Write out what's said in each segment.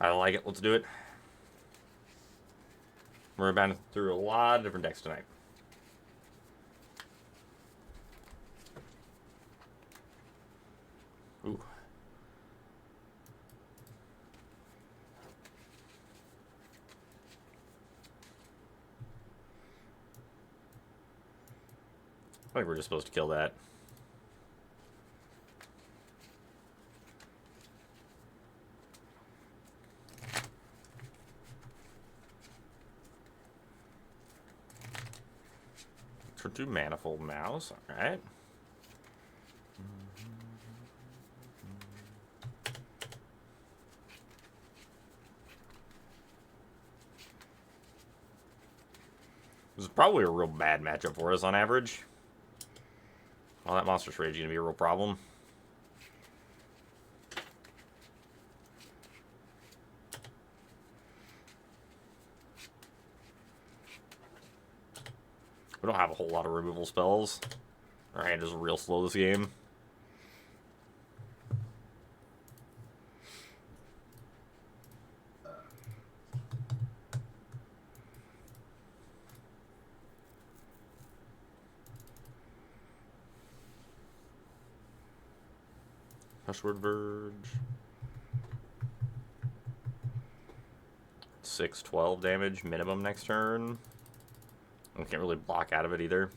I like it. Let's do it. We're about through a lot of different decks tonight. Ooh. I think we're just supposed to kill that. For 2 Manifold Mouse. Alright. This is probably a real bad matchup for us on average. Well, that Monstrous Rage is going to be a real problem. We don't have a whole lot of removal spells. Our hand is real slow this game. Hushword Verge. 6-12 damage minimum next turn. We can't really block out of it either.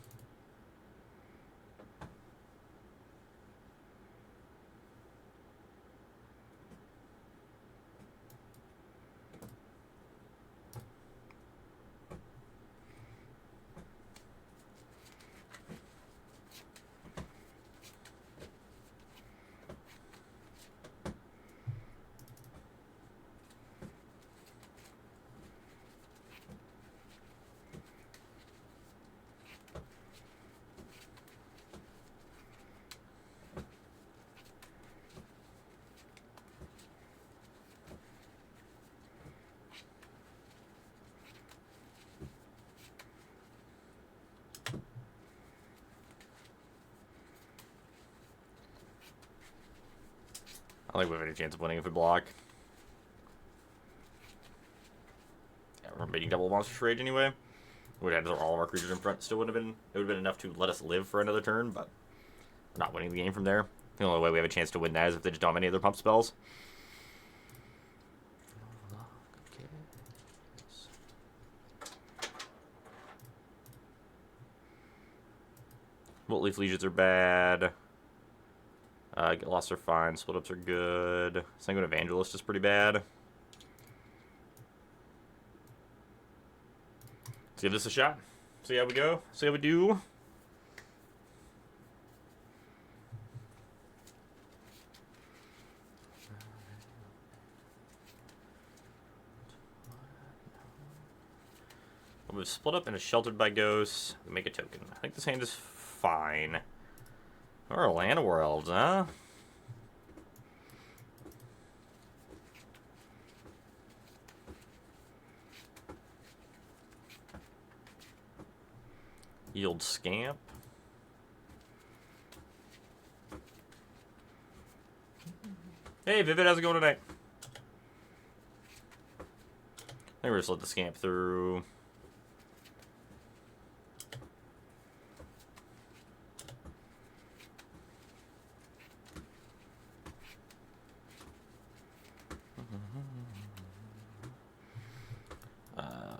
I don't think we have any chance of winning if we block. Yeah, we're beating double Monstrous Rage anyway. We would have had all of our creatures in front. Still would have been. It would have been enough to let us live for another turn, but we're not winning the game from there. The only way we have a chance to win that is if they just dominate their pump spells. Bolt Leaf Legions are bad. Get Lost are fine. Split Ups are good. Sanguine Evangelist is pretty bad. Let's give this a shot. See how we go. See how we do. We've split up and is sheltered by ghosts. We make a token. I think this hand is fine. Or Land Worlds, huh? Yield Scamp. Hey, Vivid, how's it going tonight? I think we're just let the Scamp through.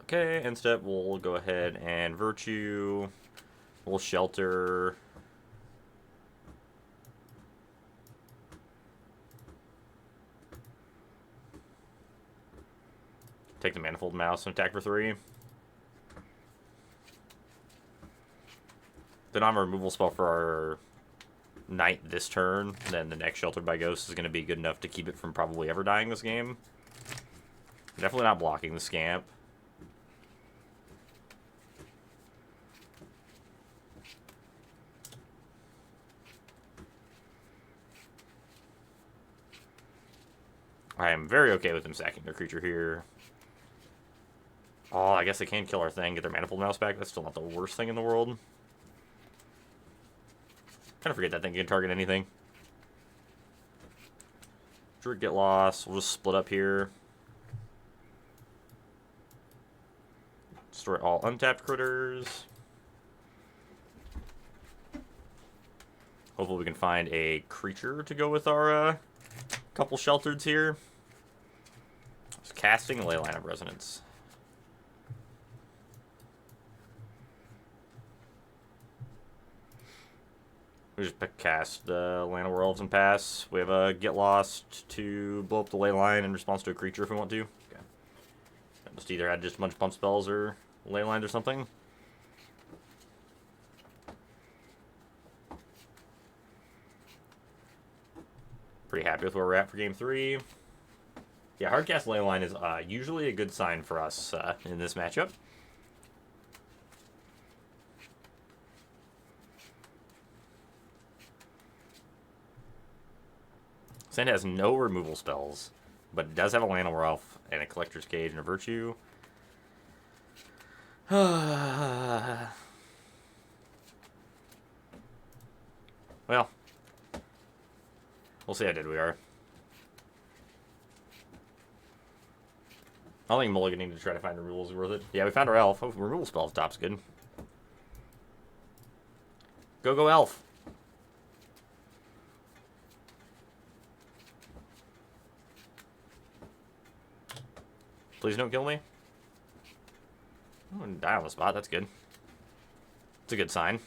Okay, end step, we'll go ahead and Virtue. We'll Shelter. Take the Manifold Mouse and attack for 3. Then I have a removal spell for our Knight this turn. Then the next Sheltered by Ghost is going to be good enough to keep it from probably ever dying this game. Definitely not blocking the Scamp. I am very okay with them sacking their creature here. Oh, I guess they can kill our thing, get their Manifold Mouse back. That's still not the worst thing in the world. Kind of forget that thing can target anything. Druid get lost. We'll just split up here. Destroy all untapped critters. Hopefully we can find a creature to go with our couple sheltereds here. Just casting Leyline of Resonance. We just cast Llanowar Elves and pass. We have a Get Lost to blow up the Leyline in response to a creature if we want to. Okay. Just either add just a bunch of pump spells or Leylines or something. Pretty happy with where we're at for game 3. Yeah, Hardcast Leyline is usually a good sign for us in this matchup. Sand has no removal spells, but it does have a Llanowar Elf and a Collector's Cage and a Virtue. Well, we'll see how dead we are. I don't think mulliganing to try to find removals is worth it. Yeah, we found our elf. Oh, removal spell top's good. Go elf. Please don't kill me. I'm gonna die on the spot. That's good. It's a good sign.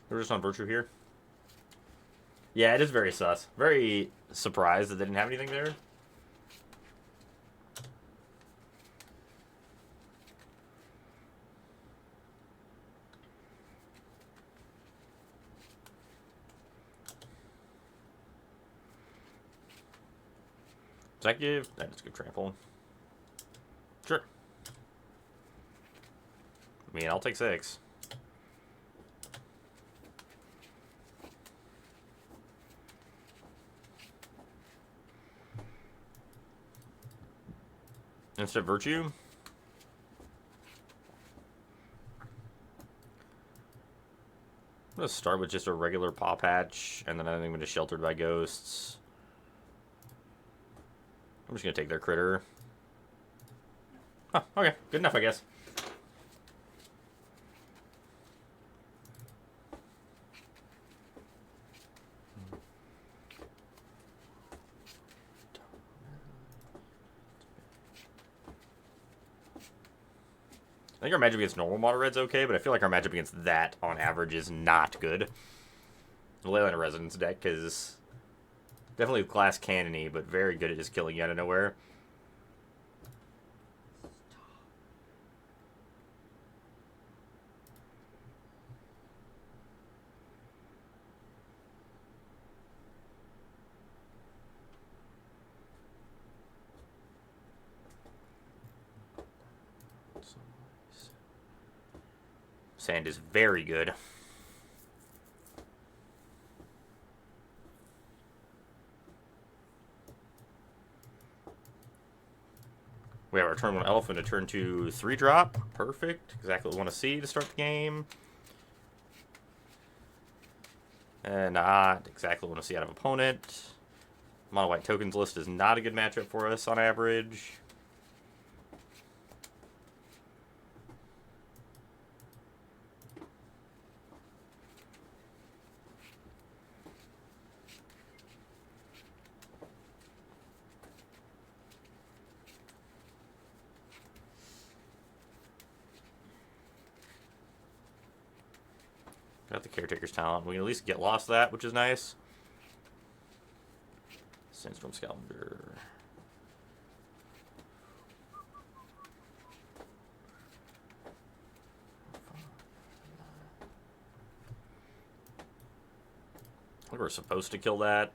We're just on Virtue here. Yeah, it is very sus. Very surprised that they didn't have anything there. Does that give? That does give trample. Sure. I mean, I'll take 6. Instead of Virtue. I'm going to start with just a regular Paw Patch, and then I think I'm just Sheltered by Ghosts. I'm just going to take their critter. Huh, okay. Good enough, I guess. I think our matchup against normal mono red's okay, but I feel like our matchup against that, on average, is not good. The Leyline of Resonance deck is definitely class cannon-y, but very good at just killing you out of nowhere. Sand is very good. We have our turn 1 Elephant, a turn 2 3-drop. Perfect. Exactly what we want to see to start the game. And not exactly what we want to see out of opponent. Mono white tokens list is not a good matchup for us on average. Got the Caretaker's Talent. We can at least get lost that, which is nice. Sandstorm Scavenger. I think we're supposed to kill that.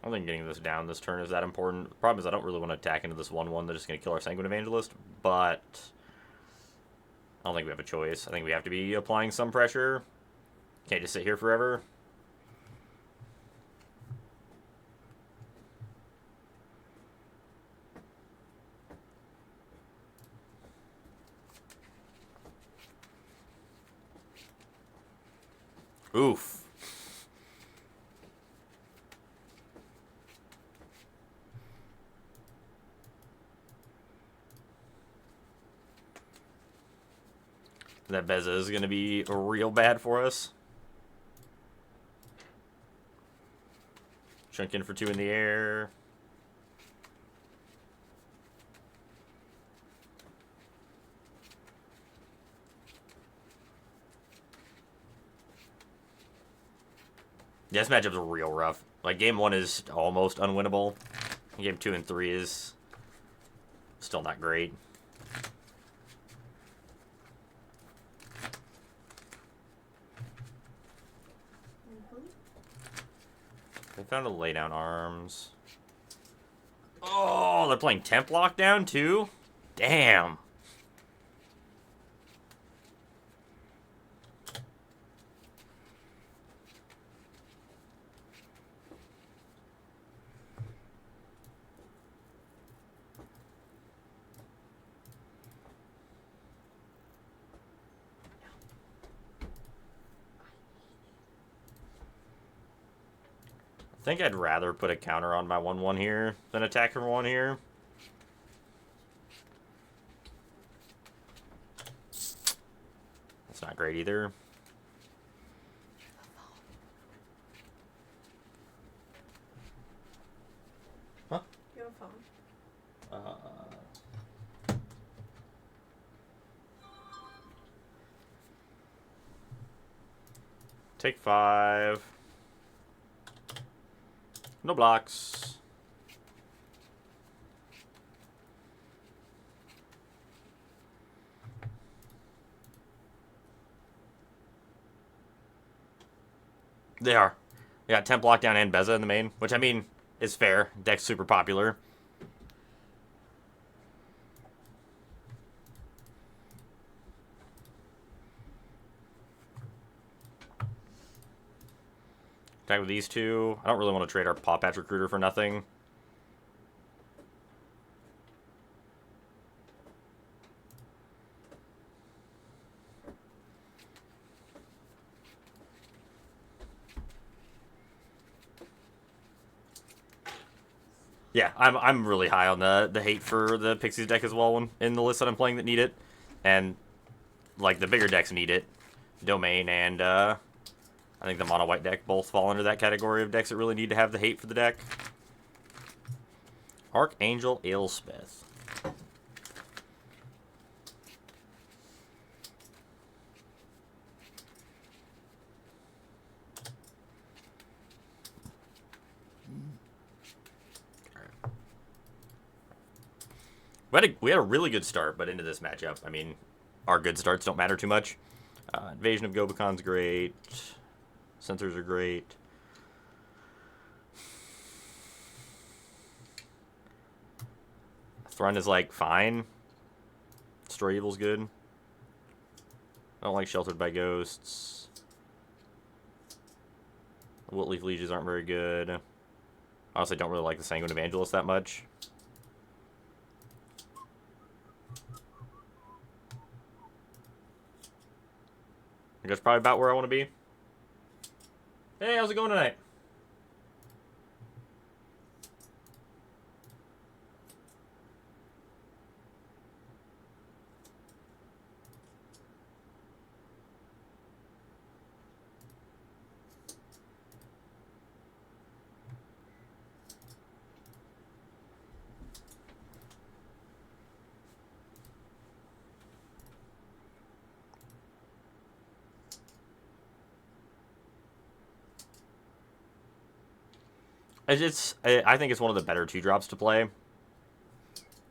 I don't think getting this down this turn is that important. The problem is I don't really want to attack into this 1-1 that's just going to kill our Sanguine Evangelist, but I don't think we have a choice. I think we have to be applying some pressure. Can't just sit here forever. Oof. That Beza is going to be real bad for us. Chunk in for 2 in the air. Yeah, this matchup's real rough. Like, game 1 is almost unwinnable. Game 2 and 3 is still not great. They found a lay down arms. Oh, they're playing temp lockdown too? Damn. I think I'd rather put a counter on my 1-1 here than attack from 1 here. That's not great either. Huh? You have a phone. Take 5. No blocks. They are. They got temp lockdown and Beza in the main, which I mean is fair. Deck's super popular. Attack with these 2. I don't really want to trade our Paw Patch Recruiter for nothing. Yeah, I'm really high on the hate for the Pixies deck as well in the list that I'm playing that need it. And, like, the bigger decks need it. Domain and, I think the mono white deck both fall under that category of decks that really need to have the hate for the deck. Archangel Elspeth. We had a really good start, but into this matchup, I mean, our good starts don't matter too much. Invasion of Gobicon's great. Sensors are great. Thrun is, like, fine. Destroy Evil's good. I don't like Sheltered by Ghosts. Wiltleaf Lieges aren't very good. Honestly, don't really like the Sanguine Evangelist that much. I think that's probably about where I want to be. Hey, how's it going tonight? I think it's one of the better 2-drops to play,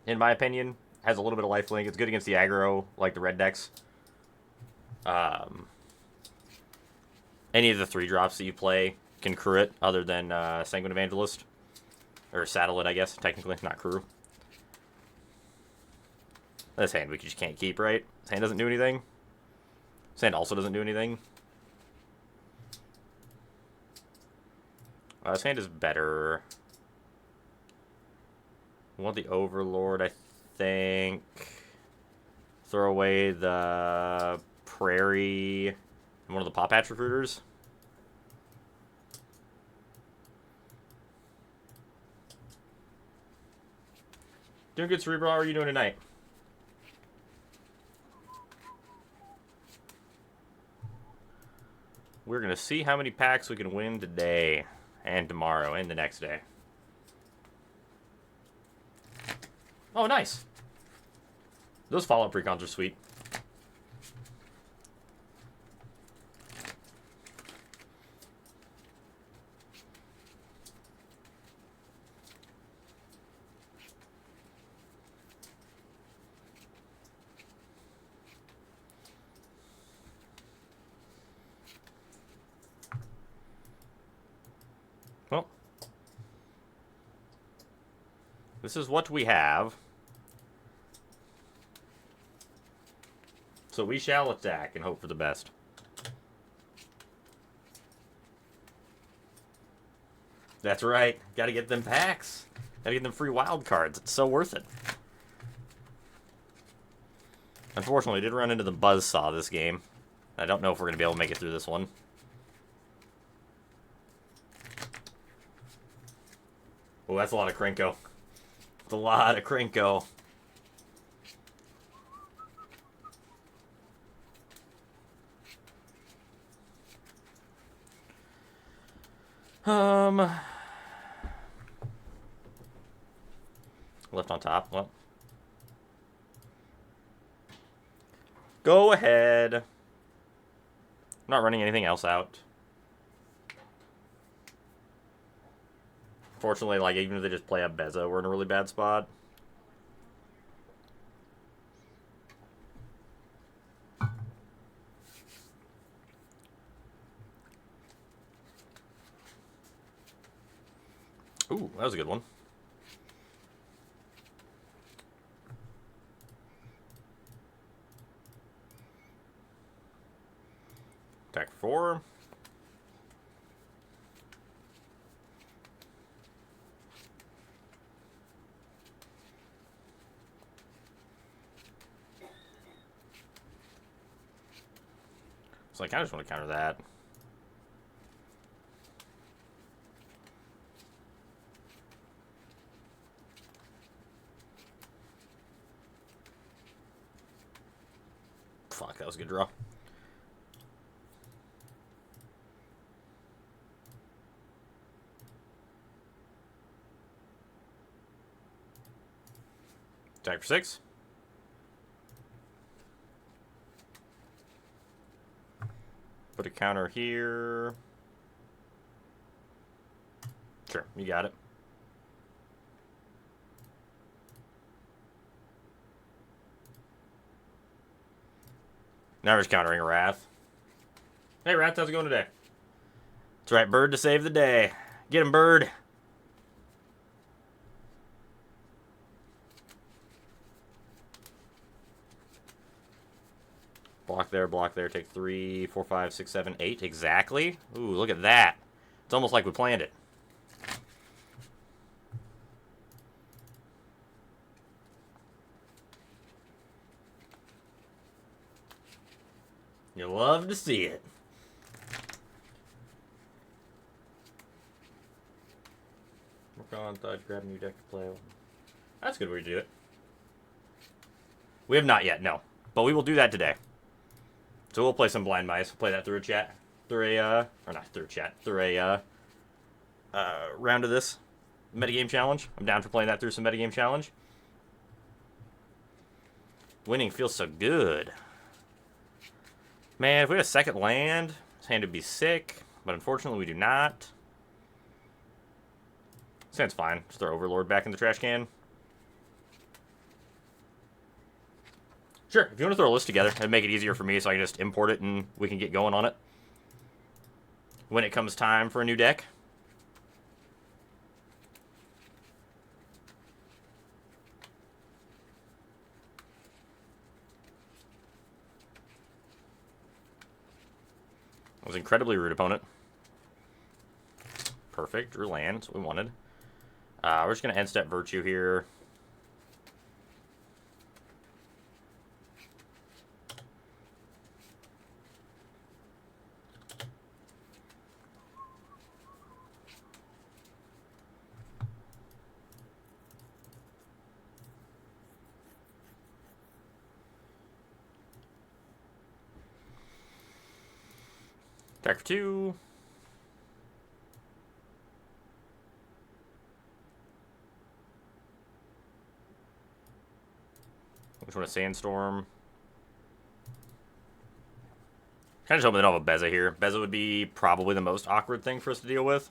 in my opinion. Has a little bit of lifelink. It's good against the aggro, like the red decks. Any of the 3-drops that you play can crew it, other than Sanguine Evangelist. Or saddle it, I guess, technically, not crew. This hand we just can't keep, right? This hand doesn't do anything. This hand also doesn't do anything. This hand is better. We want the Overlord, I think. Throw away the Prairie and one of the Pop Hatch Recruiters. Doing good, Cerebral. How are you doing tonight? We're going to see how many packs we can win today and tomorrow and the next day. Oh, nice. Those follow-up precons are sweet. Well, this is what we have. So we shall attack and hope for the best. That's right. Gotta get them packs. Gotta get them free wild cards. It's so worth it. Unfortunately, I did run into the Buzzsaw this game. I don't know if we're gonna be able to make it through this one. Oh, that's a lot of Krenko. That's a lot of Krenko. Left on top. Well, go ahead. I'm not running anything else out. Fortunately, like, even if they just play up Beza, we're in a really bad spot. Ooh, that was a good one. Attack 4. So I kind of just want to counter that. Fuck, that was a good draw. Attack for 6. Put a counter here. Sure, you got it. Now we're just countering Wrath. Hey, Wrath, how's it going today? That's right, Bird to save the day. Get him, Bird. Block there, take 3, 4, 5, 6, 7, 8. Exactly. Ooh, look at that. It's almost like we planned it. You love to see it. Work on, thought, grab a new deck to play. That's a good way to do it. We have not yet, no. But we will do that today. So we'll play some Blind Mice. We'll play that through a chat. Through a, or not through a chat. Through a, round of this metagame challenge. I'm down for playing that through some metagame challenge. Winning feels so good. Man, if we had a second land, this hand would be sick. But unfortunately, we do not. This hand's fine. Just throw Overlord back in the trash can. Sure, if you want to throw a list together, it'd make it easier for me so I can just import it and we can get going on it when it comes time for a new deck. was incredibly rude, opponent. Perfect. Drew land. That's what we wanted. We're just going to end step Virtue here. Attack for 2. Which one? A Sandstorm. Kind of hoping they don't have a Beza here. Beza would be probably the most awkward thing for us to deal with.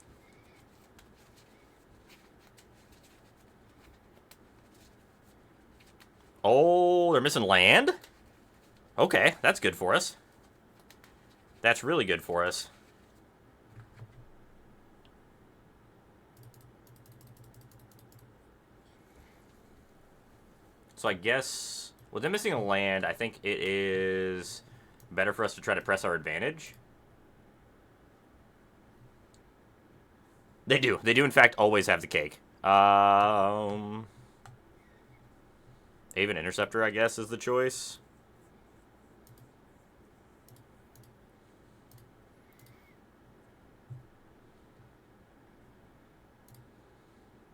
Oh, they're missing land? Okay, that's good for us. That's really good for us. So I guess, with them missing a land, I think it is better for us to try to press our advantage. They do. They do, in fact, always have the cake. Aven Interceptor, I guess, is the choice.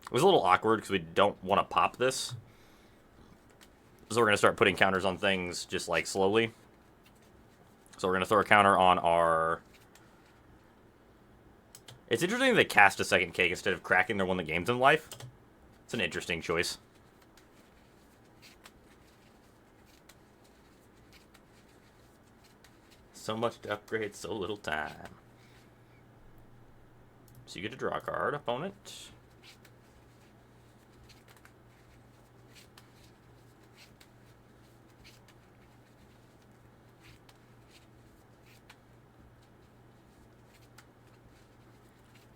It was a little awkward because we don't want to pop this. So we're going to start putting counters on things just, like, slowly. So we're going to throw a counter on our... It's interesting they cast a second cake instead of cracking their one that gains them life. It's an interesting choice. So much to upgrade, so little time. So you get to draw a card, opponent.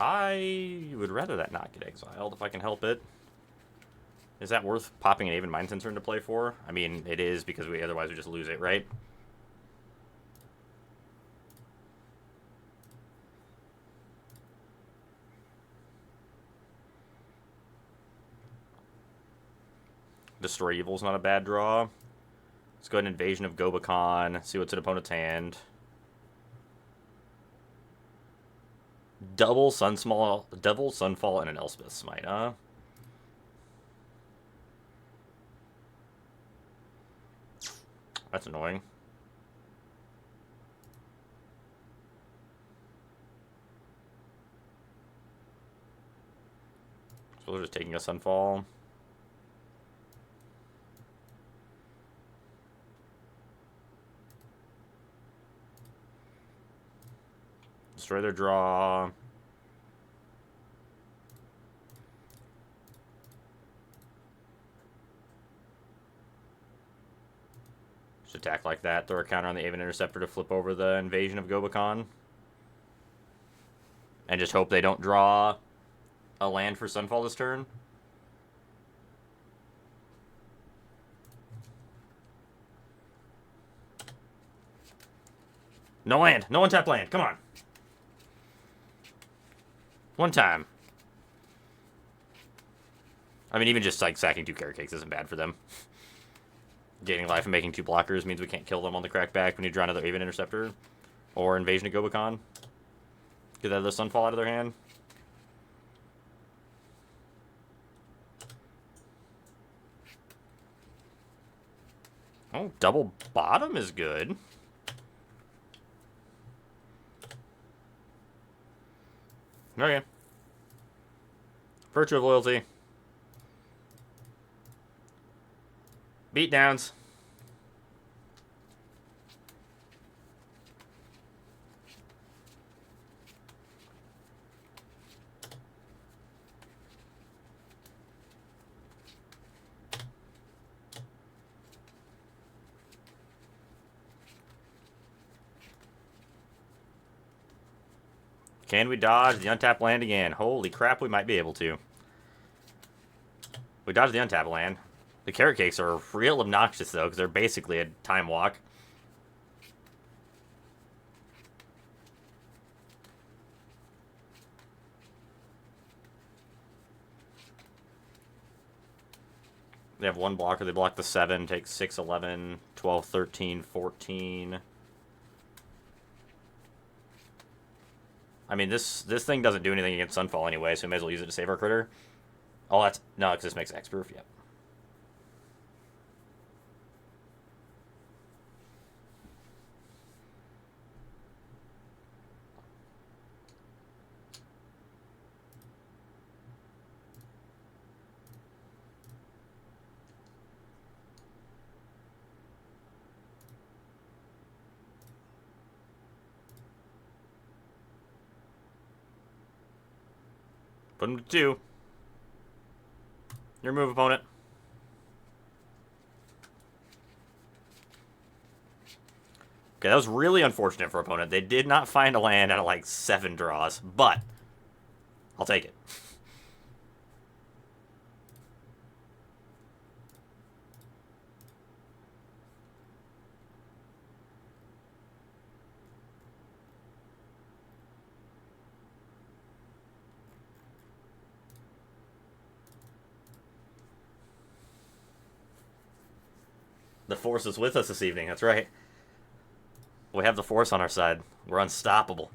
I would rather that not get exiled if I can help it. Is that worth popping an Aven Mind Sensor into play for? I mean, it is because we otherwise would just lose it, right? Destroy Evil's not a bad draw. Let's go ahead and Invasion of Gobakon. See what's in opponent's hand. Double Sunfall and an Elspeth Smite, huh? That's annoying. So we're just taking a Sunfall. Destroy their draw. Just attack like that. Throw a counter on the Aven Interceptor to flip over the Invasion of Gobakon. And just hope they don't draw a land for Sunfall this turn. No land. No untap land. Come on. One time. I mean, even just like sacking 2 carrot cakes isn't bad for them. Gaining life and making 2 blockers means we can't kill them on the crackback when you draw another Aven Interceptor. Or Invasion of Gobakon. Get that other Sunfall out of their hand. Oh, double bottom is good. Okay. Virtue of Loyalty. Beatdowns. Can we dodge the untap land again? Holy crap, we might be able to. We dodged the untap land. The carrot cakes are real obnoxious, though, because they're basically a time walk. They have one blocker. They block the 7, take 6, 11, 12, 13, 14. I mean, this thing doesn't do anything against Sunfall anyway, so we may as well use it to save our critter. Oh, that's... No, because this makes X-proof, yep. Put him to 2. Your move, opponent. Okay, that was really unfortunate for opponent. They did not find a land out of like 7 draws, but I'll take it. The Force is with us this evening, that's right. We have the Force on our side. We're unstoppable.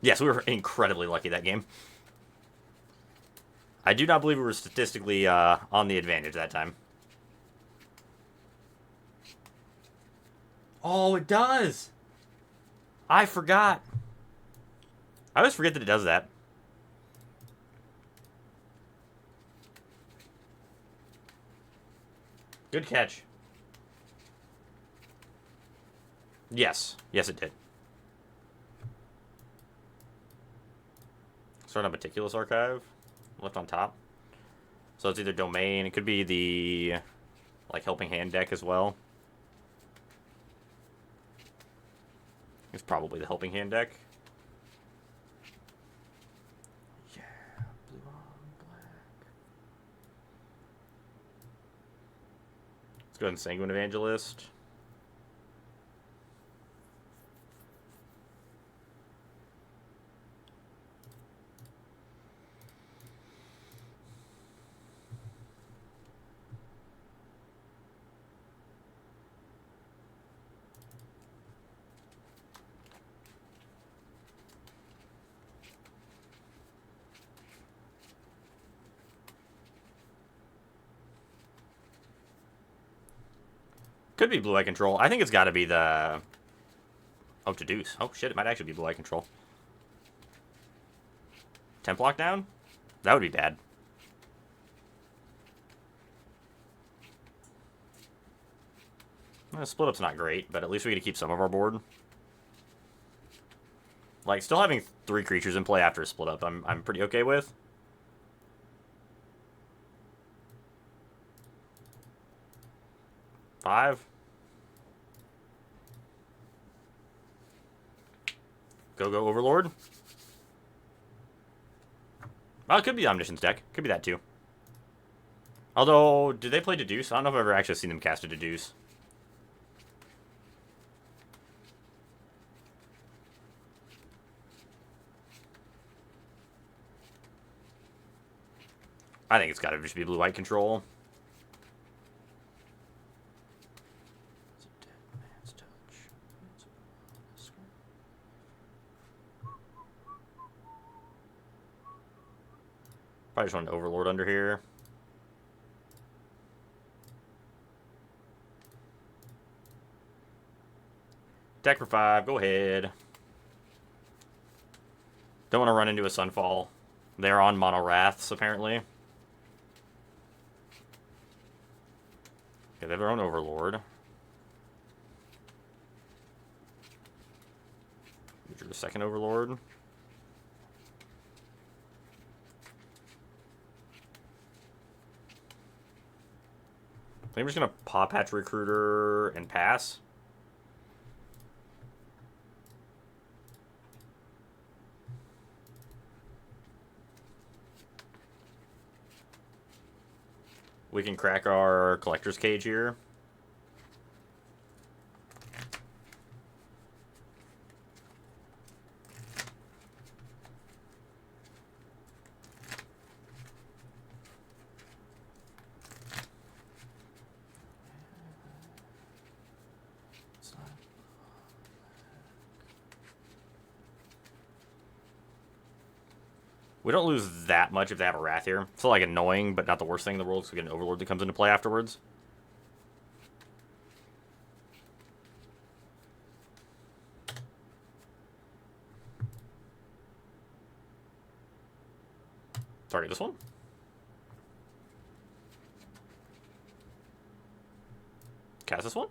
Yes, we were incredibly lucky that game. I do not believe we were statistically on the advantage that time. Oh, it does! I forgot. I always forget that it does that. Good catch. Yes. Yes, it did. Start on Meticulous Archive. Left on top. So it's either Domain. It could be the, like, Helping Hand deck as well. It's probably the Helping Hand deck. Yeah. Blue on black. Let's go ahead and Sanguine Evangelist. Could be Blue Eye Control. I think it's got to be the... Oh, to Deuce. Oh, shit, it might actually be Blue Eye Control. Temp Lock down? That would be bad. Split Up's not great, but at least we get to keep some of our board. Like, still having 3 creatures in play after a Split Up, I'm pretty okay with. Five. Go Overlord. Well, it could be Omniscience deck. Could be that too. Although, did they play Deduce? I don't know if I've ever actually seen them cast a Deduce. I think it's got to just be Blue-White Control. Probably just want an Overlord under here. Deck for 5, go ahead. Don't want to run into a Sunfall. They're on Mono Wraths, apparently. Okay, they have their own Overlord. We drew the second Overlord. I think we're just going to Paw Patch Recruiter and pass. We can crack our Collector's Cage here. We don't lose that much if they have a Wrath here. It's still, like, annoying, but not the worst thing in the world, because we get an Overlord that comes into play afterwards. Target this one. Cast this one.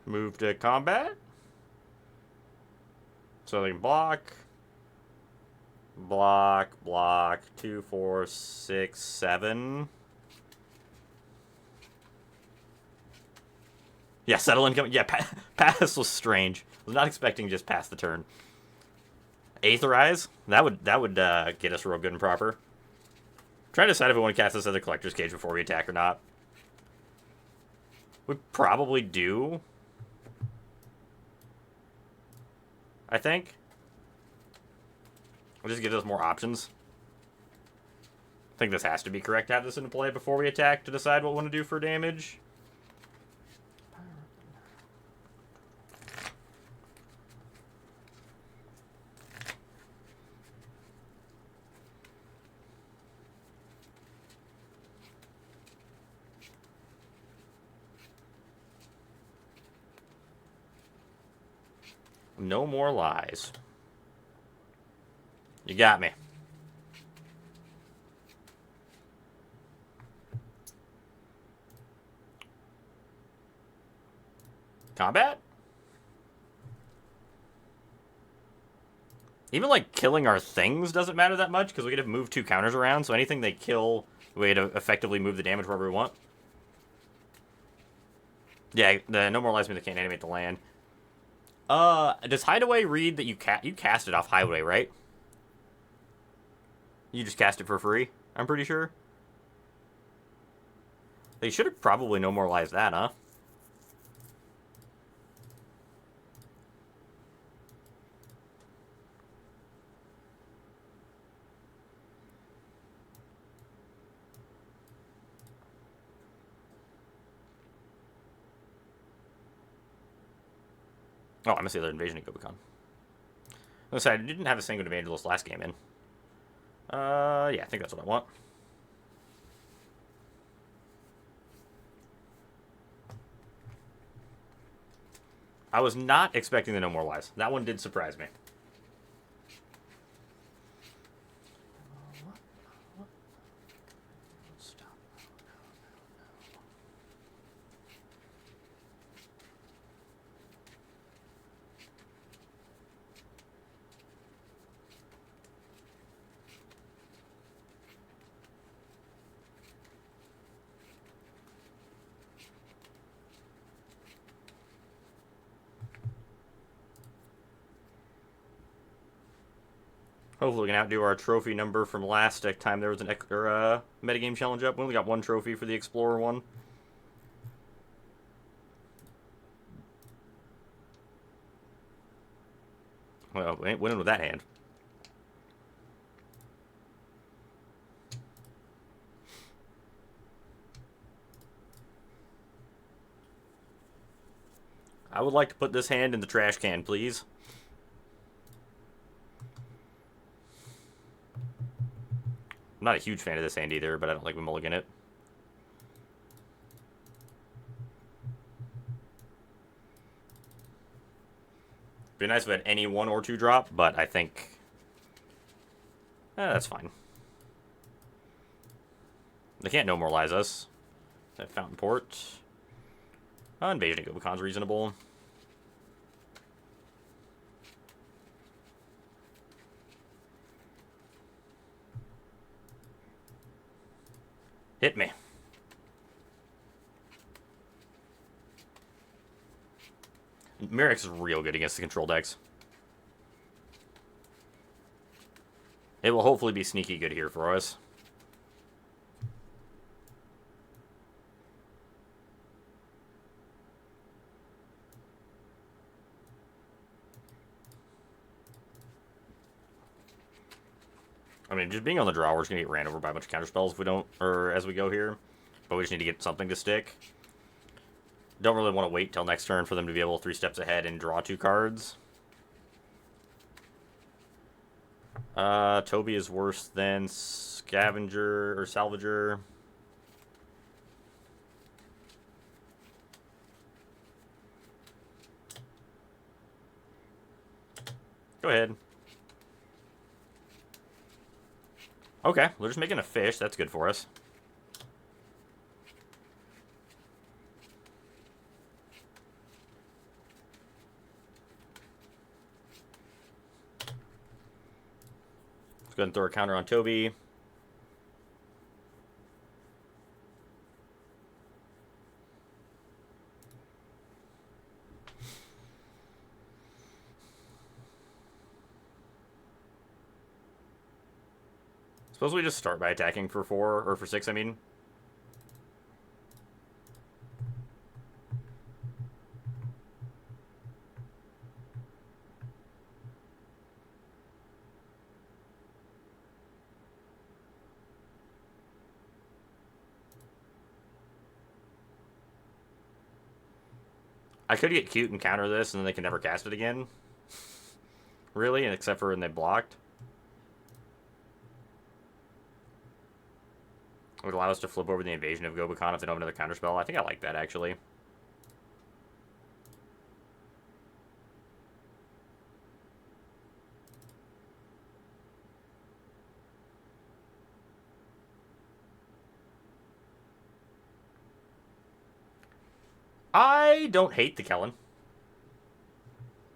Move to combat. So they can block. Block, block. 2, 4, 6, 7. Yeah, settle incoming. Yeah, pass was strange. I was not expecting just pass the turn. Aetherize? That would get us real good and proper. I'm trying to decide if we want to cast this other Collector's Cage before we attack or not. We probably do. I think. It just gives us more options. I think this has to be correct to have this into play before we attack to decide what we want to do for damage. No more lies. You got me. Combat? Even, like, killing our things doesn't matter that much, because we get to move 2 counters around, so anything they kill, we get to effectively move the damage wherever we want. Yeah, the No More Lies means they can't animate the land. Does Hideaway read that you cast it off Hideaway, right? You just cast it for free, I'm pretty sure. They should have probably No More Lies that, huh? Oh, I missed the other Invasion of Gobekon. I didn't have a Sanguine Evangelist last game in. Yeah, I think that's what I want. I was not expecting the No More Lies. That one did surprise me. Hopefully we can outdo our trophy number from last time there was an metagame challenge up. We only got 1 trophy for the Explorer one. Well, we ain't winning with that hand. I would like to put this hand in the trash can, please. I'm not a huge fan of this hand either, but I don't like we mulligan it. Be nice if we had any 1 or 2 drop, but I think that's fine. They can't No More Lies us. That Fountain Port. Invasion of Gobekon's reasonable. Hit me. Mirrex is real good against the control decks. It will hopefully be sneaky good here for us. I mean, just being on the draw, we're just gonna get ran over by a bunch of counter spells if we don't, or as we go here. But we just need to get something to stick. Don't really want to wait till next turn for them to be able 3 steps ahead and draw 2 cards. Toby is worse than Scavenger or Salvager. Go ahead. Okay, they're just making a fish. That's good for us. Let's go ahead and throw a counter on Toby. Suppose we just start by attacking for 4, or for 6, I mean. I could get cute and counter this, and then they can never cast it again. Really, and except for when they blocked. It would allow us to flip over the invasion of Gobekon if they don't have another counterspell. I think I like that, actually. I don't hate the Kellen.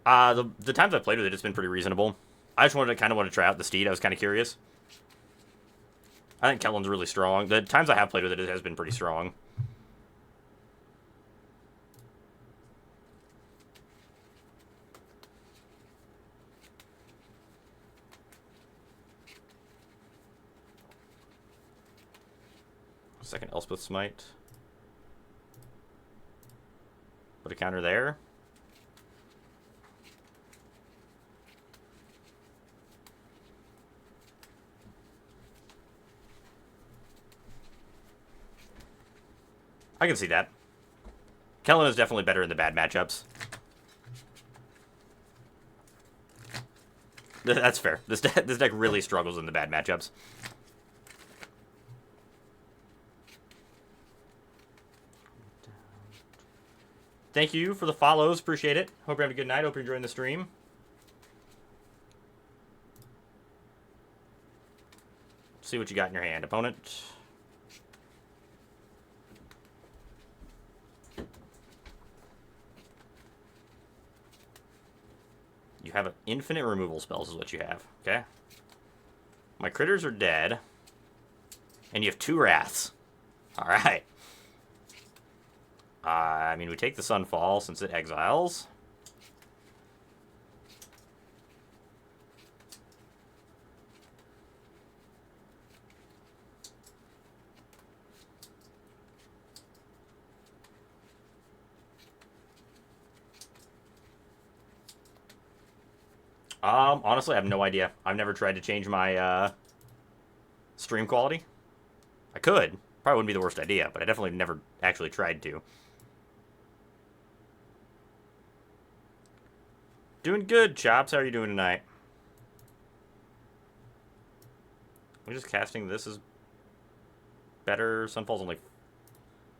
The times I've played with it, it's been pretty reasonable. I just kind of wanted to try out the Steed. I was kind of curious. I think Kellen's really strong. The times I have played with it, it has been pretty strong. Second Elspeth Smite. Put a counter there. I can see that. Kellen is definitely better in the bad matchups. That's fair. This deck really struggles in the bad matchups. Thank you for the follows. Appreciate it. Hope you're having a good night. Hope you're enjoying the stream. See what you got in your hand, opponent. You have infinite removal spells is what you have, okay? My critters are dead. And you have 2 Wraths. Alright. I mean, we take the Sunfall since it exiles. Honestly, I have no idea. I've never tried to change my stream quality. I could. Probably wouldn't be the worst idea, but I definitely never actually tried to. Doing good, Chops. How are you doing tonight? We're just casting this is better. Sunfall's only...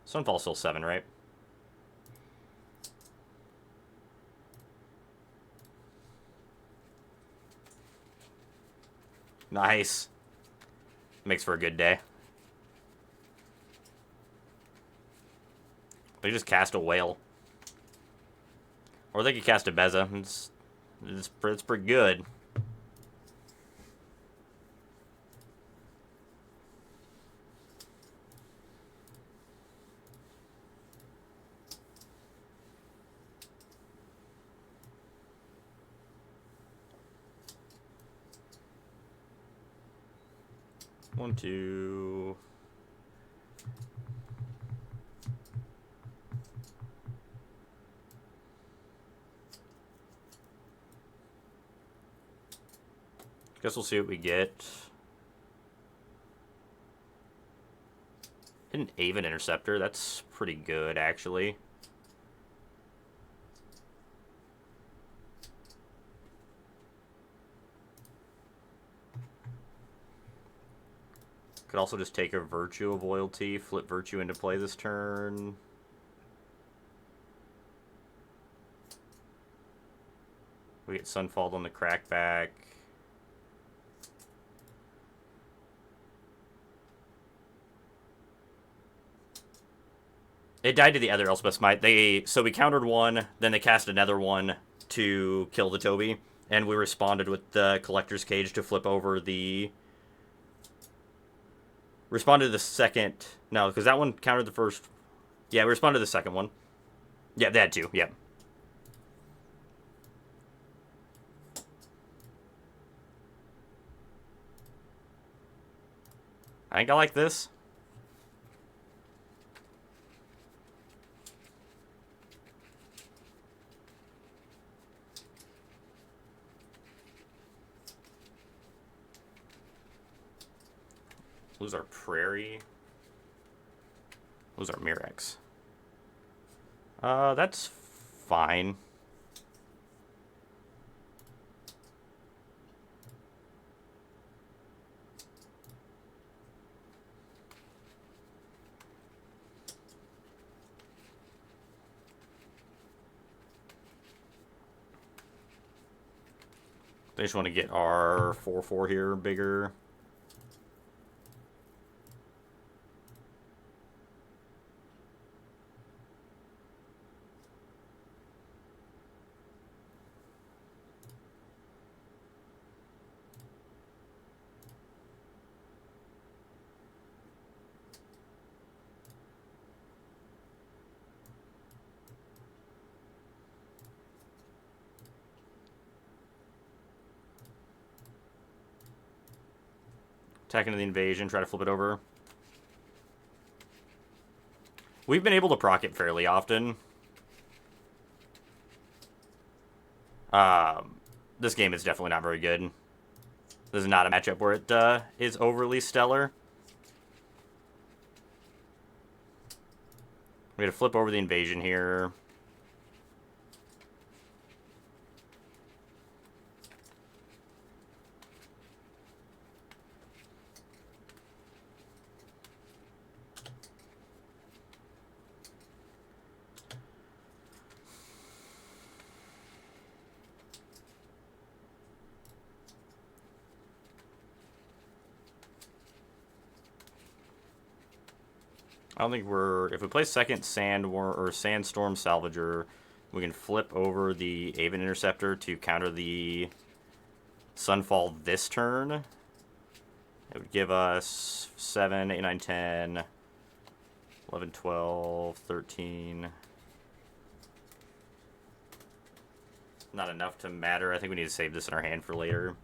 Sunfall's still 7, right? Nice. Makes for a good day. They just cast a whale. Or they could cast a Beza. It's pretty good. One, two... Guess we'll see what we get. Hit an Aven Interceptor. That's pretty good, actually. Could also just take a Virtue of Loyalty, flip Virtue into play this turn. We get Sunfall on the Crackback. It died to the other Elspeth Smite. So we countered one, then they cast another one to kill the Toby, and we responded with the Collector's Cage to flip over the... Responded to the second... No, because that one countered the first... Yeah, we responded to the second one. Yeah, they had two, yeah. I think I like this. Lose our Prairie. Lose our Mirex. That's fine. They just want to get our 4/4 here bigger. Attack into the invasion, try to flip it over. We've been able to proc it fairly often. This game is definitely not very good. This is not a matchup where it is overly stellar. We had to flip over the invasion here. I don't think we're... If we play second Sandstorm Salvager, we can flip over the Aven Interceptor to counter the Sunfall this turn. It would give us 7, 8, 9, 10, 11, 12, 13. Not enough to matter. I think we need to save this in our hand for later.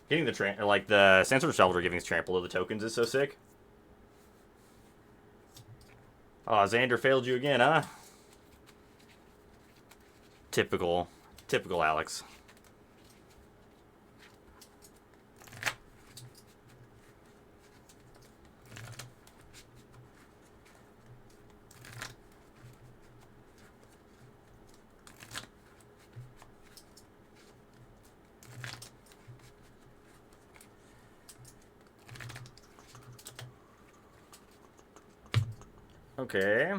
Getting the Sandstorm Salvager giving us trample of the tokens is so sick. Oh, Xander failed you again, huh? Typical Alex. Okay.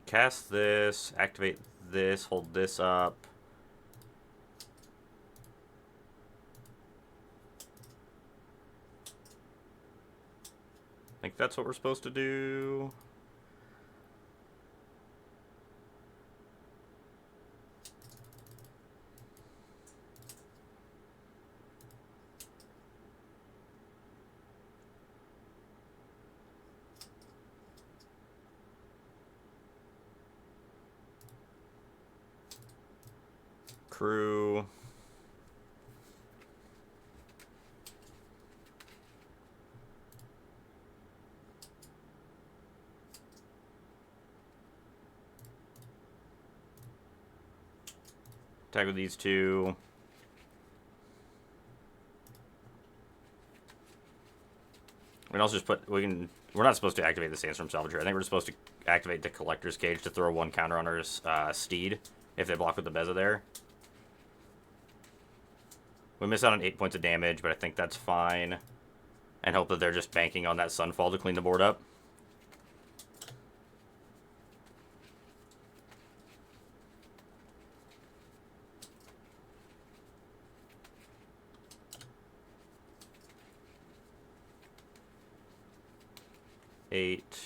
Cast this, activate this, hold this up. think that's what we're supposed to do. Crew. Attack with these two. We can also just put, we're not supposed to activate the Sandstorm Salvager. I think we're supposed to activate the Collector's Cage to throw one counter on our Steed if they block with the Beza there. We miss out on 8 points of damage, but I think that's fine. And hope that they're just banking on that Sunfall to clean the board up. Eight.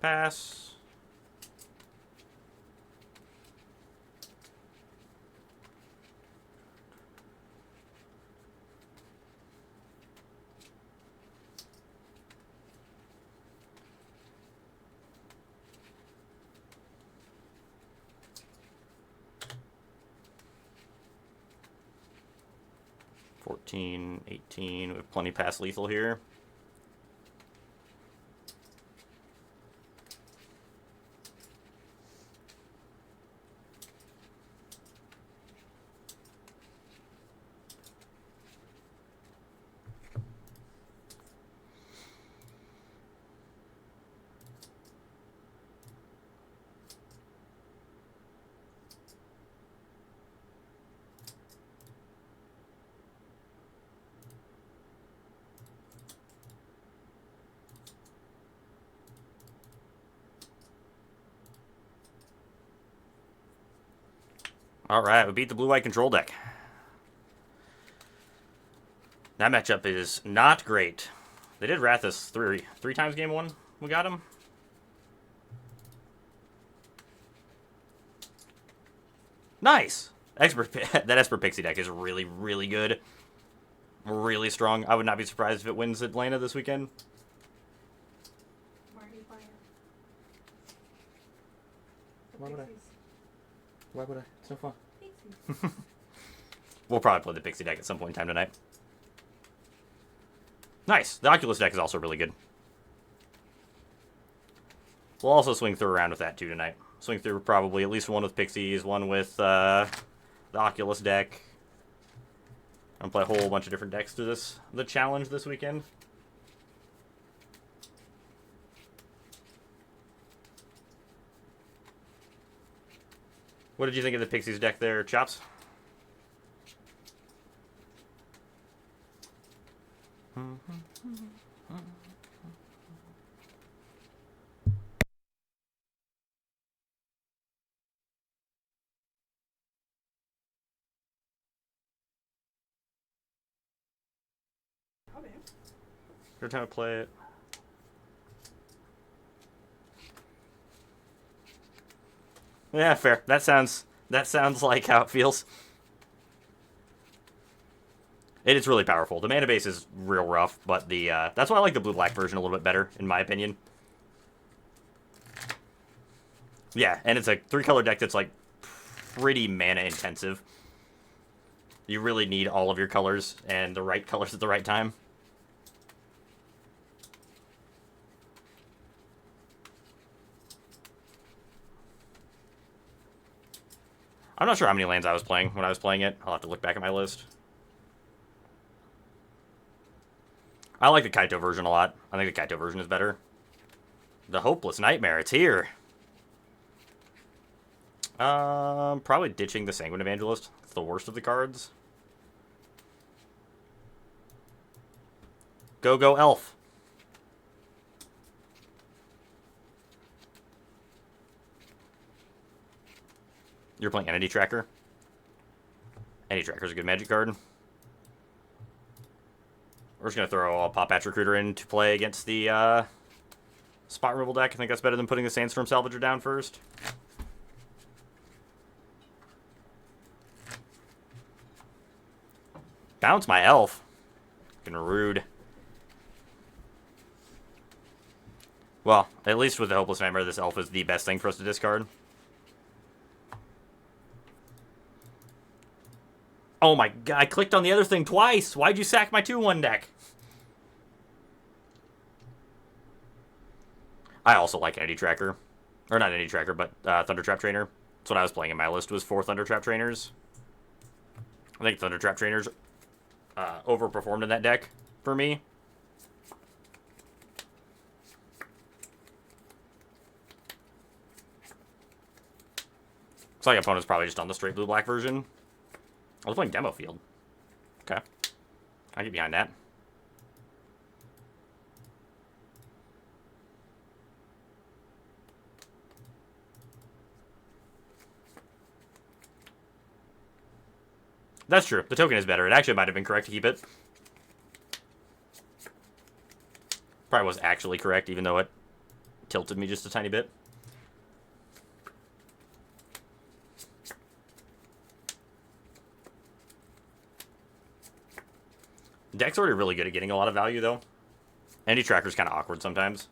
Pass. $14, $18. We have plenty past lethal here. Alright, we beat the blue-white control deck. That matchup is not great. They did Wrath us three times game one. We got him. Nice! That Esper Pixie deck is really, really good. Really strong. I would not be surprised if it wins Atlanta this weekend. Why are you playing it? Why would I? Why would I? It's no fun. Pixies. We'll probably play the Pixie deck at some point in time tonight. Nice. The Oculus deck is also really good. We'll also swing through around with that too tonight. Swing through probably at least one with Pixies, one with the Oculus deck. I'm gonna play a whole bunch of different decks to the challenge this weekend. What did you think of the Pixies deck there, Chops? Okay. Good time to play it. Yeah, fair. That sounds like how it feels. It is really powerful. The mana base is real rough, but the that's why I like the blue-black version a little bit better, in my opinion. Yeah, and it's a 3-color deck that's like pretty mana intensive. You really need all of your colors and the right colors at the right time. I'm not sure how many lands I was playing when I was playing it. I'll have to look back at my list. I like the Kaito version a lot. I think the Kaito version is better. The Hopeless Nightmare, it's here. Probably ditching the Sanguine Evangelist. It's the worst of the cards. Go Elf. You're playing Entity Tracker. Entity Tracker's a good Magic card. We're just going to throw a Pop Patch Recruiter into play against the spot removal deck. I think that's better than putting the Sandstorm Salvager down first. Bounce my elf. Fucking rude. Well, at least with the Hopeless Nightmare, this elf is the best thing for us to discard. Oh my god, I clicked on the other thing twice! Why'd you sack my 2-1 deck? I also like Entity Tracker. Or not Entity Tracker, but Thundertrap Trainer. That's what I was playing in my list, was 4 Thundertrap Trainers. I think Thundertrap Trainers overperformed in that deck for me. Looks like opponent's probably just on the straight blue-black version. I was playing Demo Field. Okay. I get behind that. That's true. The token is better. It actually might have been correct to keep it. Probably was actually correct, even though it tilted me just a tiny bit. Deck's already really good at getting a lot of value, though. Entity Tracker's kind of awkward sometimes.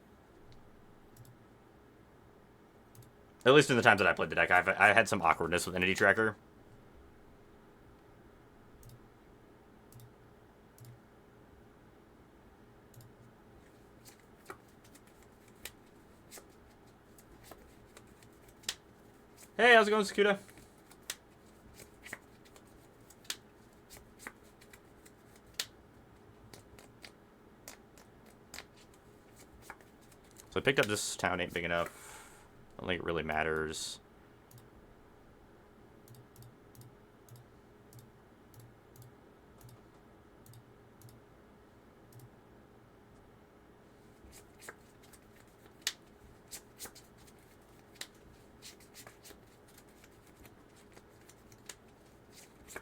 At least in the times that I played the deck, I had some awkwardness with Entity Tracker. Hey, how's it going, Sakuda? So I picked up this town ain't big enough. I don't think it really matters.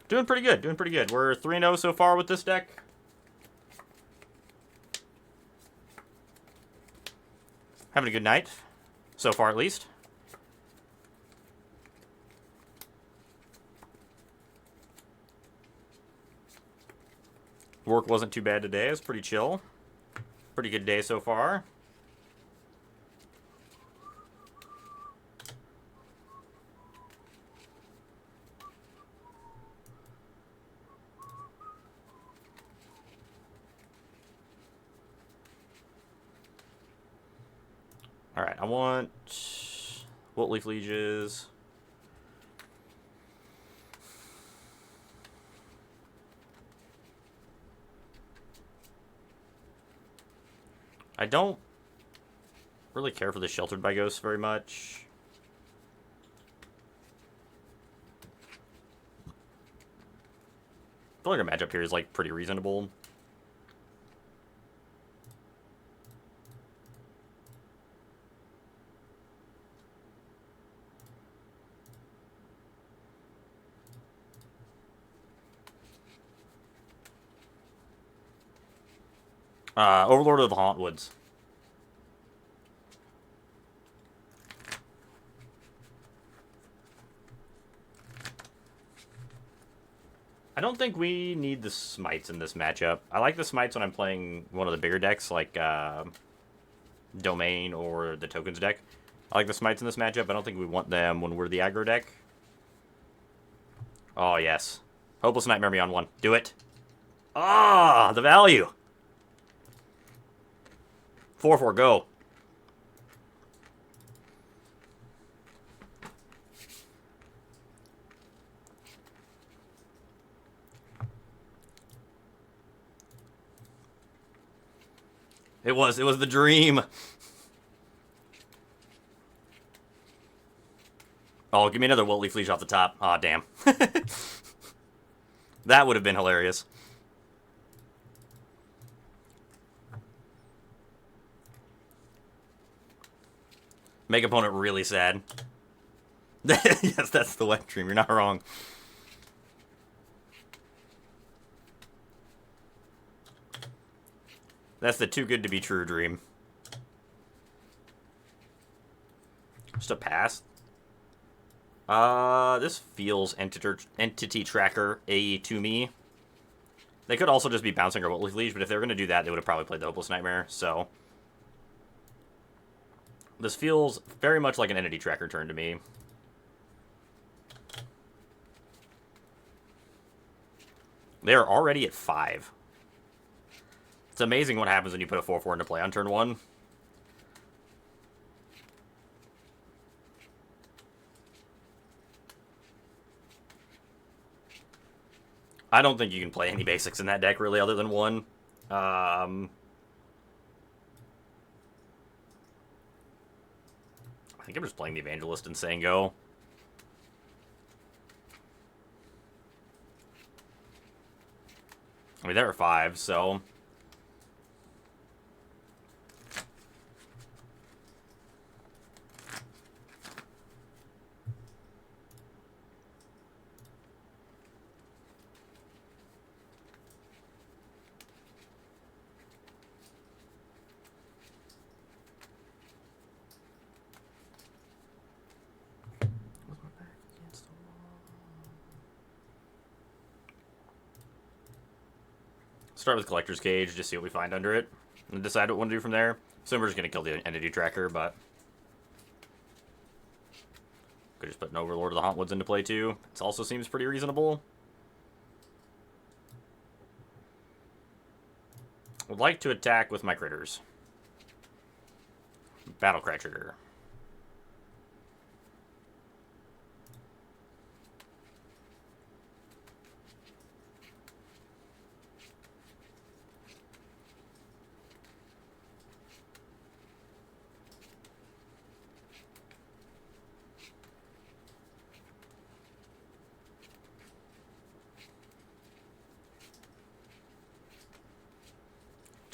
Doing pretty good, doing pretty good. We're 3-0 so far with this deck. Having a good night. So far, at least. Work wasn't too bad today. It was pretty chill. Pretty good day so far. Alright, I want Wiltleaf Lieges. I don't really care for the Sheltered by Ghosts very much. I feel like our matchup here is like pretty reasonable. Overlord of the Hauntwoods. I don't think we need the Smites in this matchup. I like the Smites when I'm playing one of the bigger decks, like Domain or the Tokens deck. I like the Smites in this matchup. I don't think we want them when we're the aggro deck. Oh, yes. Hopeless Nightmare me on 1. Do it. Ah, the value. 4-4, go. It was the dream. Oh, give me another Wiltleaf Liege off the top. Aw, oh, damn. That would have been hilarious. Make opponent really sad. Yes, that's the wet dream. You're not wrong. That's the too good to be true dream. Just a pass. This feels entity tracker A to me. They could also just be bouncing or Liege, but if they were going to do that, they would have probably played the Hopeless Nightmare, so... This feels very much like an entity tracker turn to me. They're already at 5. It's amazing what happens when you put a 4/4 into play on turn 1. I don't think you can play any basics in that deck, really, other than 1. I think I'm just playing the Evangelist and saying go. I mean, there are 5, so... Start with Collector's Cage, just see what we find under it, and decide what we want to do from there. So we're just going to kill the Entity Tracker, but... Could just put an Overlord of the Hauntwoods into play, too. It also seems pretty reasonable. Would like to attack with my critters. Battlecry trigger.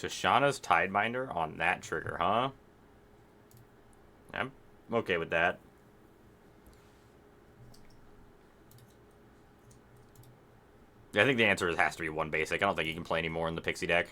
Tishana's Tidebinder on that trigger, huh? I'm okay with that. I think the answer has to be 1 basic. I don't think you can play any more in the Pixie deck.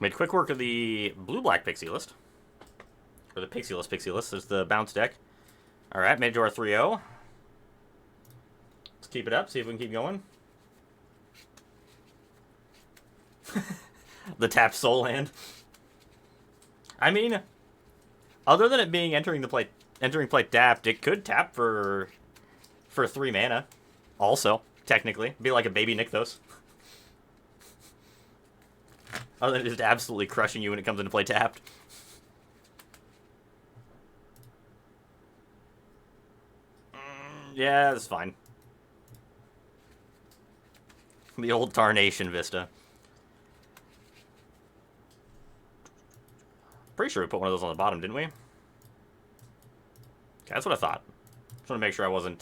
Made quick work of the blue-black Pixie list. Or the Pixie list is the bounce deck. Alright, made it to our 3-0. Let's keep it up, see if we can keep going. The tapped soul hand. I mean, other than it being entering play tapped, it could tap for 3 mana. Also, technically. Be like a baby Nykthos. Other than just absolutely crushing you when it comes into play tapped. Yeah, that's fine. The old Tarnation Vista. Pretty sure we put one of those on the bottom, didn't we? Okay, that's what I thought. Just want to make sure I wasn't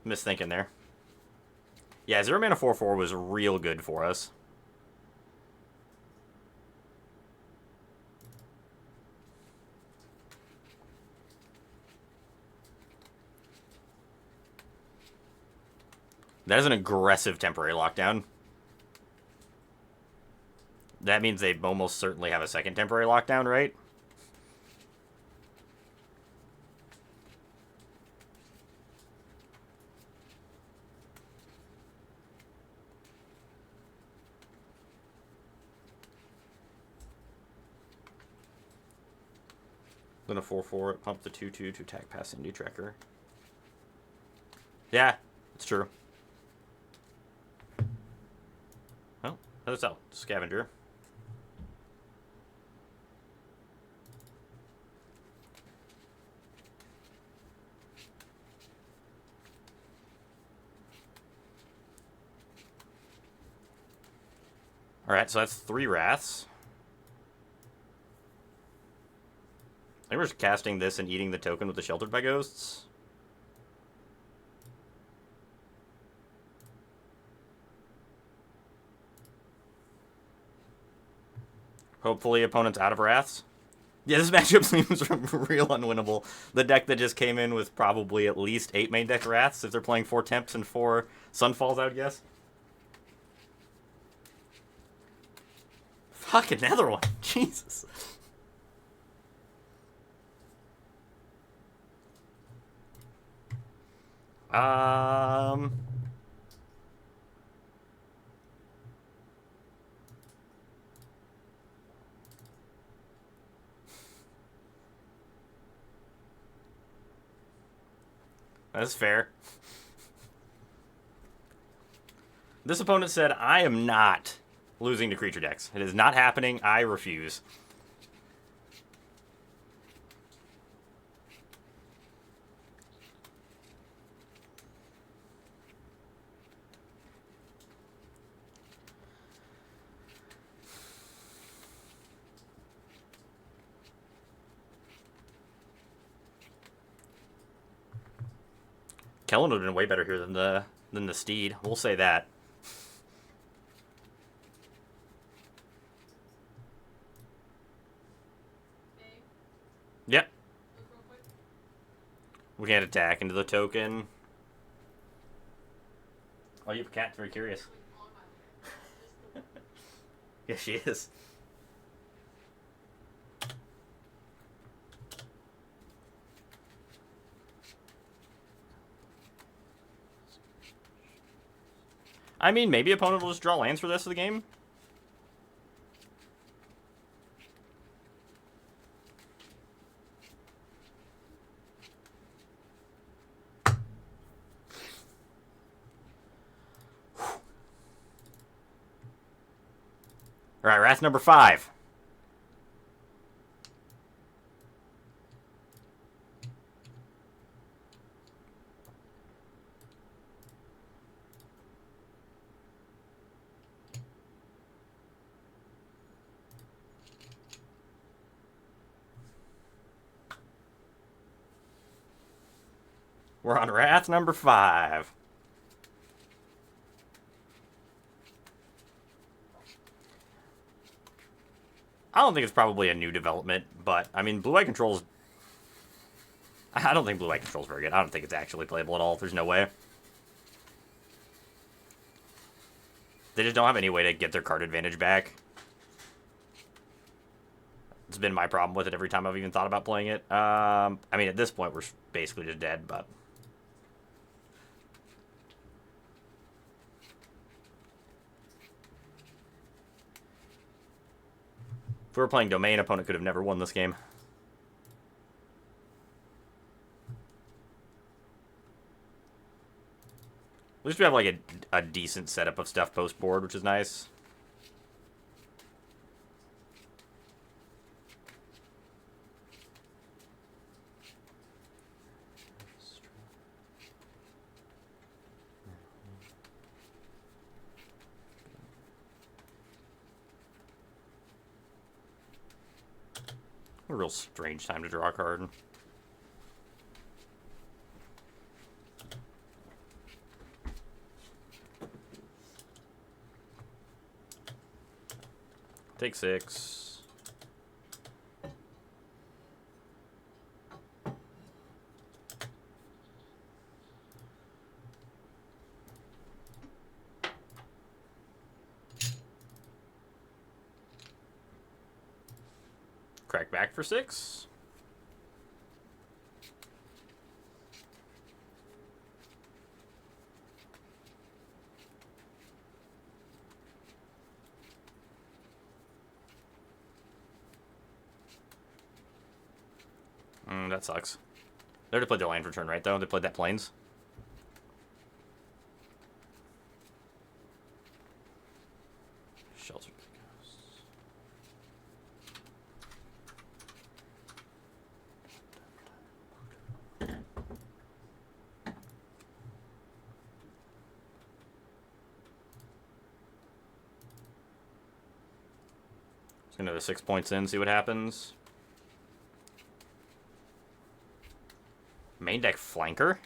misthinking there. Yeah, 0 mana 4/4 was real good for us. That is an aggressive temporary lockdown. That means they almost certainly have a second temporary lockdown, right? Then a 4/4, pump the 2/2 to attack past Entity Tracker. Yeah, it's true. Well, another cell. Scavenger. Alright, so that's 3 Wraths. I think we're just casting this and eating the token with the Sheltered by Ghosts. Hopefully opponent's out of Wraths. Yeah, this matchup seems real unwinnable. The deck that just came in with probably at least 8 main deck Wraths if they're playing 4 Temps and 4 Sunfalls, I would guess. Fuck, another one. Jesus. That's fair. This opponent said, I am not losing to creature decks. It is not happening. I refuse. Kellen would have been way better here than the Steed. We'll say that. Yep. We can't attack into the token. Oh, you have a cat. Very curious. Yeah, she is. I mean, maybe opponent will just draw lands for the rest of the game. Alright, Wrath number 5. We're on Wrath number 5. I don't think it's probably a new development, but, I mean, Blue-White Control's... I don't think Blue-White Control's very good. I don't think it's actually playable at all. There's no way. They just don't have any way to get their card advantage back. It's been my problem with it every time I've even thought about playing it. I mean, at this point, we're basically just dead, but... If we were playing Domain, opponent could have never won this game. At least we have, like, a decent setup of stuff post-board, which is nice. A real strange time to draw a card. Take 6. Crack back for 6. That sucks. They already played their land for turn, right, though? They played that Plains. Shelter. Let's get another 6 points in, see what happens. Main deck flanker?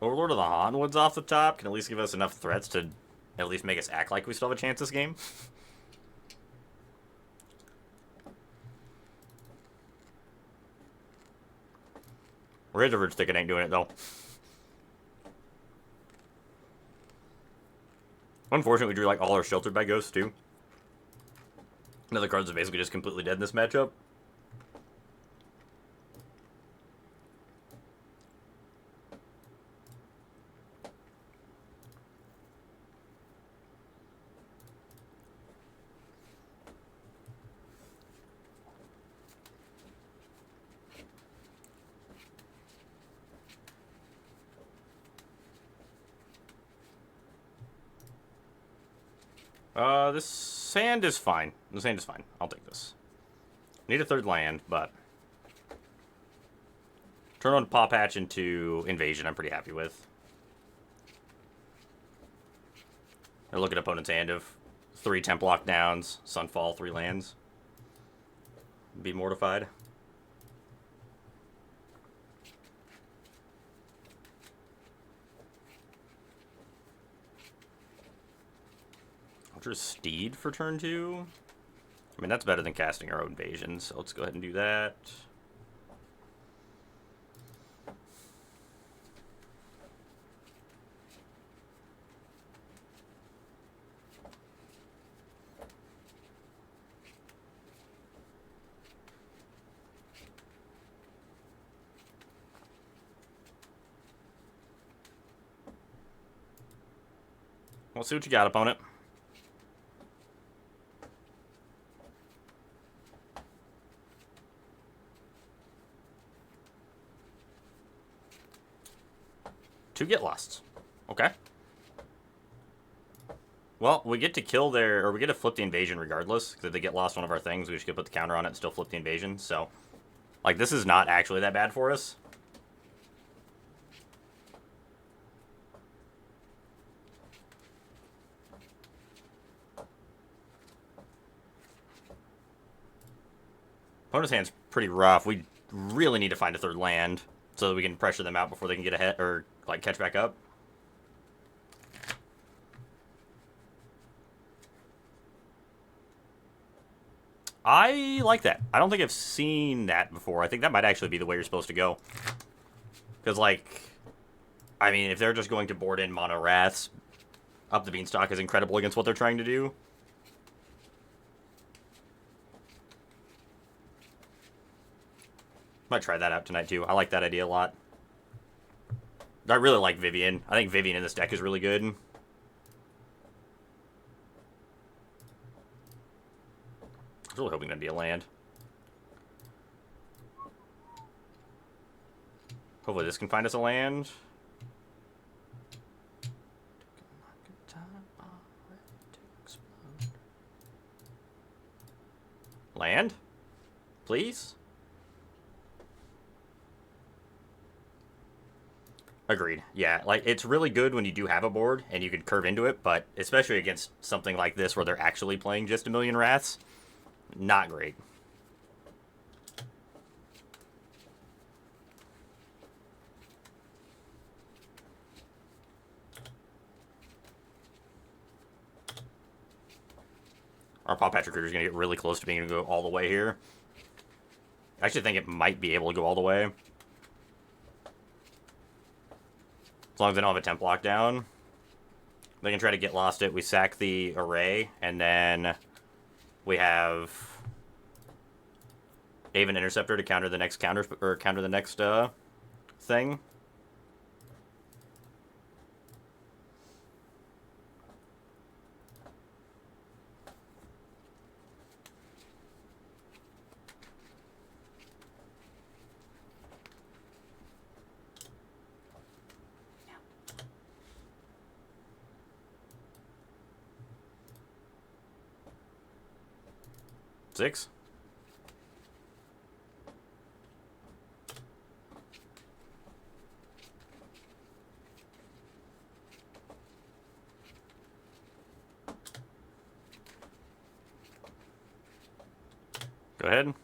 Overlord of the Haunwoods off the top can at least give us enough threats to at least make us act like we still have a chance this game. Razorverge Thicket ain't doing it, though. Unfortunately, we drew like all our Sheltered by Ghosts, too. Another cards are basically just completely dead in this matchup. This sand is fine. The sand is fine. I'll take this. Need a third land, but... Turn on Paw Patch into Invasion, I'm pretty happy with. I look at opponent's hand of 3 temp lockdowns, Sunfall, 3 lands. Be mortified. Ultra Steed for turn 2. I mean, that's better than casting our own Invasion, so let's go ahead and do that. We'll see what you got, opponent. To get lost. Okay. Well, we get to kill their, or we get to flip the invasion regardless, because if they get lost one of our things, we just get to put the counter on it and still flip the invasion, so... Like, this is not actually that bad for us. Opponent's hand's pretty rough. We really need to find a third land so that we can pressure them out before they can get ahead, or, like, catch back up. I like that. I don't think I've seen that before. I think that might actually be the way you're supposed to go. Because, like, I mean, if they're just going to board in mono Wraths, Up the Beanstalk is incredible against what they're trying to do. Might try that out tonight, too. I like that idea a lot. I really like Vivien. I think Vivien in this deck is really good. I was really hoping that'd be a land. Hopefully this can find us a land. Land? Please? Agreed. Yeah, like, it's really good when you do have a board and you can curve into it, but especially against something like this where they're actually playing just a million Wraths, not great. Our Paw Patch Recruiter is going to get really close to being able to go all the way here. I actually think it might be able to go all the way. As long as they don't have a temp lockdown. They can try to get lost it. We sack the array, and then we have Aven Interceptor to counter the next counter the next thing. 6. Go ahead.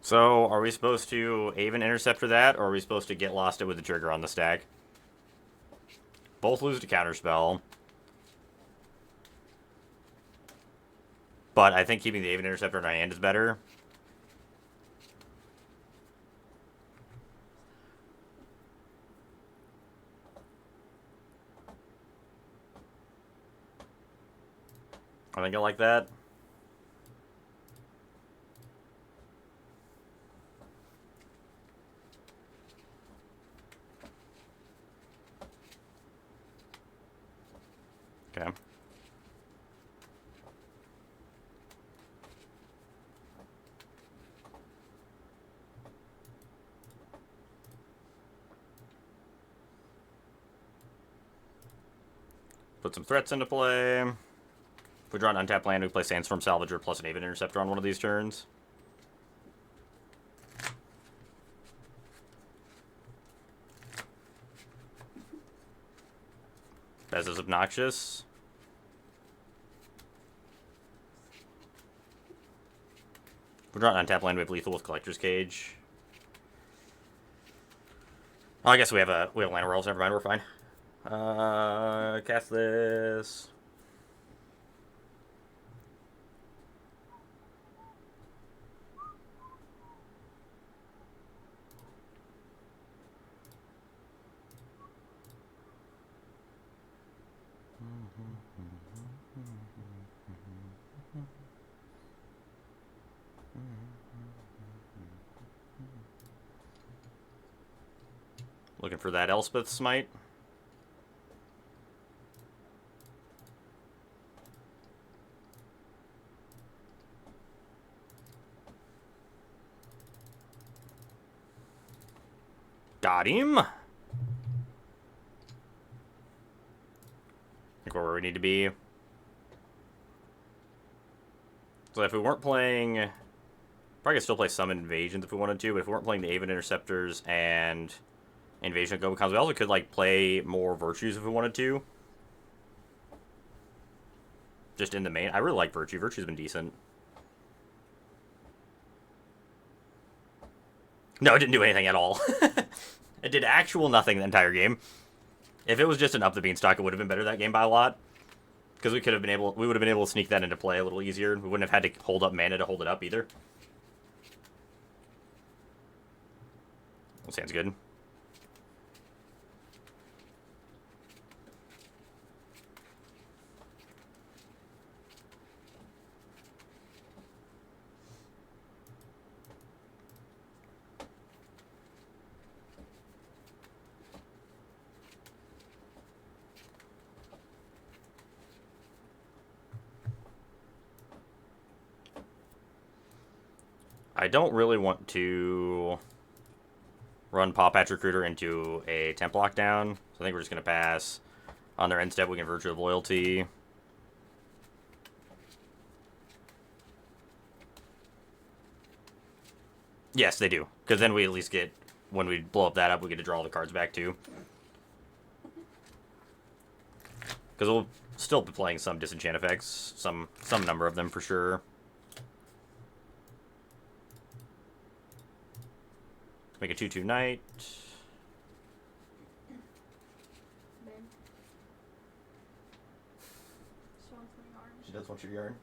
So, are we supposed to Aven Interceptor that, or are we supposed to get lost it with the trigger on the stack? Both lose to Counterspell. But I think keeping the Aven Interceptor in our hand is better. I think I like that. Okay. Put some threats into play. If we draw an untapped land, we play Sandstorm Salvager plus an Aven Interceptor on one of these turns. Bez is obnoxious. If we draw an untapped land, we have lethal with Collector's Cage. Oh, I guess we have land rolls. Never mind, we're fine. Cast this. Looking for that Elspeth Smite. Got him. I think we're where we need to be. So if we weren't playing... Probably could still play some Invasions if we wanted to, but if we weren't playing the Aven Interceptors and Invasion of Gobekans, we also could like play more Virtues if we wanted to. Just in the main. I really like Virtue. Virtue's been decent. No, it didn't do anything at all. It did actual nothing the entire game. If it was just an Up the Beanstalk, it would have been better that game by a lot. Because we would have been able to sneak that into play a little easier. We wouldn't have had to hold up mana to hold it up either. That sounds good. I don't really want to run Pawpatch Recruiter into a Temp Lockdown, so I think we're just going to pass. On their end step, we can Virtue of Loyalty. Yes, they do. Because then we at least get, when we blow up that up, we get to draw all the cards back too. Because we'll still be playing some disenchant effects, some number of them for sure. Make a 2/2 knight. Ben. She wants my yarn. She does want your yarn.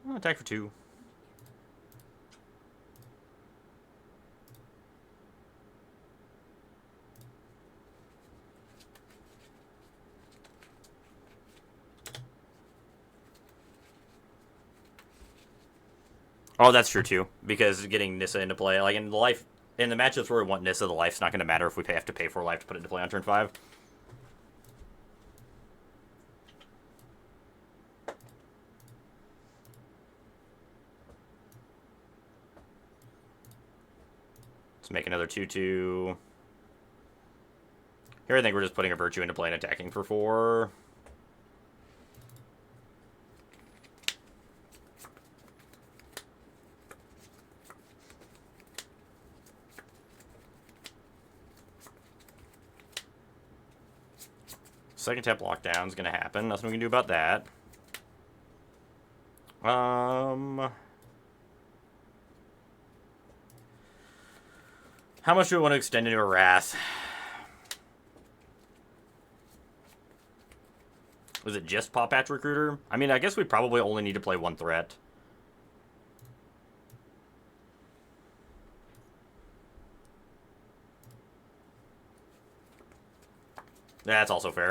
Oh, attack for 2. Oh, that's true too. Because getting Nissa into play, like in life in the matchups where we want Nissa, the life's not going to matter if we have to pay for life to put it into play on turn 5. Let's make another 2/2. Here I think we're just putting a Virtue into play and attacking for 4. Second tap lockdown is going to happen. Nothing we can do about that. How much do we want to extend into a Wrath? Was it just Paw Patch Recruiter? I mean, I guess we probably only need to play 1 threat. That's also fair.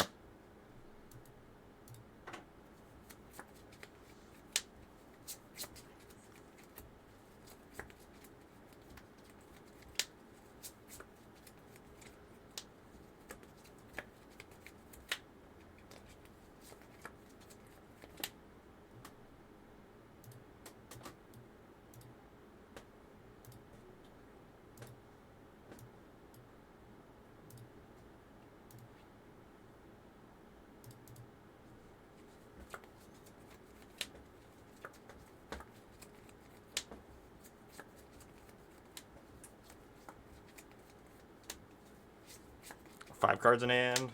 Five cards in hand.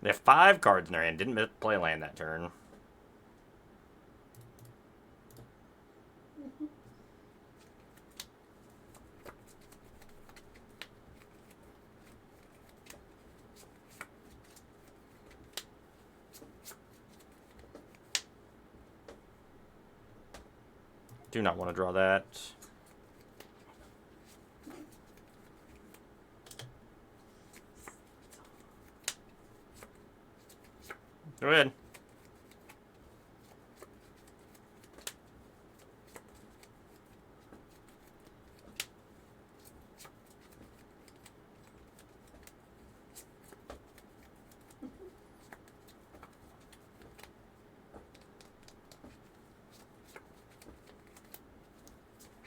They have 5 cards in their hand. Didn't play land that turn. Do not want to draw that. Go ahead.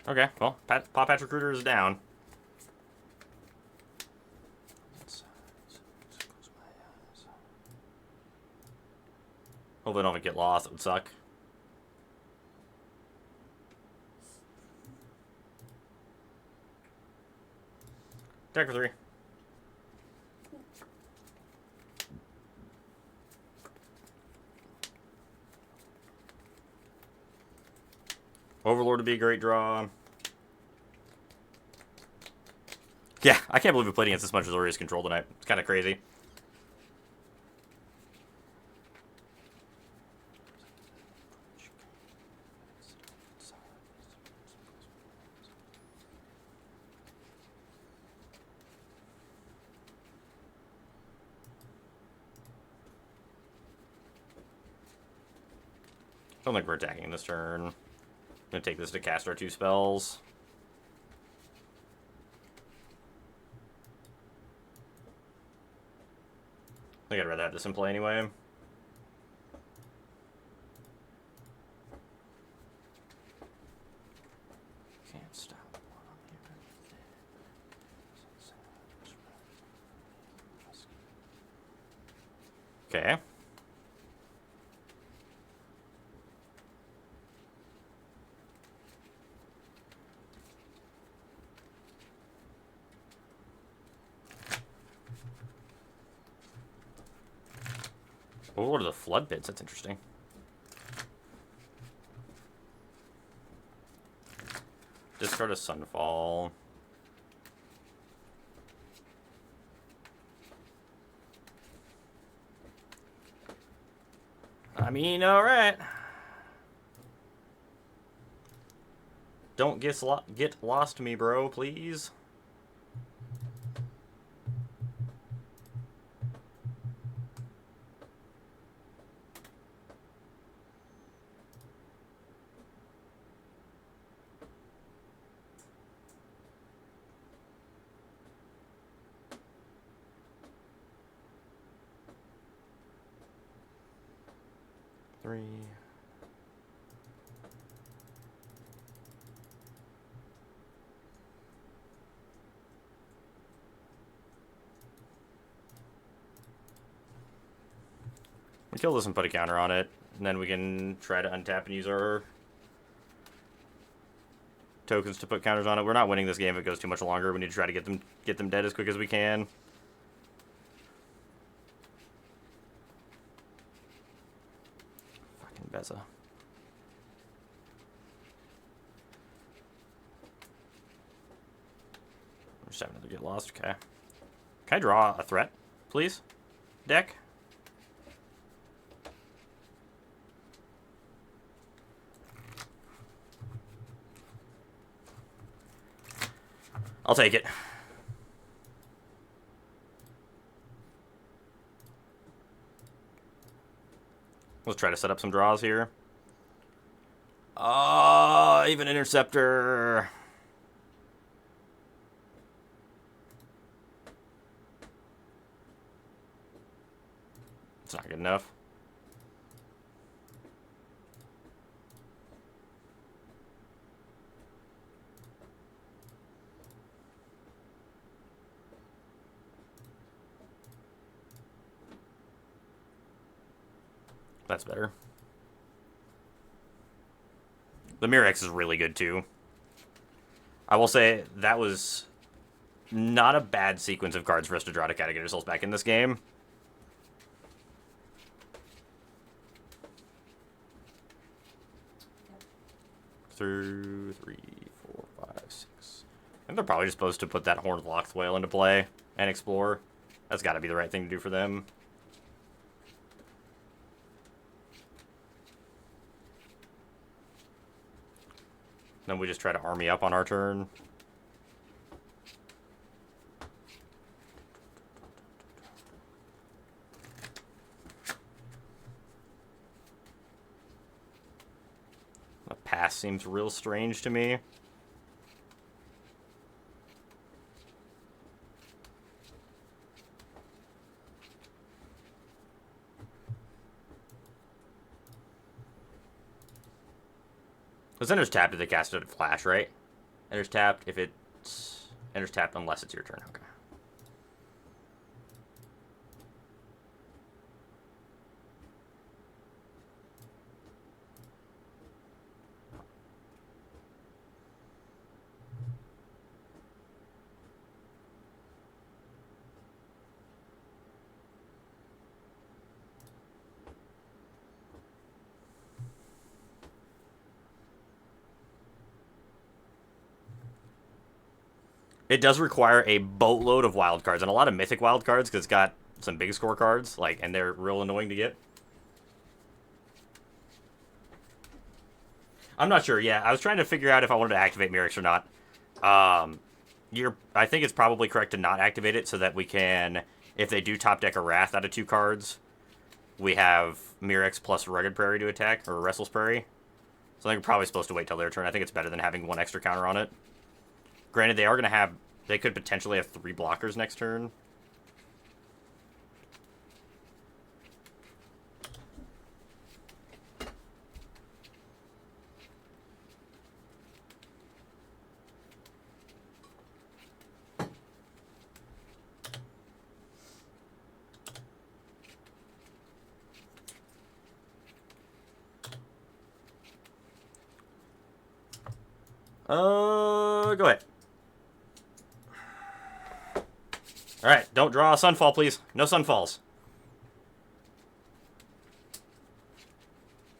Okay, well, Paw Patch Recruiter is down. Hopefully I don't get lost. It would suck. Attack for 3. Overlord would be a great draw. Yeah, I can't believe we played against this much Azorius control tonight. It's kind of crazy. I don't think we're attacking this turn. I'm gonna take this to cast our 2 spells. I think I'd rather have this in play anyway. Can't stop. Okay. Oh, what are the flood pits? That's interesting. Discard a Sunfall. I mean, alright. Don't get lost me, bro, please. Three. We kill this and put a counter on it, and then we can try to untap and use our tokens to put counters on it. We're not winning this game if it goes too much longer. We need to try to get them dead as quick as we can. Fucking Beza. We're just having to get lost. Okay. Can I draw a threat, please? Deck? I'll take it. Let's try to set up some draws here. Even Interceptor. It's not good enough. That's better. The Mirrex is really good, too. I will say that was not a bad sequence of cards for us to draw to kind of get ourselves back in this game. Through 3, 4, 5, 6. I think they're probably just supposed to put that Horned Locked Whale into play and explore. That's got to be the right thing to do for them. Then we just try to army up on our turn. The pass seems real strange to me. Because Ender's tapped if they cast it at Flash, right? Ender's tapped if it's... Ender's tapped unless it's your turn. Okay. It does require a boatload of wild cards, and a lot of mythic wild cards, because it's got some big score cards, like, and they're real annoying to get. I'm not sure, yeah. I was trying to figure out if I wanted to activate Mirrex or not. I think it's probably correct to not activate it, so that we can, if they do top deck a Wrath out of 2 cards, we have Mirrex plus Rugged Prairie to attack, or Restless Prairie. So I think we're probably supposed to wait till their turn. I think it's better than having 1 extra counter on it. Granted, they could potentially have 3 blockers next turn. Go ahead. Alright, don't draw a Sunfall, please. No Sunfalls.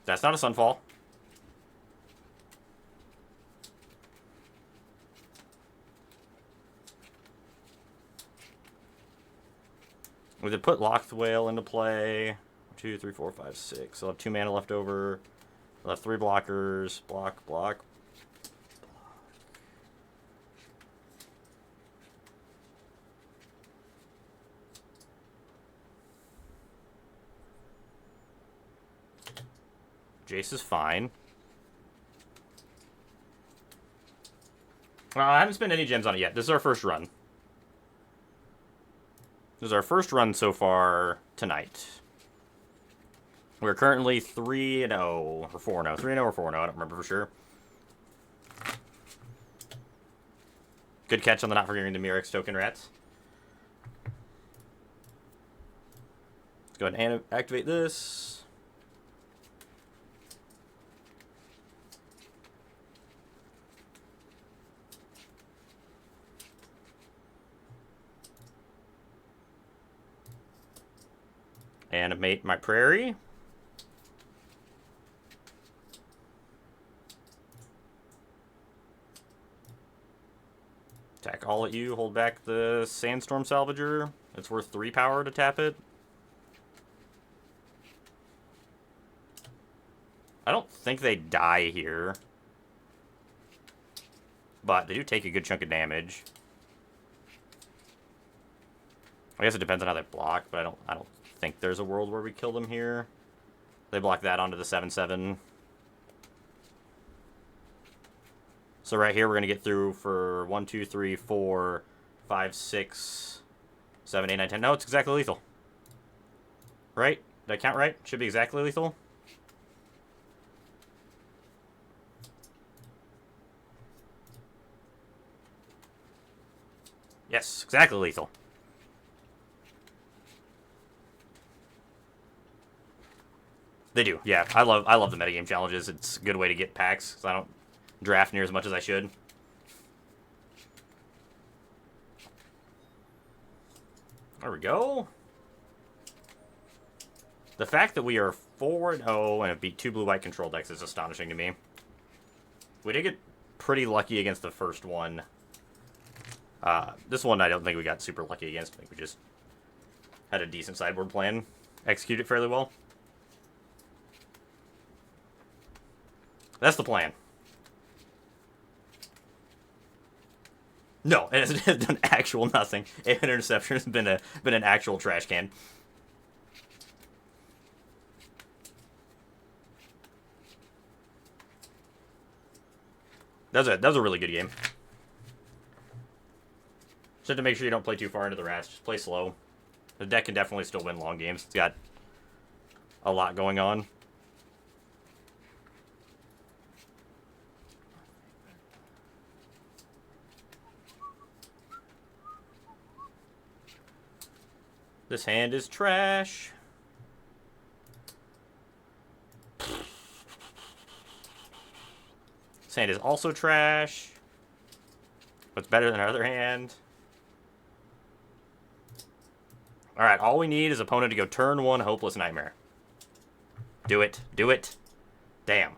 That's not a Sunfall. We could put Locked Whale into play. 2, 3, 4, 5, 6. I'll have 2 mana left over. I'll have 3 blockers. Block, block. Jace is fine. Well, I haven't spent any gems on it yet. This is our first run. This is our first run so far tonight. We're currently 3-0 or 4-0. 3-0 or 4-0, I don't remember for sure. Good catch on the not forgetting the Mirrex token, rats. Let's go ahead and activate this. Animate my prairie. Attack all at you. Hold back the Sandstorm Salvager. It's worth 3 power to tap it. I don't think they die here, but they do take a good chunk of damage. I guess it depends on how they block, but I don't think there's a world where we kill them here. They block that onto the 7/7. So right here we're gonna get through for 1, 2, 3, 4, 5, 6, 7, 8, 9, 10. No, it's exactly lethal. Right? Did I count right? Should be exactly lethal. Yes, exactly lethal. They do, yeah. I love the metagame challenges. It's a good way to get packs, because I don't draft near as much as I should. There we go. The fact that we are 4-0 and have beat 2 blue-white control decks is astonishing to me. We did get pretty lucky against the first one. This one I don't think we got super lucky against. I think we just had a decent sideboard plan. Executed fairly well. That's the plan. No, it has done actual nothing. An interception has been an actual trash can. That was a really good game. Just have to make sure you don't play too far into the rats. Just play slow. The deck can definitely still win long games. It's got a lot going on. This hand is trash. This hand is also trash. What's better than our other hand? Alright, all we need is opponent to go turn 1 Hopeless Nightmare. Do it. Do it. Damn.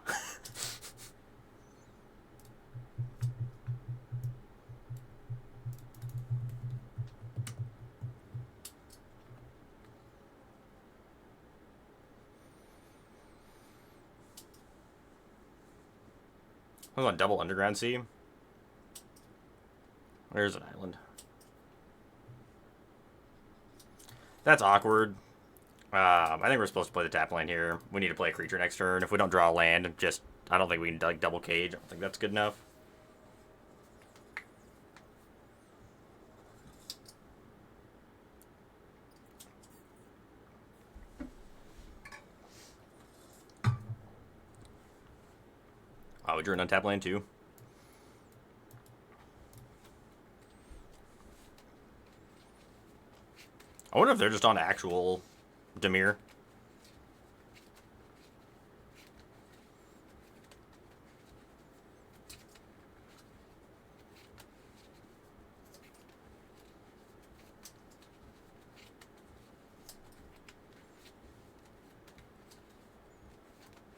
I'm going double Underground Sea. Where's an island? That's awkward. I think we're supposed to play the tap land here. We need to play a creature next turn. If we don't draw a land, I don't think we can like double cage. I don't think that's good enough. Oh, we drew an untap land too. I wonder if they're just on actual Dimir.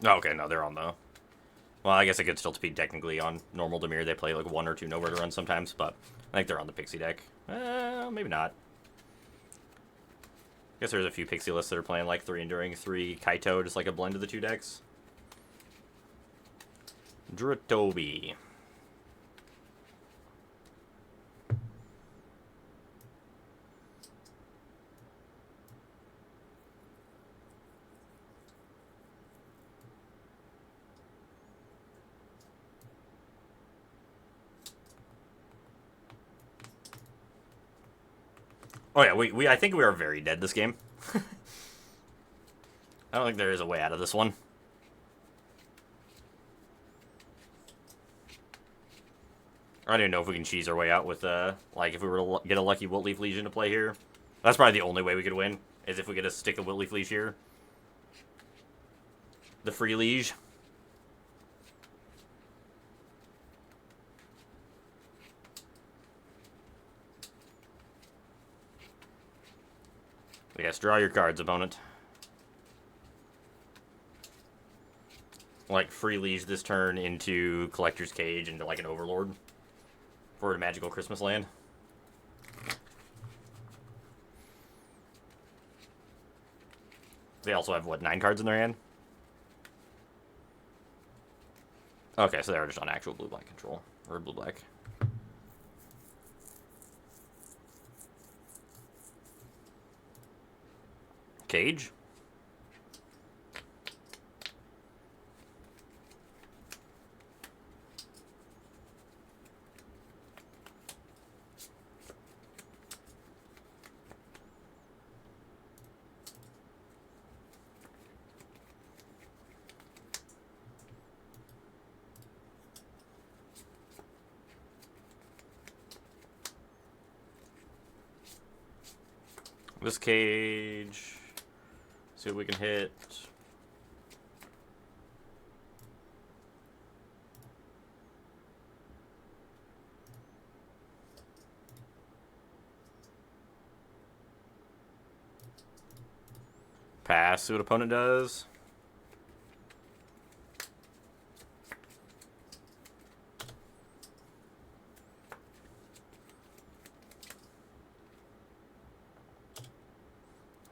Oh, okay, no, they're on the... Well, I guess I could still speed technically on normal Dimir. They play like 1 or 2 nowhere to run sometimes, but I think they're on the Pixie deck. Maybe not. Guess there's a few Pixie lists that are playing like 3 Enduring, 3 Kaito, just like a blend of the 2 decks. Dritobi. Oh yeah, we I think we are very dead this game. I don't think there is a way out of this one. I don't even know if we can cheese our way out with, like, if we were to get a lucky Wiltleaf Legion to play here. That's probably the only way we could win, is if we get a stick of Wiltleaf Legion here. The free Liege. Yes, draw your cards, opponent. Like, free Liege this turn into Collector's Cage into, like, an Overlord. For a magical Christmas land. They also have, what, 9 cards in their hand? Okay, so they're just on actual blue-black control. Or blue-black. Cage? This cage. See what we can hit. Pass. See what opponent does.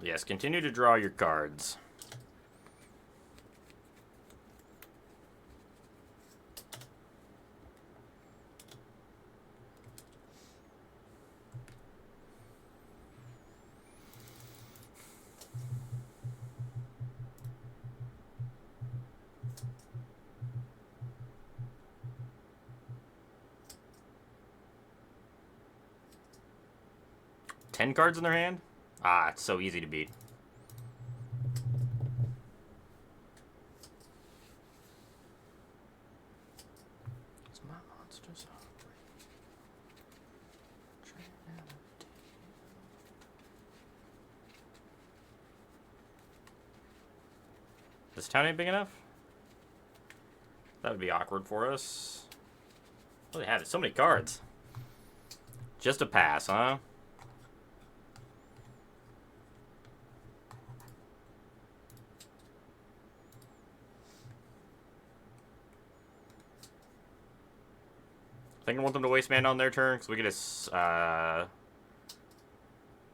Yes, continue to draw your cards. Ten cards in their hand? Ah, it's so easy to beat. It's my monsters. This town ain't big enough? That would be awkward for us. What do they have? So many cards. Just a pass, huh? I think I want them to waste mana on their turn, because we get a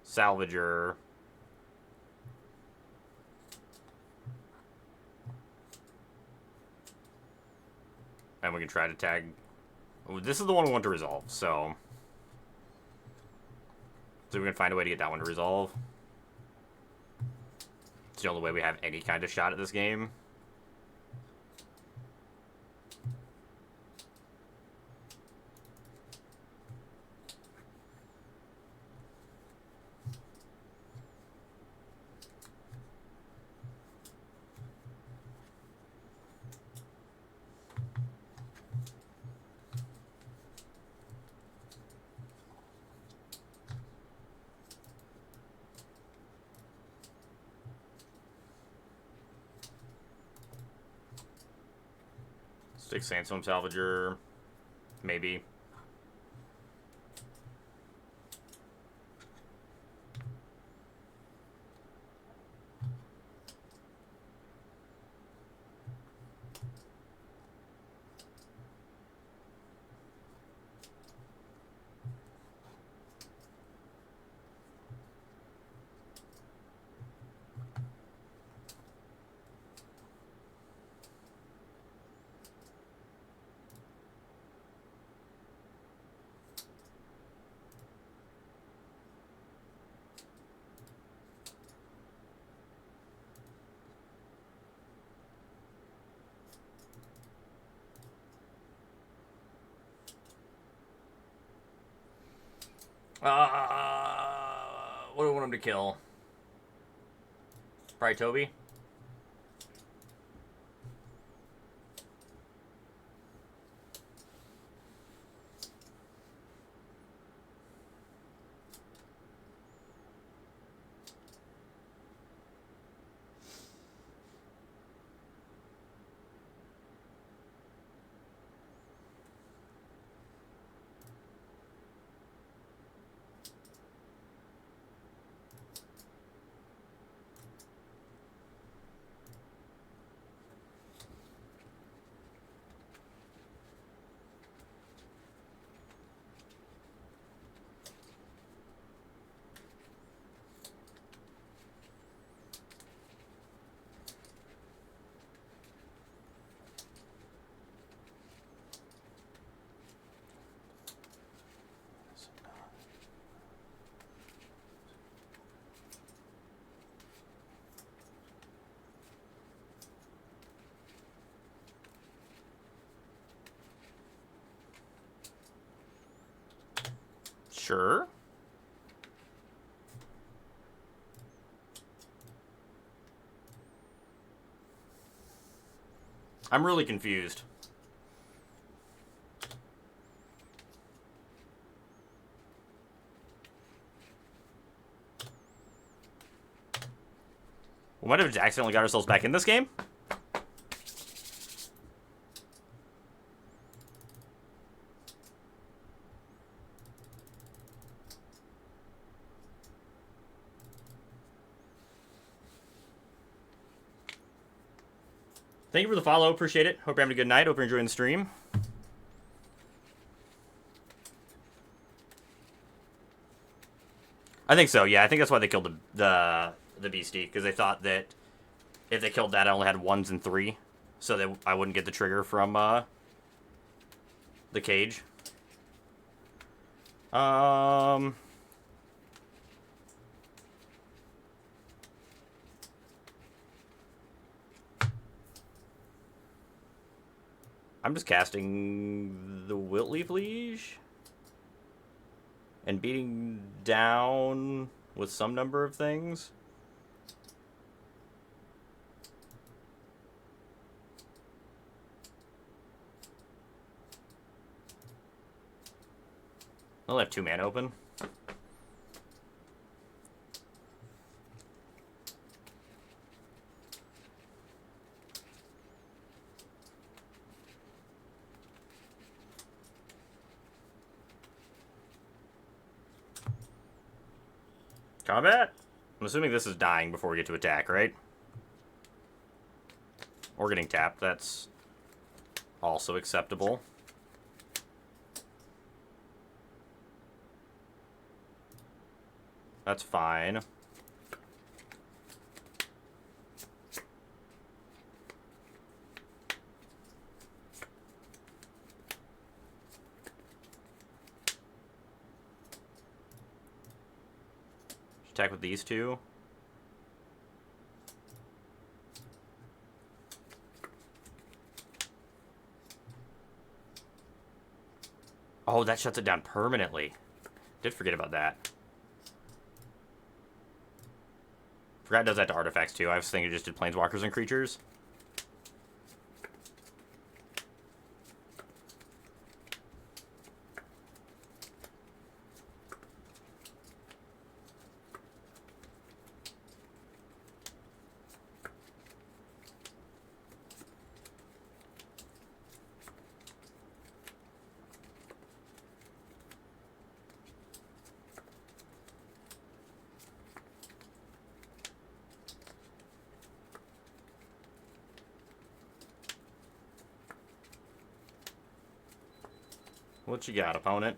Salvager. And we can try to tag. Oh, this is the one we want to resolve, so. So we can find a way to get that one to resolve. It's the only way we have any kind of shot at this game. Stick Sandstorm Salvager. Maybe. What do I want him to kill? Probably Toby. Sure. I'm really confused. We might have accidentally got ourselves back in this game. Thank you for the follow. Appreciate it. Hope you're having a good night. Hope you're enjoying the stream. I think so. Yeah, I think that's why they killed the beastie, because they thought that if they killed that, I only had 1s and 3, so that I wouldn't get the trigger from the cage. I'm just casting the Wiltleaf Liege and beating down with some number of things. I only have 2 mana open. Combat? I'm assuming this is dying before we get to attack, right? Or getting tapped. That's also acceptable. That's fine. Attack with these two. Oh, that shuts it down permanently. Did forget about that. Forgot it does that to artifacts too. I was thinking it just did planeswalkers and creatures. What you got, opponent?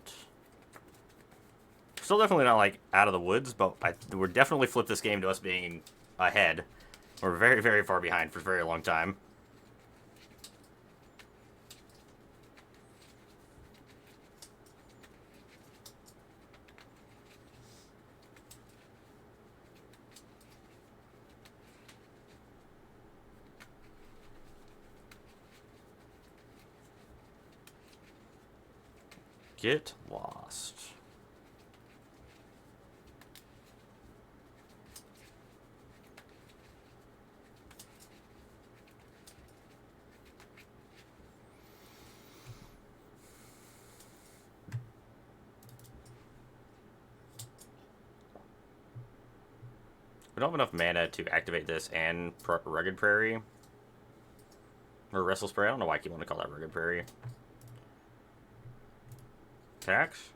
Still definitely not, like, out of the woods, but we're definitely flipped this game to us being ahead. We're very, very far behind for a very long time. Get lost. We don't have enough mana to activate this and Rugged Prairie. Or Restless Prairie. I don't know why I keep wanting to call that Rugged Prairie. Tax.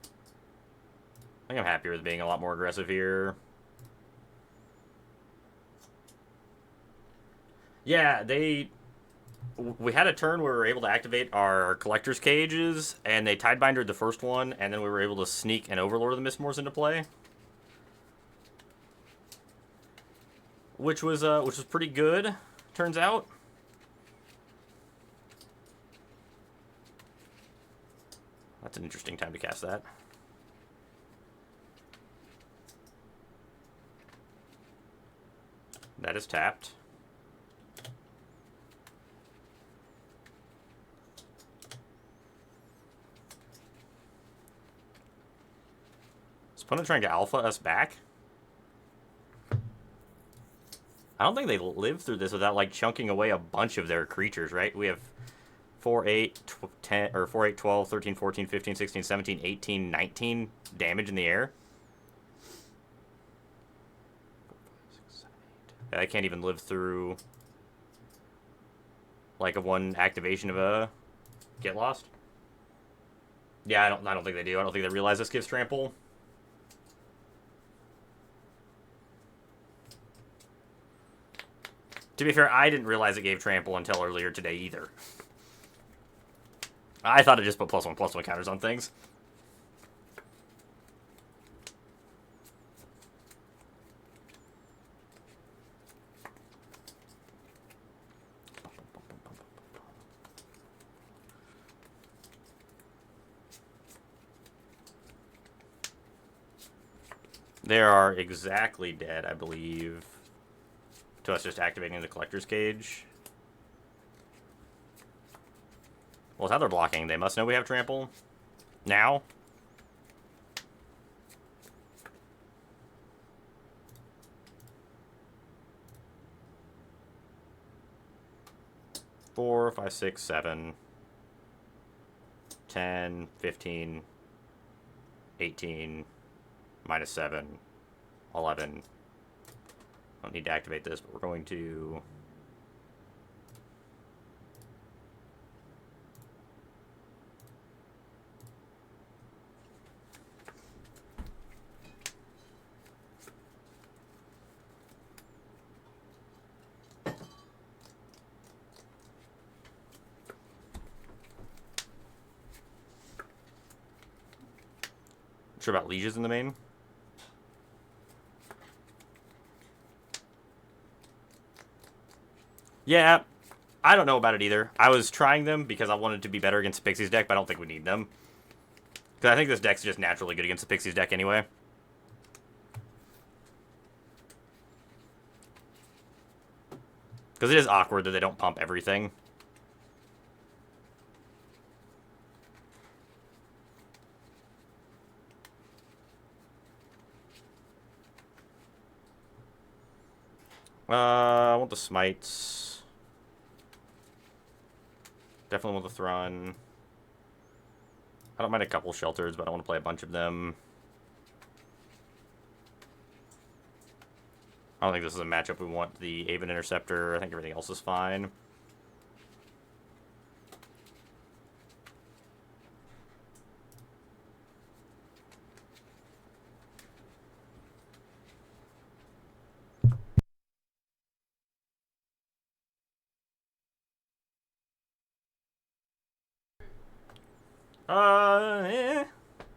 I think I'm happier with being a lot more aggressive here. Yeah, we had a turn where we were able to activate our collector's cages, and they Tidebindered the first one, and then we were able to sneak an Overlord of the Mistmoors into play, which was pretty good. Turns out. That's an interesting time to cast that. That is tapped. Is opponent trying to alpha us back? I don't think they live through this without like chunking away a bunch of their creatures, right? We have 4, 8, 10, or 4, 8, 12, 13, 14, 15, 16, 17, 18, 19 damage in the air. I can't even live through like a one activation of a Get Lost. Yeah, I don't think they do. I don't think they realize this gives trample. To be fair, I didn't realize it gave trample until earlier today either. I thought it just put +1/+1 counters on things. They are exactly dead, I believe, to us just activating the collector's cage. Well, it's how they're blocking. They must know we have trample. Now. Four, 5, 6, 7, 10, 15, 18, -7, 11. Don't need to activate this, but we're going to... Sure about lieges in the main. Yeah, I don't know about it either. I was trying them because I wanted to be better against the Pixies deck, but I don't think we need them. Because I think this deck's just naturally good against the Pixies deck anyway. Because it is awkward that they don't pump everything. I want the smites. Definitely want the Thrawn. I don't mind a couple shelters, but I want to play a bunch of them. I don't think this is a matchup we want the Aven Interceptor. I think everything else is fine.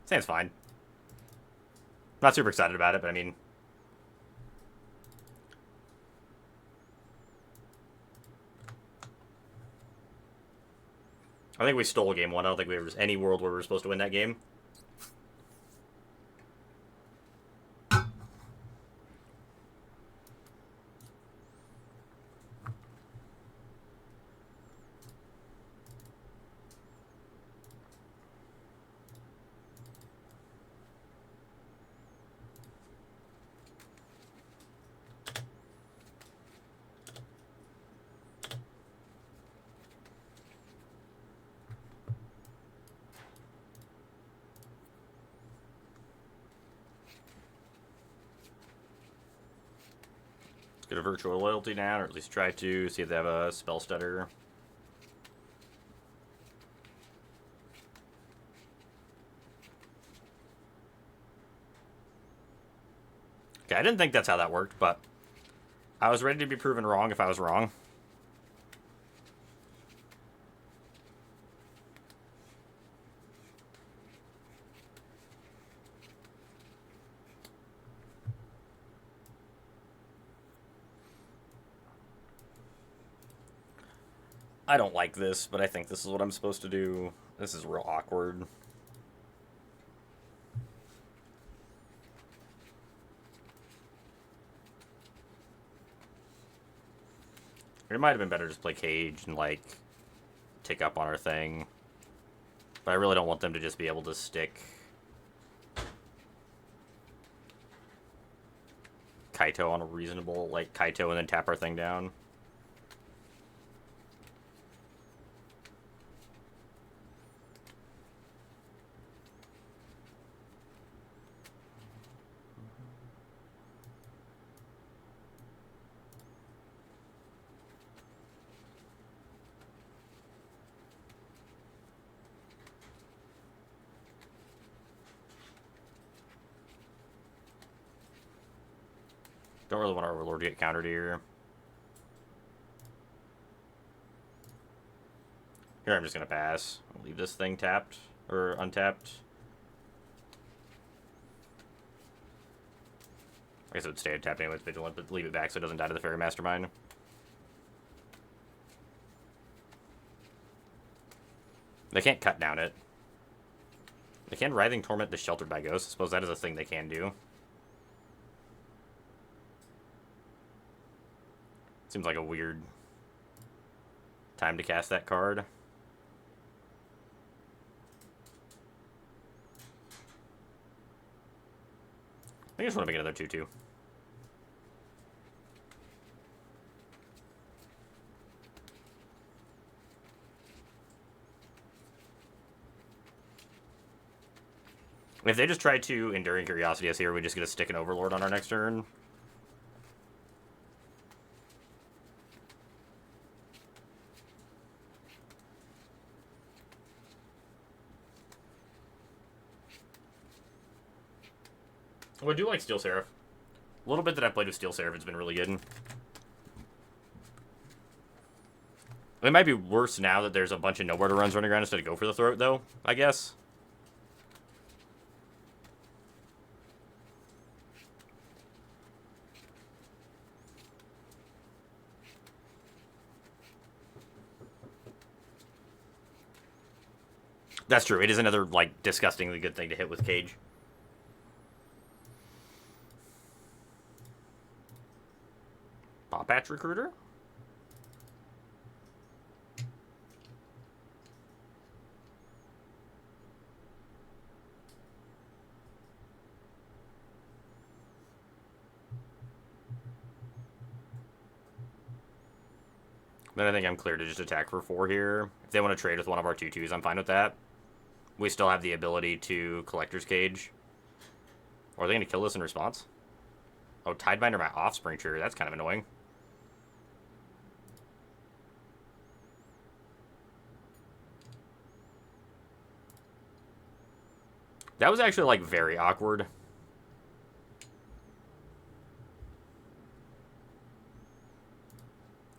Sounds fine. Not super excited about it, but I mean... I think we stole game one. I don't think there was any world where we were supposed to win that game. get a virtual loyalty down, or at least try to see if they have a spell stutter. Okay, I didn't think that's how that worked, but I was ready to be proven wrong if I was wrong. I don't like this, but I think this is what I'm supposed to do. This is real awkward. It might have been better to just play Cage and, like, tick up on our thing. But I really don't want them to just be able to stick Kaito on a reasonable, like, Kaito and then tap our thing down. Don't really want our Overlord to get countered here. Here, I'm just going to pass. I'll leave this thing tapped, or untapped. I guess it would stay untapped anyway with Vigilant, but leave it back so it doesn't die to the Fairy Mastermind. They can't cut down it. They can Writhing Torment the Sheltered by Ghost. I suppose that is a thing they can do. Seems like a weird time to cast that card. I just want to make another 2/2. If they just try to Enduring Curiosity us here, we just get to stick an Overlord on our next turn. Oh, I do like Steel Seraph. A little bit that I played with Steel Seraph, it's been really good. It might be worse now that there's a bunch of Nowhere to Runs running around instead of Go for the Throat, though, I guess. That's true. It is another, like, disgustingly good thing to hit with Cage. Patch Recruiter? Then I think I'm clear to just attack for 4 here. If they want to trade with one of our 2/2s, I'm fine with that. We still have the ability to Collector's Cage. Or are they going to kill this in response? Oh, Tidebinder my Offspring trigger. That's kind of annoying. That was actually, like, very awkward.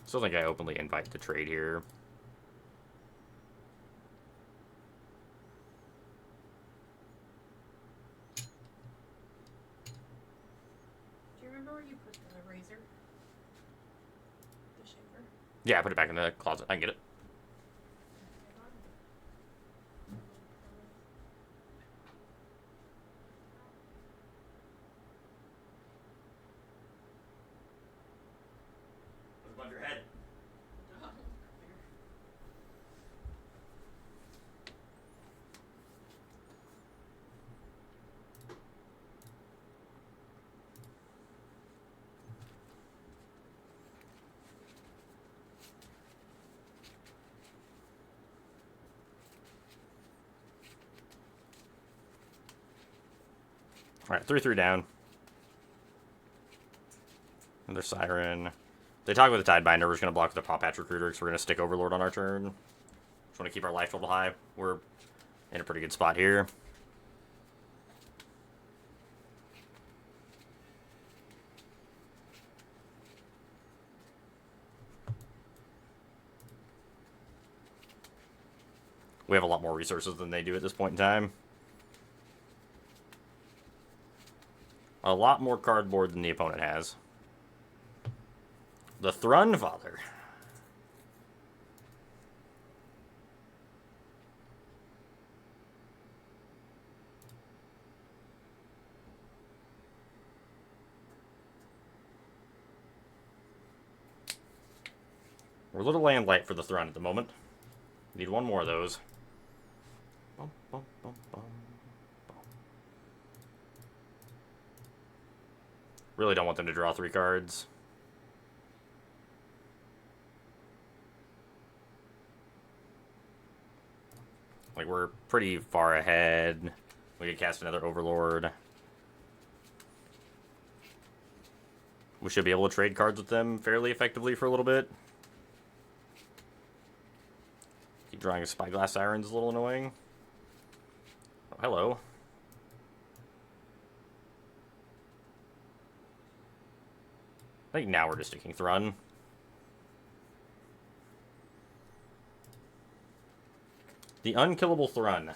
Still think I openly invite the trade here. Do you remember where you put the razor? The shaver? Yeah, I put it back in the closet. I can get it. Above your head. Alright, 3/3 down. And another Siren. They talk with the Tidebinder. We're just going to block with the Paw Patch Recruiter because we're going to stick Overlord on our turn. Just want to keep our life total high. We're in a pretty good spot here. We have a lot more resources than they do at this point in time. A lot more cardboard than the opponent has. The Thrun Father. We're a little land light for the Thrun at the moment. Need one more of those. Bum, bum, bum, bum, bum. Really don't want them to draw 3 cards. Like, we're pretty far ahead. We could cast another Overlord. We should be able to trade cards with them fairly effectively for a little bit. Keep drawing a Spyglass Siren's a little annoying. Oh, hello. I think now we're just sticking Thrun. The Unkillable Thrun.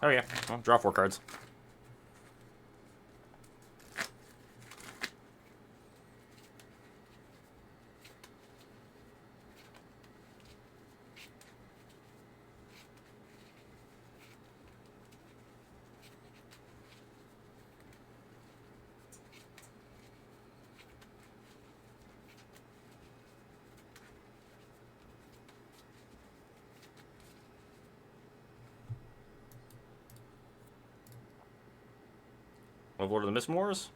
Oh yeah, well, draw 4 cards. Lord of the Mistmoors.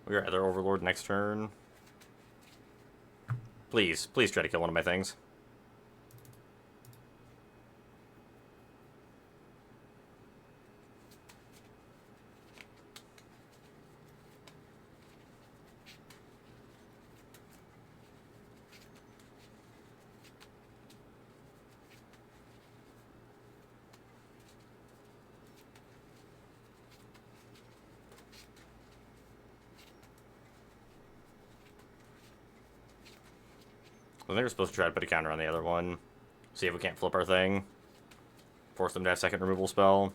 We got other Overlord next turn. Please, please try to kill one of my things. I think we're supposed to try to put a counter on the other one. See if we can't flip our thing. Force them to have second removal spell.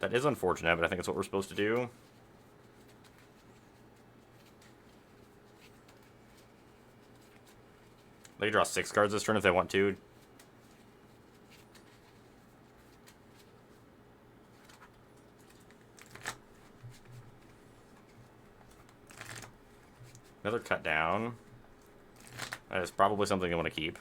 That is unfortunate, but I think it's what we're supposed to do. They can draw 6 cards this turn if they want to. Another cut down. That is probably something I want to keep.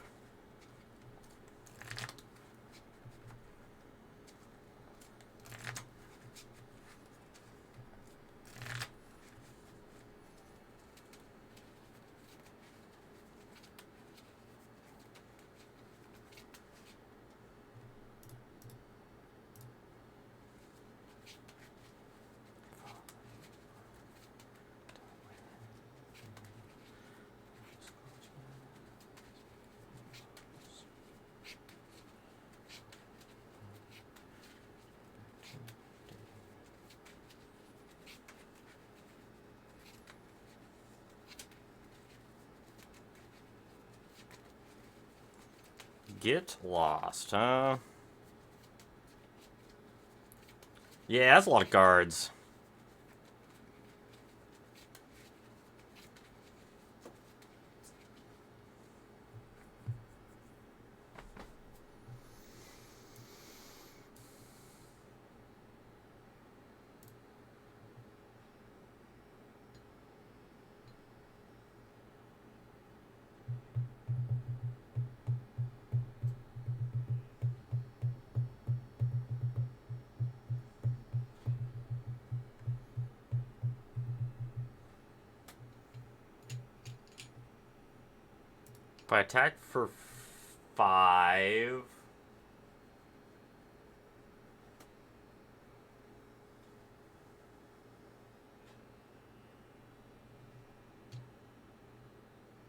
Get lost, huh? Yeah, that's a lot of cards. If I attack for 5.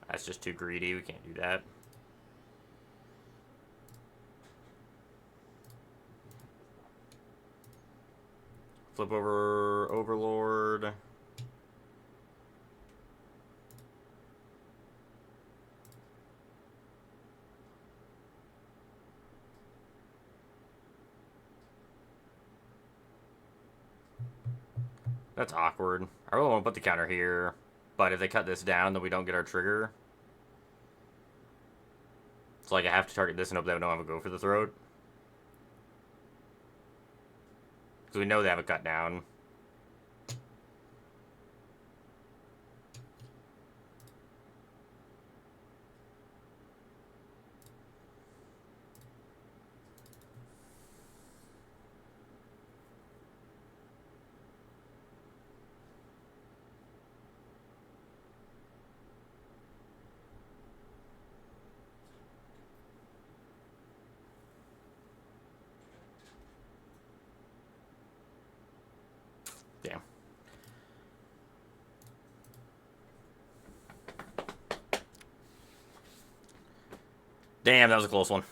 That's just too greedy. We can't do that. Flip over Overlord. That's awkward. I really want to put the counter here, but if they cut this down, then we don't get our trigger. It's like I have to target this and hope they don't have a go for the throat. Because we know they have a cut down. Damn. Damn, that was a close one.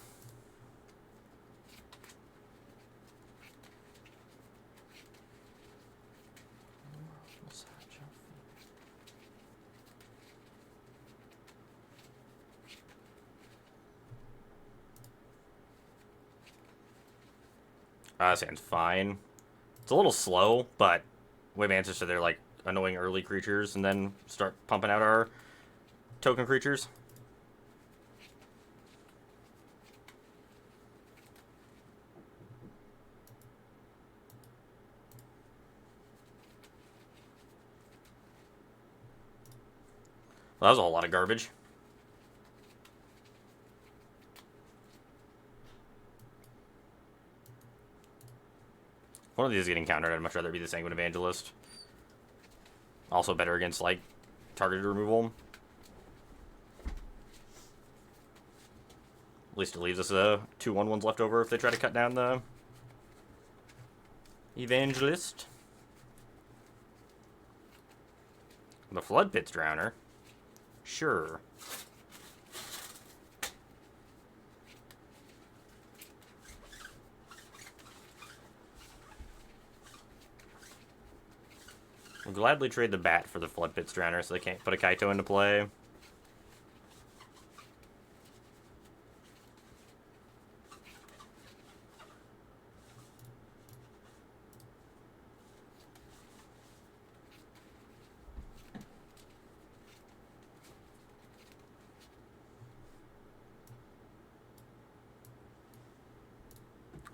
Sounds fine. It's a little slow, but we have answers to their like annoying early creatures and then start pumping out our token creatures. Well, that was a whole lot of garbage. One of these is getting countered. I'd much rather be the Sanguine Evangelist. Also better against, like, targeted removal. At least it leaves us 2 1/1s left over if they try to cut down the Evangelist. The Flood Pit's Drowner. Sure. I'll gladly trade the bat for the Flood Pit's Drowner so they can't put a Kaito into play.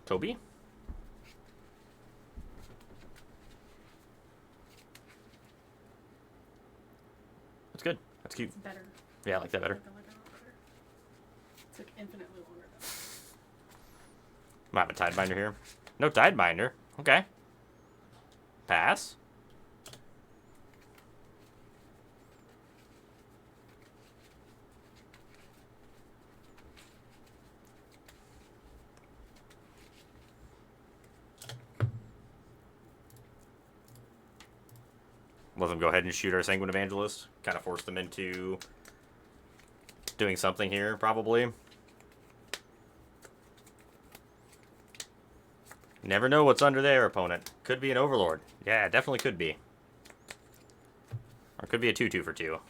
Toby? That's good. That's cute. It's better. Yeah, I like that better. I like it a lot better. It's like infinitely longer though. Might have a Tidebinder here. No Tidebinder. Okay. Pass. Let them go ahead and shoot our Sanguine Evangelist. Kind of force them into doing something here, probably. Never know what's under there, opponent. Could be an Overlord. Yeah, it definitely could be. Or it could be a 2/2 for 2.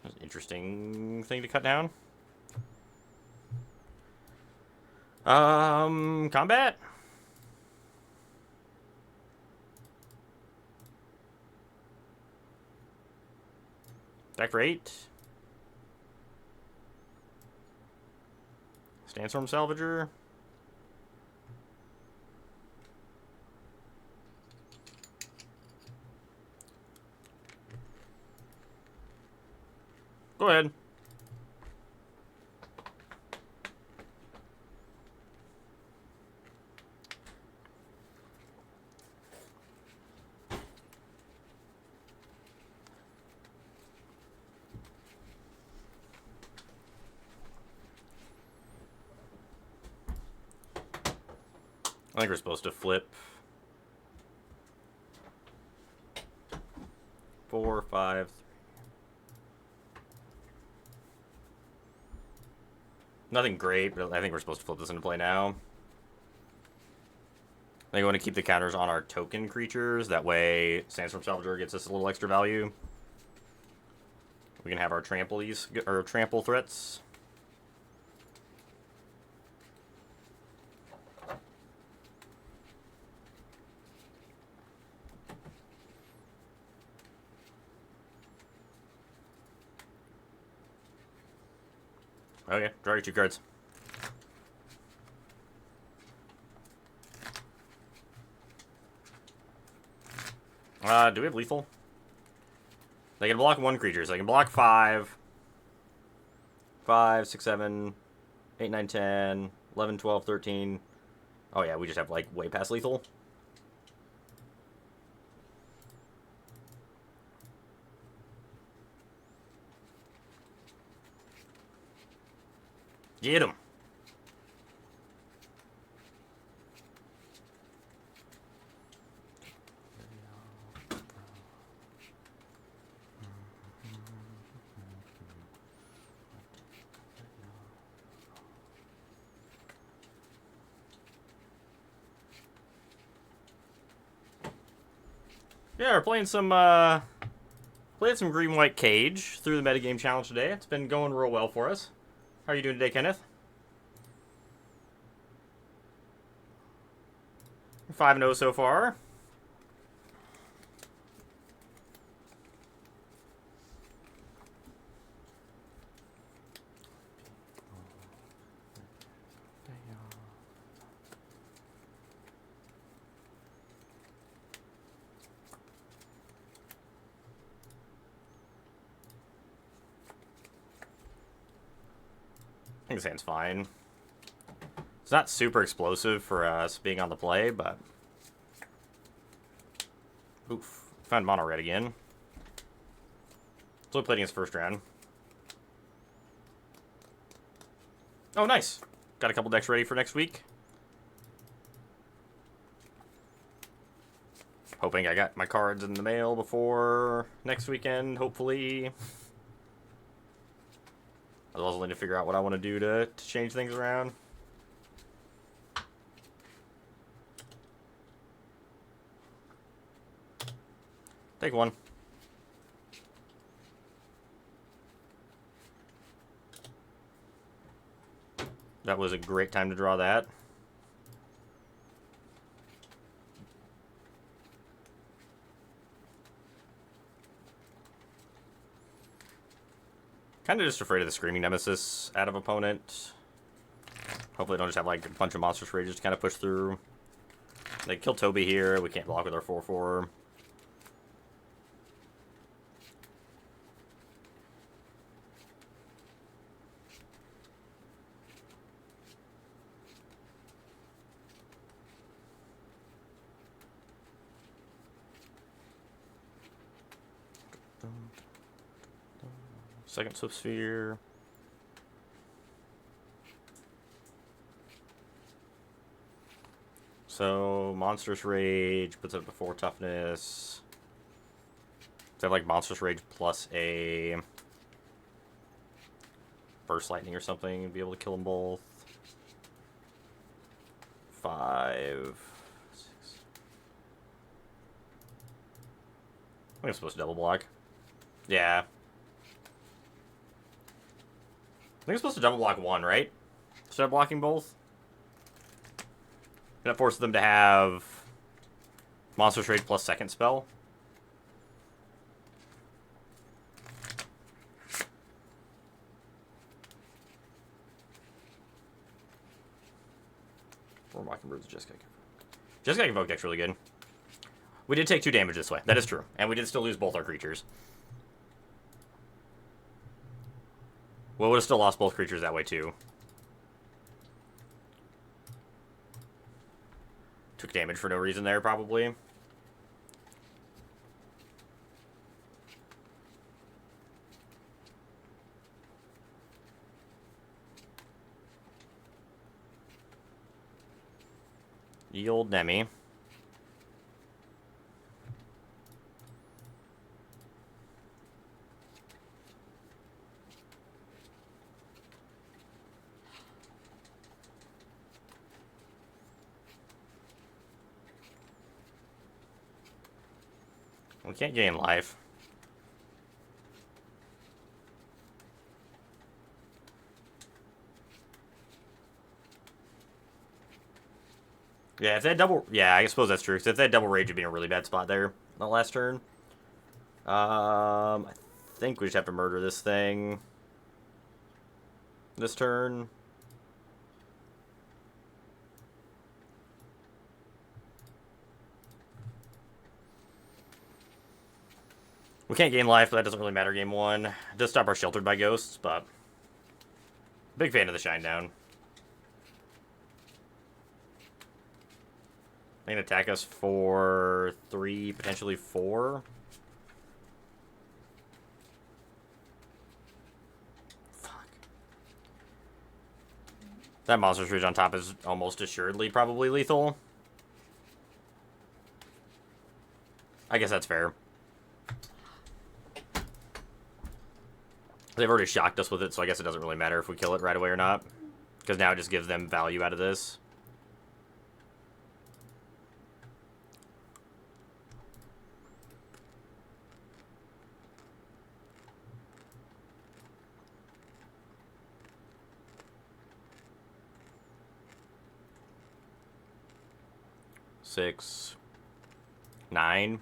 That's an interesting thing to cut down. Combat? Attack for 8. Sandstorm Salvager. Go ahead. I think we're supposed to flip 4, 5, 3. Nothing great, but I think we're supposed to flip this into play now. I think we want to keep the counters on our token creatures. That way, Sandstorm Salvager gets us a little extra value. We can have our trample threats. Okay, draw your 2 cards. Do we have lethal? They can block 1 creature, so they can block 5. 5, 6, 7, 8, 9, 10, 11, 12, 13. Oh yeah, we just have, like, way past lethal. Get him. Yeah, we're playing some green-white cage through the metagame challenge today. It's been going real well for us. How are you doing today, Kenneth? 5-0 so far. I think this hand's fine. It's not super explosive for us being on the play, but... Oof. Found mono red again. So we played against first round. Oh, nice. Got a couple decks ready for next week. Hoping I got my cards in the mail before next weekend, hopefully. I was also need to figure out what I want to do to change things around. Take 1. That was a great time to draw that. Kind of just afraid of the Screaming Nemesis out of opponent. Hopefully they don't just have like a bunch of Monstrous Rages to kind of push through. They kill Toby here. We can't block with our 4/4. Second Swift Sphere. So, Monstrous Rage puts up to 4 toughness. They have like Monstrous Rage plus a Burst Lightning or something and be able to kill them both. 5, 6. I think I'm supposed to double block. Yeah. I think I'm supposed to double block 1, right? Instead of blocking both? That forces them to have Monstrous Rage plus second spell. Or Mockingbirds, Jeskai Convoke. Jeskai Convoke deck's really good. We did take 2 damage this way. That is true. And we did still lose both our creatures. Well, we would have still lost both creatures that way, too. Took damage for no reason there, probably. Ye old Nemi. We can't gain life. Yeah, if they had double... Yeah, I suppose that's true. Because if they had double rage, it'd be in a really bad spot there. The last turn. I think we just have to murder this thing. This turn. We can't gain life, but that doesn't really matter game one. It does stop our Sheltered by Ghosts, but... Big fan of the Shinedown. They can attack us for 3, potentially 4. Fuck. That Monstrous Rage on top is almost assuredly probably lethal. I guess that's fair. They've already shocked us with it, so I guess it doesn't really matter if we kill it right away or not. Because now it just gives them value out of this. Six, 9.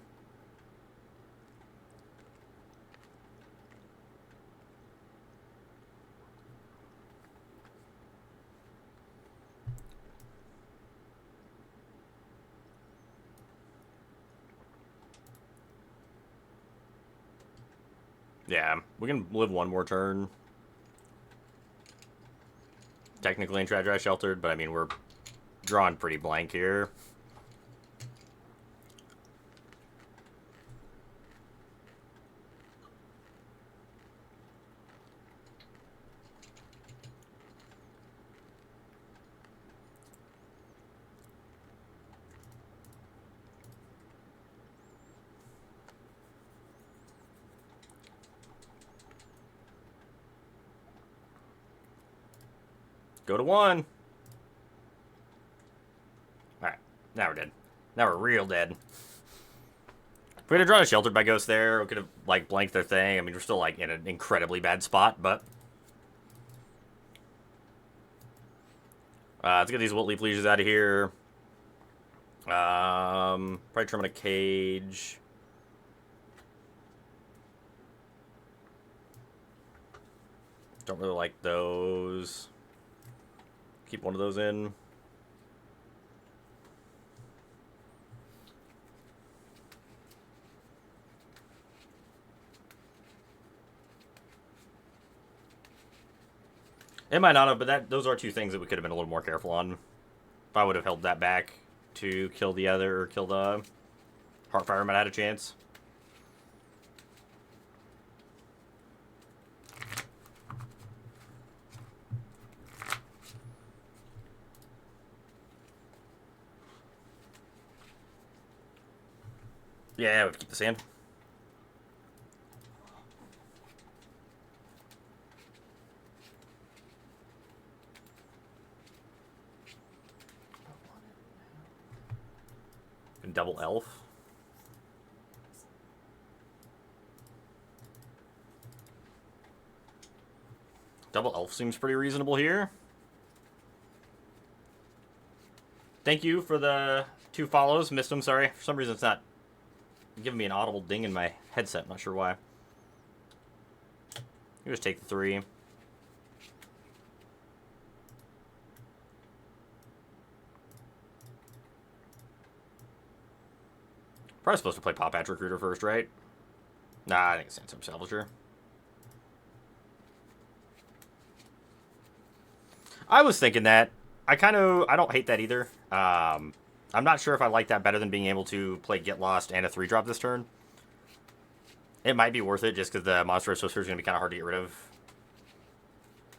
Yeah, we can live one more turn. Technically in Tragedy Sheltered, but I mean, we're drawing pretty blank here. Go to 1. Alright, now we're dead. Now we're real dead. If we had drawn a Sheltered by Ghost there, we could have, like, blanked their thing. I mean, we're still, like, in an incredibly bad spot, but... let's get these Wilt Leaf Legions out of here. Probably trim a cage. Don't really like those. Keep one of those in. It might not have, but those are two things that we could have been a little more careful on. If I would have held that back to kill the other, or kill the Heartfire, might have had a chance. Yeah, we have to keep the sand. And double elf. Double elf seems pretty reasonable here. Thank you for the 2 follows. Missed them, sorry. For some reason it's not giving me an audible ding in my headset. I'm not sure why. You just take the 3. Probably supposed to play Pop Patch Recruiter first, right? Nah, I think it's Sandstorm Salvager. I was thinking that. I don't hate that either. I'm not sure if I like that better than being able to play Get Lost and a 3-drop this turn. It might be worth it just because the Monster Sorcerer is going to be kind of hard to get rid of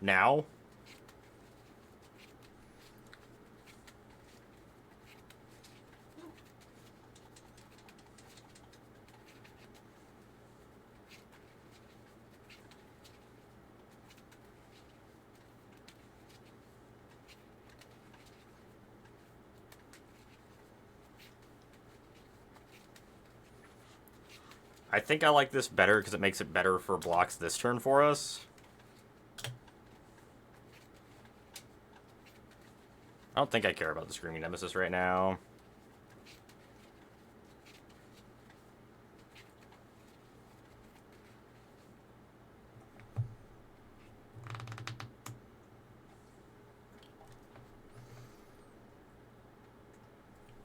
now. I think I like this better because it makes it better for blocks this turn for us. I don't think I care about the Screaming Nemesis right now.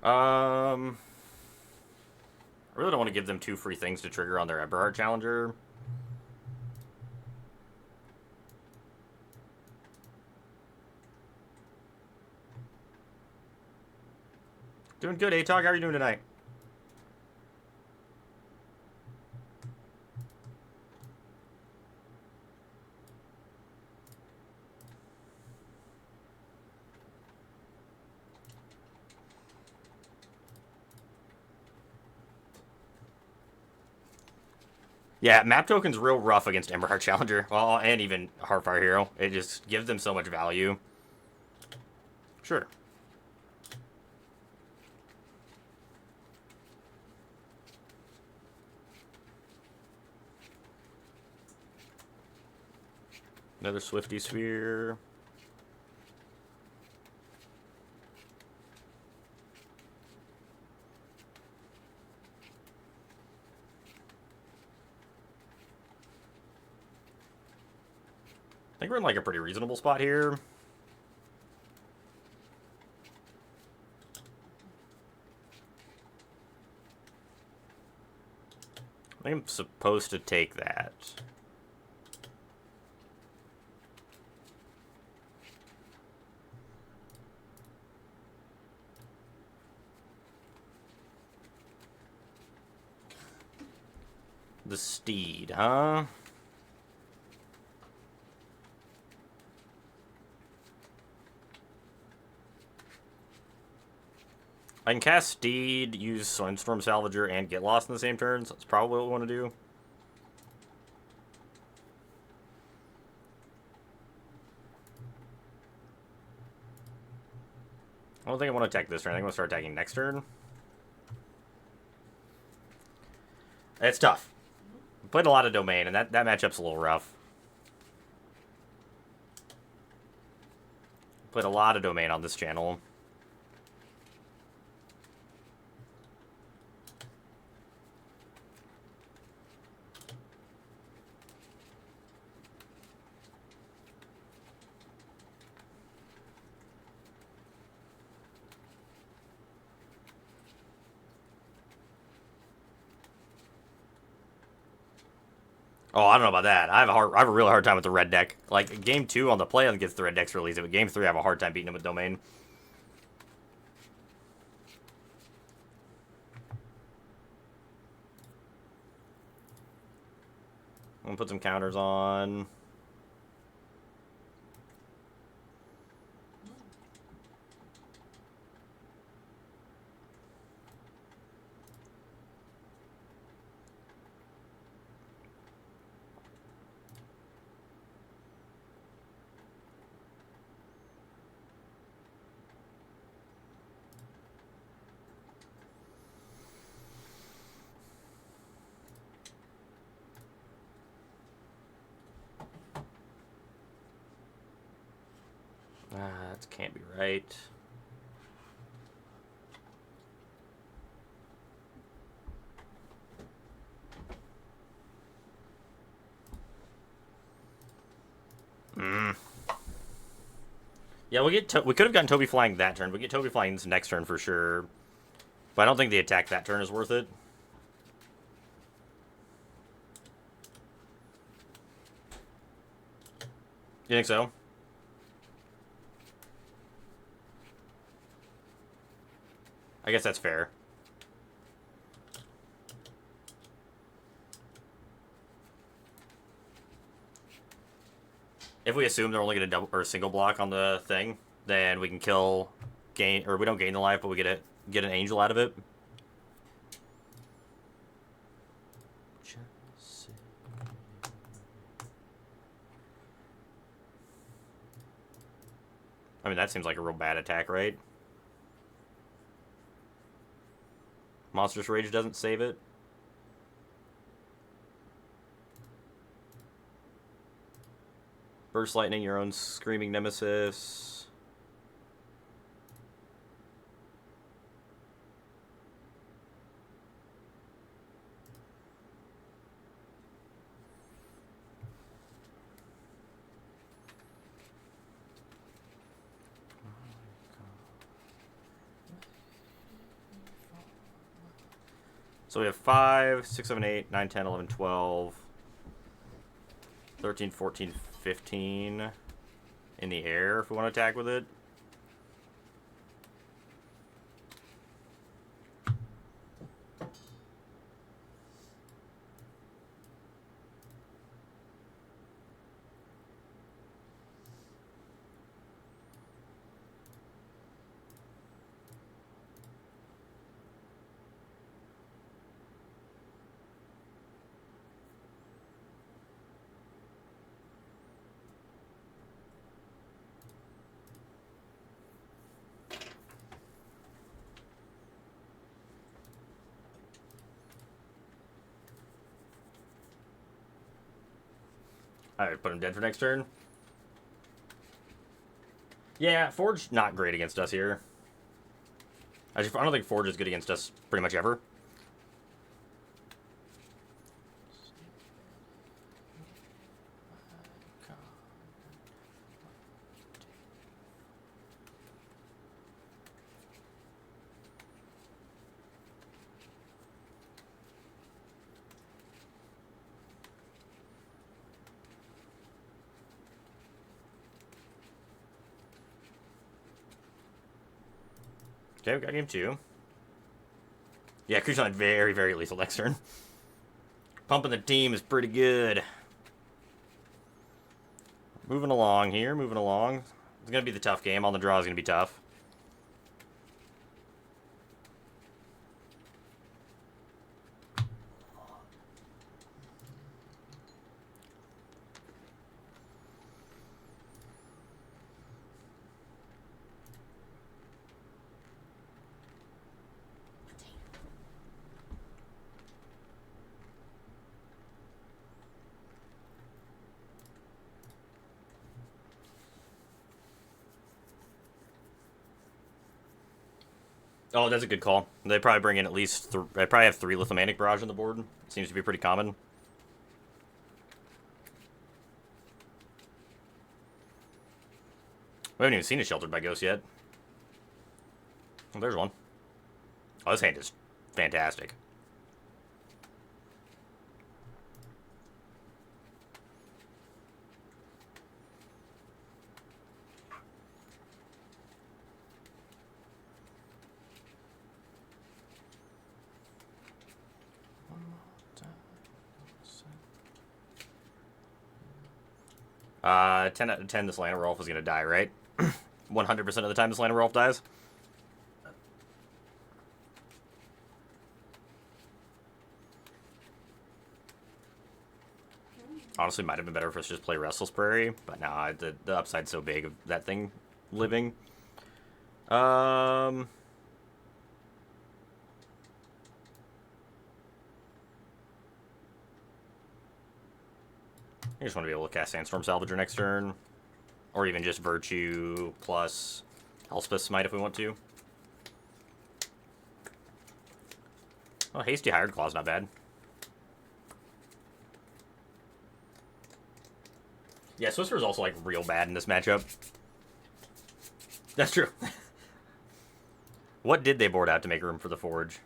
I really don't want to give them 2 free things to trigger on their Eberhard Challenger. Doing good, Atog. How are you doing tonight? Yeah, map token's real rough against Emberheart Challenger. Well, and even Heartfire Hero. It just gives them so much value. Sure. Another Swifty Sphere. I think we're in like a pretty reasonable spot here. I think I'm supposed to take that. The Steed, huh? I can cast Steed, use Sunstorm Salvager, and get lost in the same turn, so that's probably what we want to do. I don't think I want to attack this turn. I think I'm going to start attacking next turn. It's tough. Played a lot of Domain, and that matchup's a little rough. Played a lot of Domain on this channel. Oh, I don't know about that. I have a really hard time with the red deck. Like, game 2 on the play gets the red decks released, but game 3 I have a hard time beating them with Domain. I'm gonna put some counters on. That can't be right. Yeah, we could have gotten Toby flying that turn. We get Toby flying this next turn for sure. But I don't think the attack that turn is worth it. You think so? I guess that's fair. If we assume they're only going to double or single block on the thing, then we can we don't gain the life, but we get an angel out of it. I mean, that seems like a real bad attack, right? Monstrous Rage doesn't save it. Burst Lightning, your own Screaming Nemesis. So we have 5, 6, 7, 8, 9, 10, 11, 12, 13, 14, 15 in the air if we want to attack with it. Alright, put him dead for next turn. Yeah, Forge not great against us here. Actually, I don't think Forge is good against us pretty much ever. Okay, we got game 2. Yeah, Creature's not very, very lethal next turn. Pumping the team is pretty good. Moving along here, moving along. It's going to be the tough game. On the draw is going to be tough. Oh, that's a good call. They probably bring in at least... they probably have 3 Lithomantic Barrage on the board. Seems to be pretty common. We haven't even seen a Sheltered by Ghost yet. Oh, there's one. Oh, this hand is fantastic. Uh, 10 out of 10, this Llanowar Elf is going to die, right? 100% of the time this Llanowar Elf dies? Honestly, might have been better for us to just play Restless Prairie, but nah, the upside's so big of that thing living. I just want to be able to cast Sandstorm Salvager next turn. Or even just Virtue plus Elspeth Smite if we want to. Oh, Hasty Hired Claw's not bad. Yeah, Swisser is also, like, real bad in this matchup. That's true. What did they board out to make room for the Forge?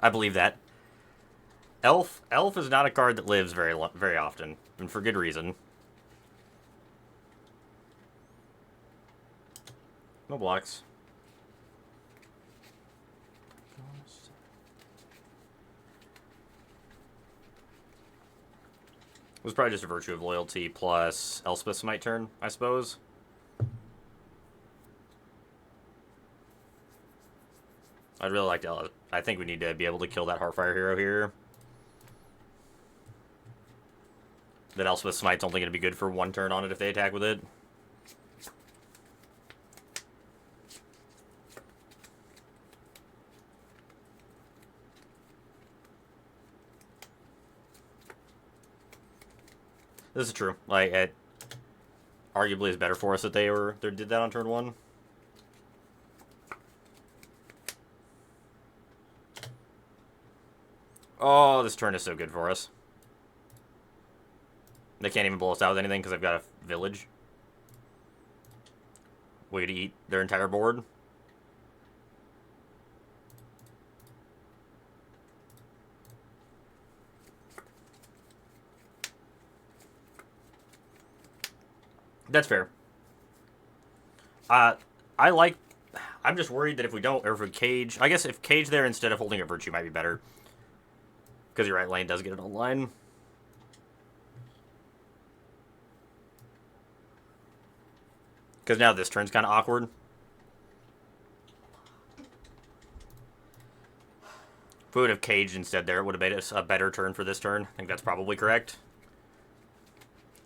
I believe that. Elf is not a card that lives very often, and for good reason. No blocks. It was probably just a Virtue of Loyalty plus Elspeth Smite turn, I suppose. I'd really like to... I think we need to be able to kill that Heartfire hero here. That Elspeth Smite's only going to be good for one turn on it if they attack with it. This is true. Like, it arguably is better for us that they did that on turn 1. Oh, this turn is so good for us. They can't even blow us out with anything because I've got a village. Way to eat their entire board. That's fair. I'm just worried that if we don't, or if we cage... I guess if cage there instead of holding a virtue might be better. Because your right lane does get it online. Because now this turn's kind of awkward. If we would have caged instead there, it would have made us a better turn for this turn. I think that's probably correct.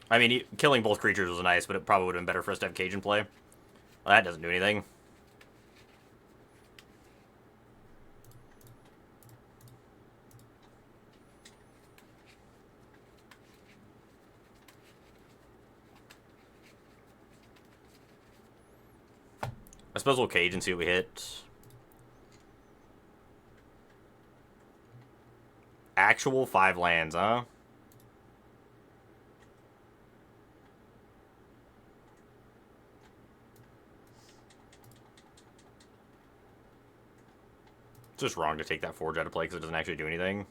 I mean, killing both creatures was nice, but it probably would have been better for us to have cage in play. Well, that doesn't do anything. I suppose we'll cage and see what we hit. Actual 5 lands, huh? It's just wrong to take that Forge out of play because it doesn't actually do anything.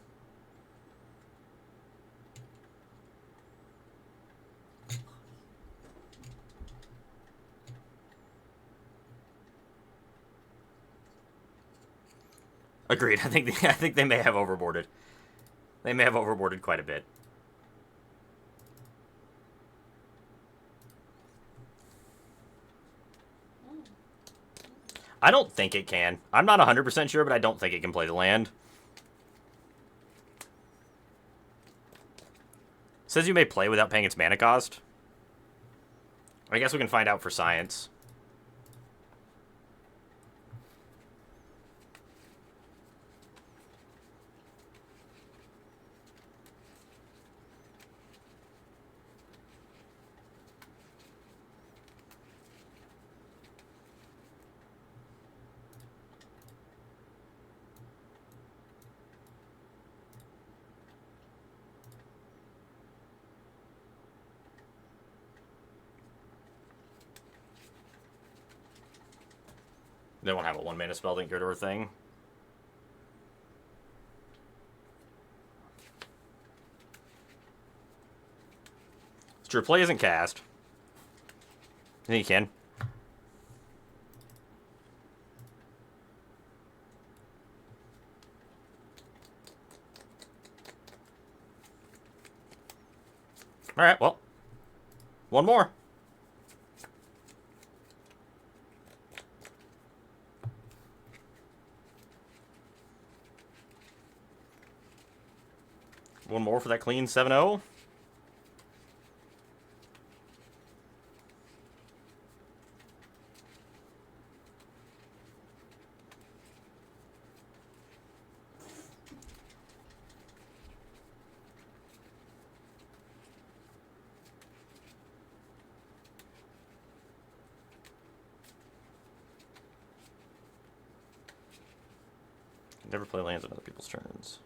Agreed. I think they may have overboarded. They may have overboarded quite a bit. I don't think it can. I'm not 100% sure, but I don't think it can play the land. Says you may play without paying its mana cost. I guess we can find out for science. They won't have a 1-mana spell link or thing. It's true, play isn't cast. I think you can. Alright, well. One more. One more for that clean 7-0. Never play lands on other people's turns.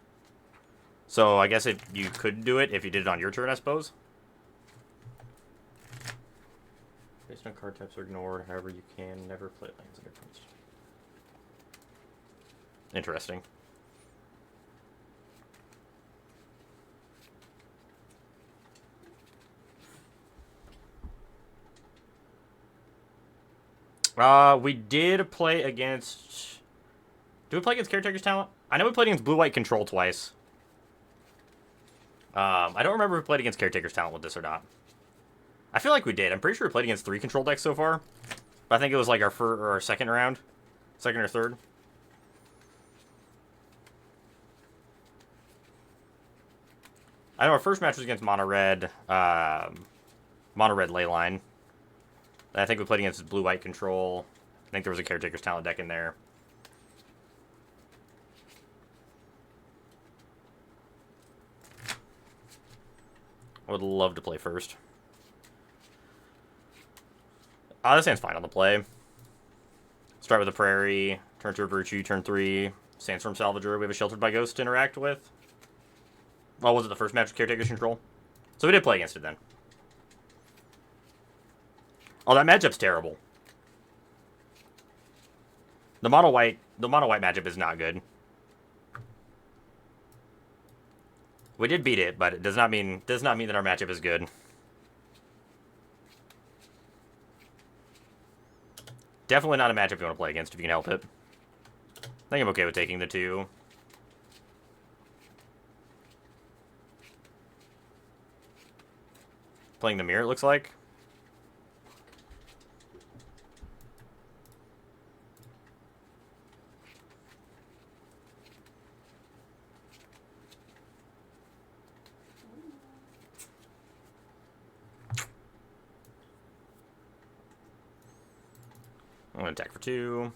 So I guess if you could do it if you did it on your turn, I suppose. Based on card types are ignored, however you can never play lands on your turns. Interesting. We did play against... Did we play against Caretaker's Talent? I know we played against Blue-White Control twice. I don't remember if we played against Caretaker's Talent with this or not. I feel like we did. I'm pretty sure we played against 3 control decks so far. But I think it was like our second round. Second or third. I know our first match was against Mono Red Leyline. I think we played against blue-white control. I think there was a Caretaker's Talent deck in there. I would love to play first. This hand's fine on the play. Start with a Prairie, turn 2 a Virtue, turn 3, Sandstorm Salvager. We have a Sheltered by Ghost to interact with. Oh, was it the first match with Caretaker's Control? So we did play against it then. Oh, that matchup's terrible. The mono white matchup is not good. We did beat it, but it does not mean that our matchup is good. Definitely not a matchup you want to play against if you can help it. I think I'm okay with taking the 2. Playing the mirror, it looks like. I'm going to attack for 2.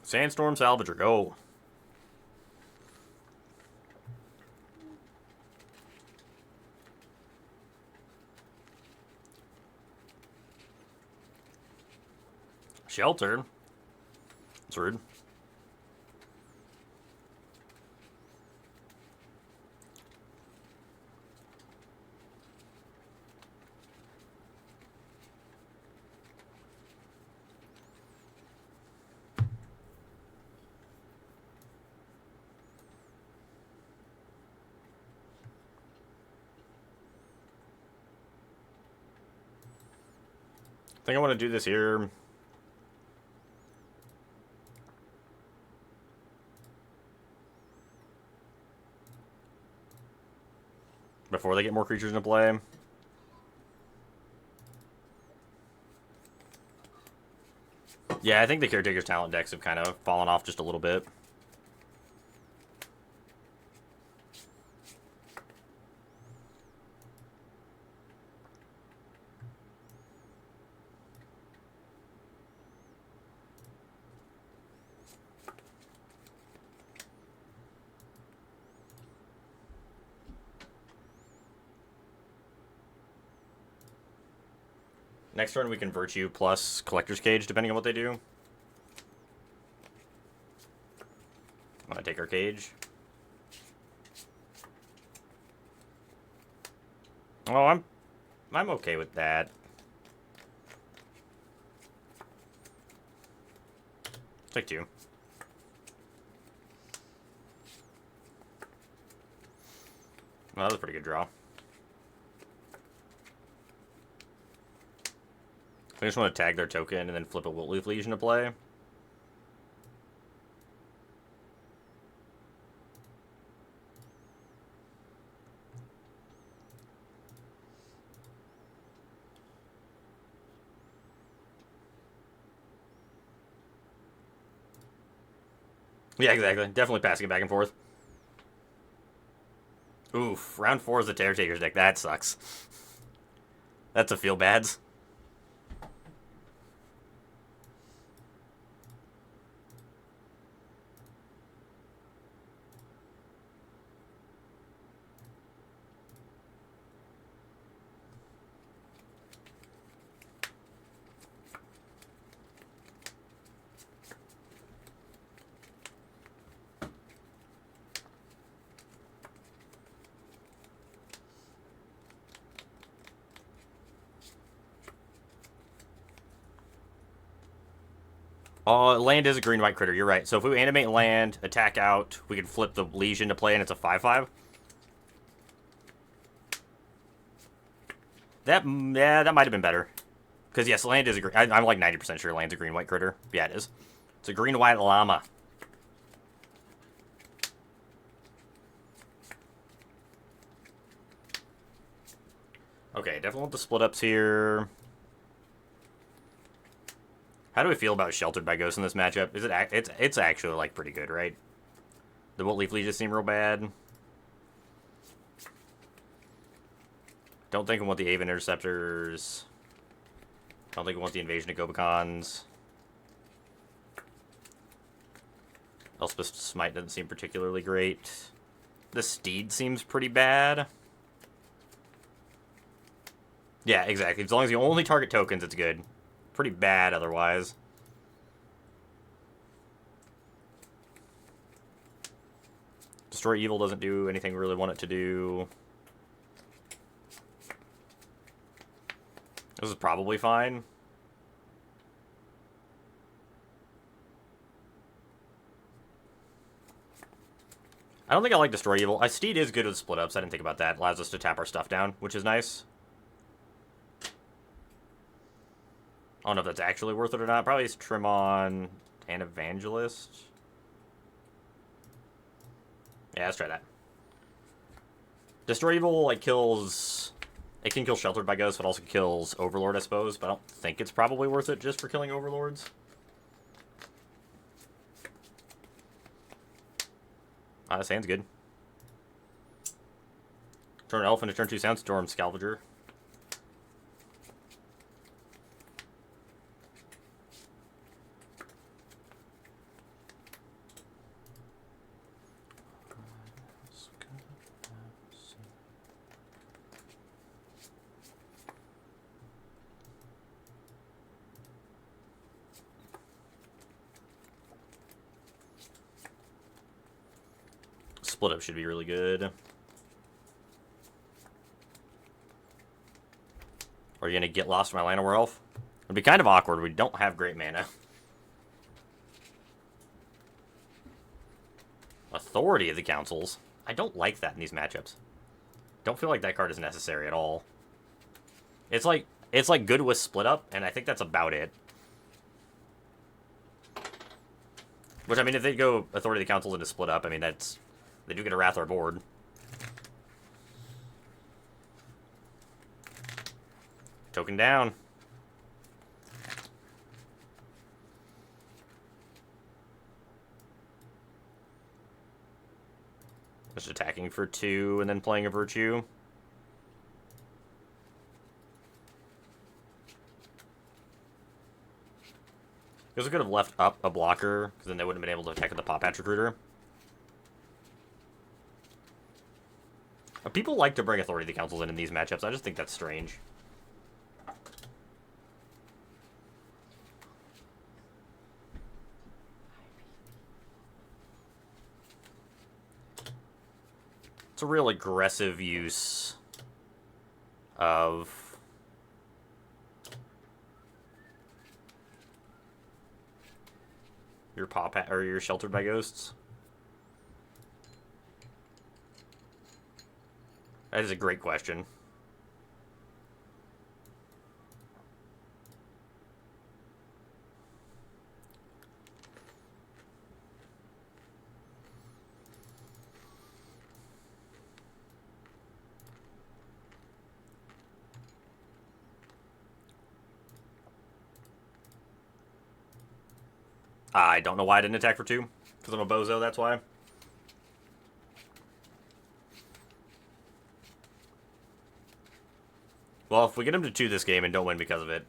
Sandstorm Salvager, go. Shelter. That's rude. I think I want to do this here. Before they get more creatures into play. Yeah, I think the Caretaker's Talent decks have kind of fallen off just a little bit. Next turn we can Virtue plus Collector's Cage, depending on what they do. I'm gonna take our Cage. Oh, I'm okay with that. Take 2. Well, that was a pretty good draw. I just want to tag their token and then flip a Wiltleaf Legion to play. Yeah, exactly. Definitely passing it back and forth. Oof. Round 4 is the Caretaker's deck. That sucks. That's a feel-bads. Land is a green-white critter. You're right. So if we animate land, attack out, we can flip the Legion to play, and it's a 5/5. That might have been better. Because, yes, land is a green... I'm like 90% sure land's a green-white critter. Yeah, it is. It's a green-white llama. Okay, definitely want the split-ups here. How do we feel about Sheltered by Ghosts in this matchup? Is it's actually like pretty good, right? The Bolt Leaf Legions seem real bad. Don't think I want the Aven Interceptors. Don't think I want the Invasion of Gobakons. Elspeth's Smite doesn't seem particularly great. The Steed seems pretty bad. Yeah, exactly. As long as you only target tokens, it's good. Pretty bad otherwise. Destroy Evil doesn't do anything we really want it to do. This is probably fine. I don't think I like Destroy Evil. Steed is good with split ups. I didn't think about that. Allows us to tap our stuff down, which is nice. I don't know if that's actually worth it or not. Probably Tremon and Evangelist. Yeah, let's try that. Destroy Evil, like, kills... It can kill Sheltered by Ghosts, but also kills Overlord, I suppose. But I don't think it's probably worth it just for killing Overlords. This hand's good. Turn Elephant to turn 2 Soundstorm, Scalvager. Split up should be really good. Are you going to get lost from my Llanowar Elf? It'd be kind of awkward. We don't have great mana. Authority of the Councils. I don't like that in these matchups. Don't feel like that card is necessary at all. It's like good with split up, and I think that's about it. Which, I mean, if they go Authority of the Councils into split up, I mean, that's... They do get a Wrathor board. Token down. Just attacking for 2 and then playing a Virtue. Because we could have left up a blocker, because then they wouldn't have been able to attack with the Pop Hatch Recruiter. People like to bring Authority of the Councils in these matchups. I just think that's strange. It's a real aggressive use of your or your Sheltered by Ghosts. That is a great question. I don't know why I didn't attack for 2. Because I'm a bozo, that's why. Well, if we get him to 2 this game and don't win because of it,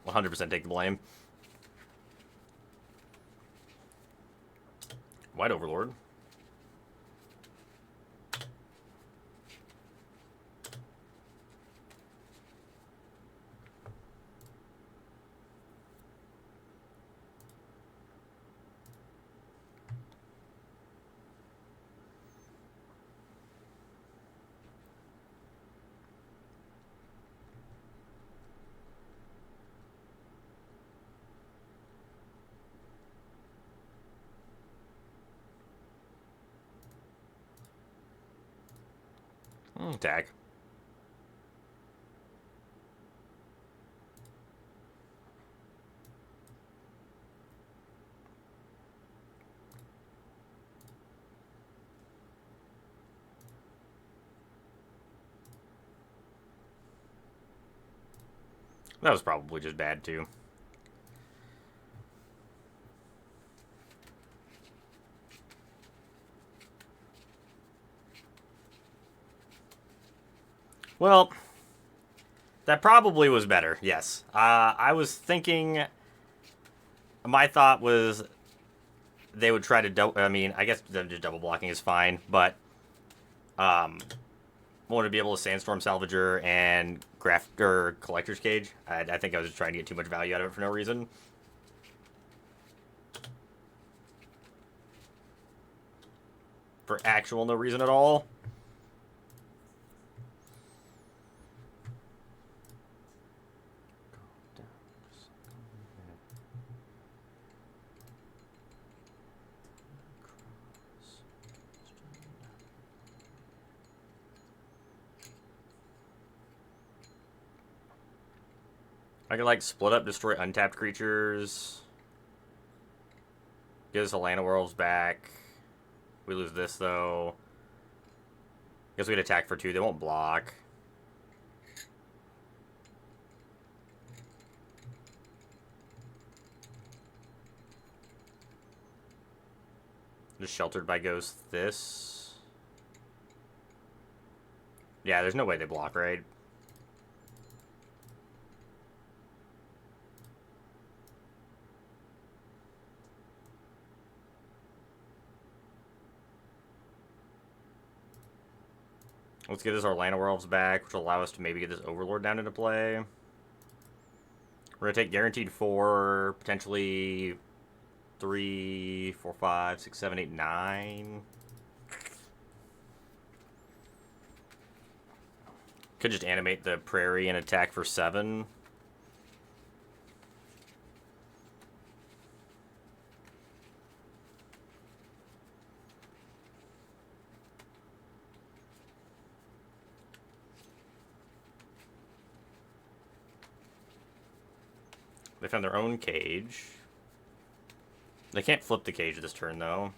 100% take the blame. White Overlord. Attack. That was probably just bad, too. Well, that probably was better, yes. I was thinking... My thought was they would try to double... I mean, I guess double blocking is fine, but... I want to be able to Sandstorm Salvager and Collector's Cage. I think I was just trying to get too much value out of it for no reason. For actual no reason at all. I could, like, split up, destroy untapped creatures. Give us a Land of Worlds back. We lose this, though. Guess we'd attack for 2. They won't block. Just Sheltered by Ghost this. Yeah, there's no way they block, right? Let's get this our Land of Worlds back, which will allow us to maybe get this Overlord down into play. We're going to take guaranteed 4, potentially 3, 4, 5, 6, 7, 8, 9. Could just animate the Prairie and attack for 7. They found their own cage. They can't flip the cage this turn, though.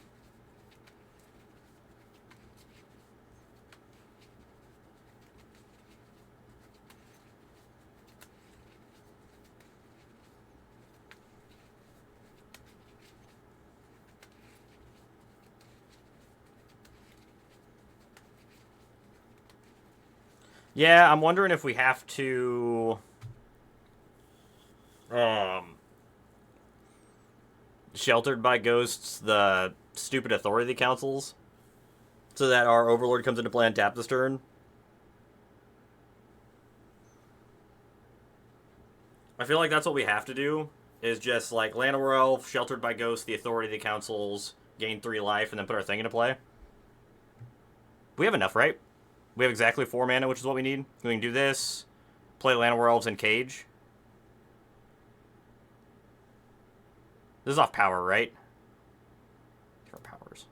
Yeah, I'm wondering if we have to... Sheltered by Ghosts, the stupid Authority Councils, so that our Overlord comes into play and tap this turn. I feel like that's what we have to do, is just, like, Llanowar Elf, Sheltered by Ghosts, the Authority the Councils, gain 3 life, and then put our thing into play. We have enough, right? We have exactly 4 mana, which is what we need. We can do this, play Llanowar Elves and Cage. This is off power, right? Different powers.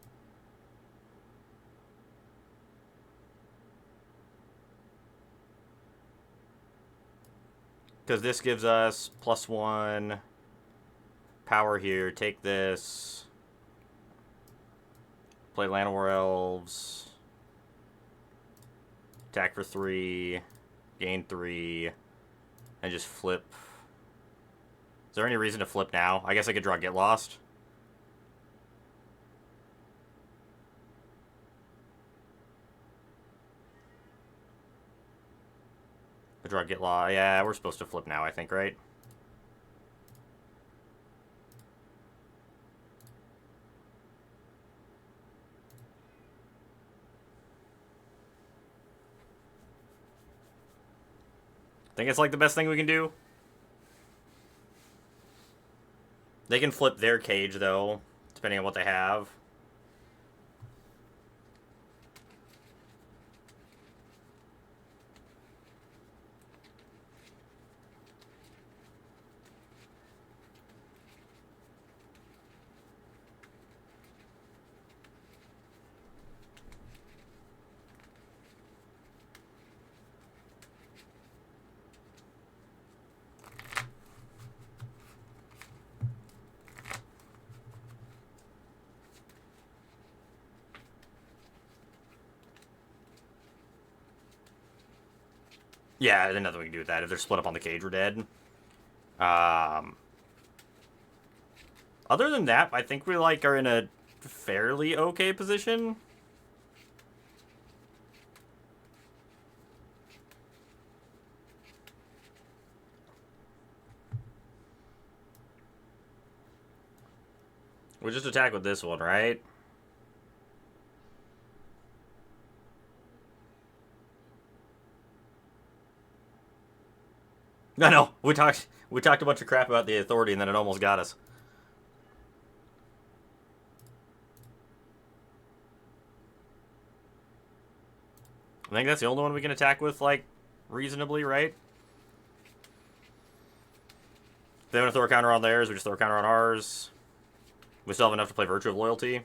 Because this gives us +1 power here. Take this. Play Llanowar Elves. Attack for 3. Gain 3. And just flip. Is there any reason to flip now? I guess I could draw Get Lost. I draw Get Lost. Yeah, we're supposed to flip now, I think, right? I think it's like the best thing we can do. They can flip their cage, though, depending on what they have. Yeah, there's nothing we can do with that. If they're split up on the cage, we're dead. Other than that, I think we like are in a fairly okay position. We'll just attack with this one, right? No. We talked a bunch of crap about the authority, and then it almost got us. I think that's the only one we can attack with, like, reasonably, right? If they want to throw a counter on theirs, we just throw a counter on ours. We still have enough to play Virtue of Loyalty.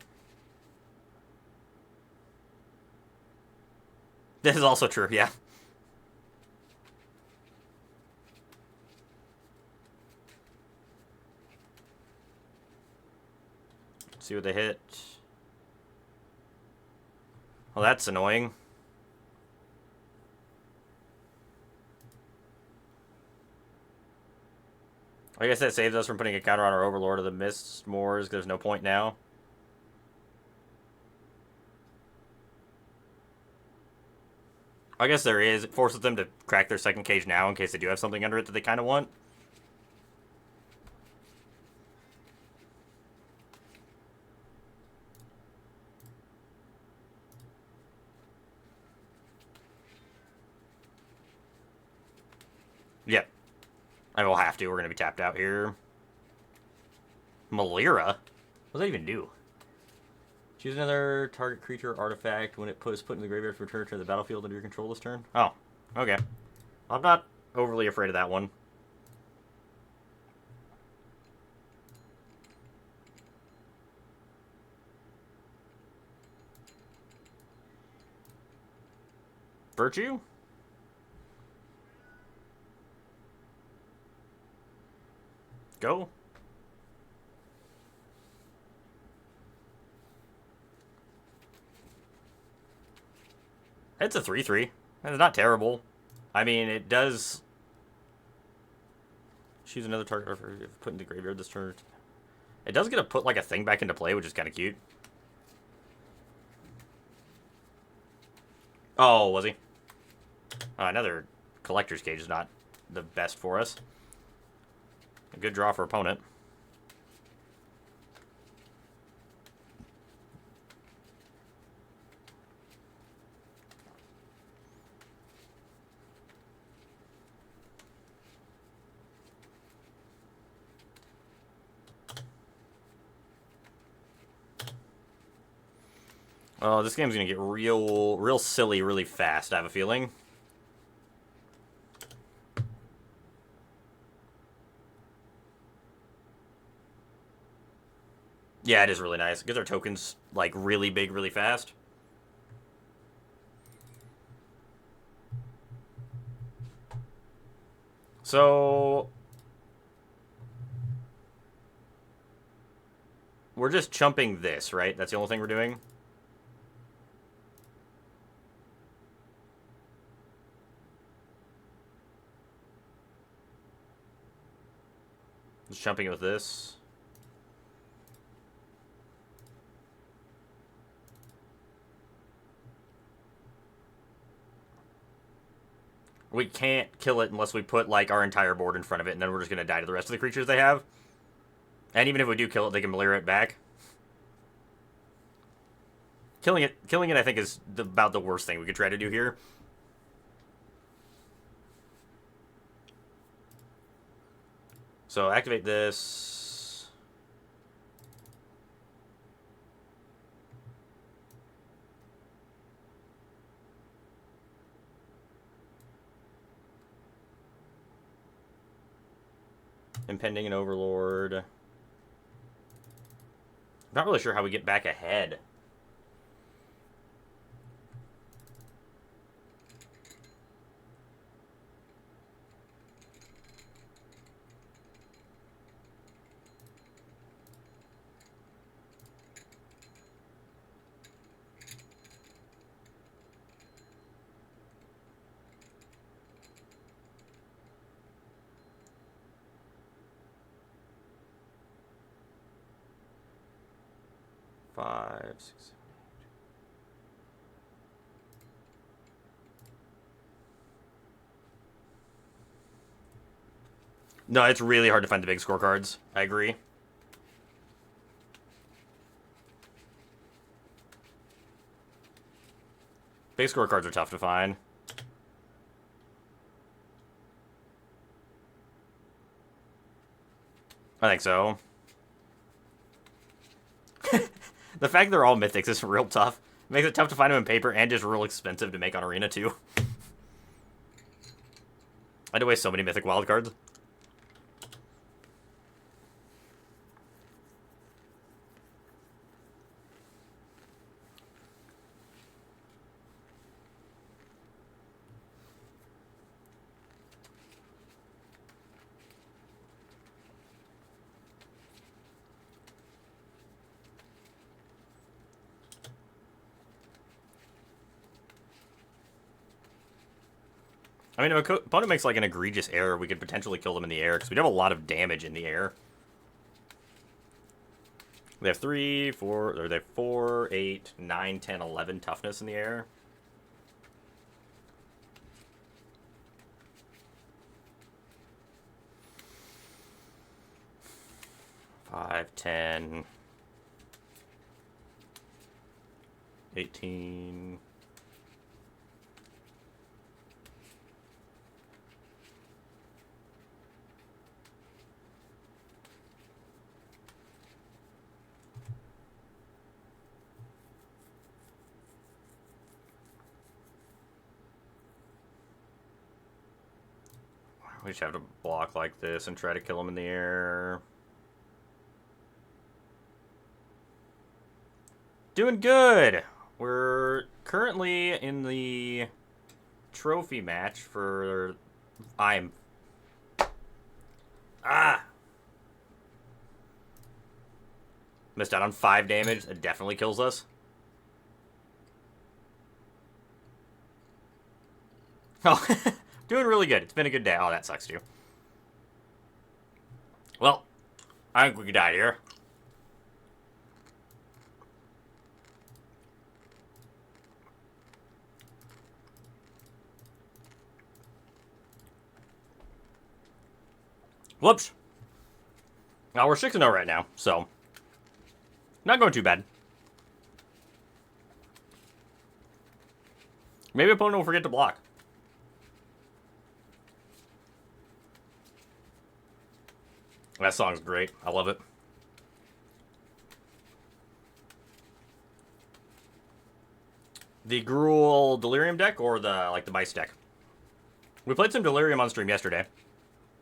This is also true, yeah. Let's see what they hit. Well, that's annoying. I guess that saves us from putting a counter on our Overlord of the Mistmoors, because there's no point now. I guess there is. It forces them to crack their second cage now in case they do have something under it that they kind of want. Yep. I will have to. We're going to be tapped out here. Malira? What does that even do? Choose another target creature or artifact when it is put in the graveyard for return to the battlefield under your control this turn. Oh, okay. I'm not overly afraid of that one. Virtue? Go. It's a 3/3. It's not terrible. I mean, it does... Choose another target for put in the graveyard this turn. It does get to put, like, a thing back into play, which is kind of cute. Oh, was he? Another Collector's Cage is not the best for us. A good draw for opponent. Oh, this game's gonna get real silly really fast, I have a feeling. Yeah, it is really nice. It gets our tokens, like, really big, really fast. So... We're just chumping this, right? That's the only thing we're doing? Just chumping it with this. We can't kill it unless we put, like, our entire board in front of it, and then we're just going to die to the rest of the creatures they have. And even if we do kill it, they can Malira it back. Killing it, I think, is about the worst thing we could try to do here. So, activate this. Impending an Overlord. I'm not really sure how we get back ahead. Five, 6, 7, 8. No, it's really hard to find the big scorecards. I agree. Base scorecards are tough to find. I think so. The fact they're all mythics is real tough. It makes it tough to find them in paper and just real expensive to make on Arena, too. I had to waste so many mythic wildcards. I mean, if an opponent makes like an egregious error, we could potentially kill them in the air, because we have a lot of damage in the air. They have 3, 4, or they have 4, 8, 9, 10, 11 toughness in the air. Five, 10, 18. We just have to block like this and try to kill him in the air. Doing good! We're currently in the trophy match for... Missed out on 5 damage. That definitely kills us. Oh, doing really good. It's been a good day. Oh, that sucks too. Well, I think we could die here. Whoops. Now we're 6-0 right now, so not going too bad. Maybe opponent will forget to block. That song's great. I love it. The Gruul Delirium deck or the Mice deck? We played some Delirium on stream yesterday.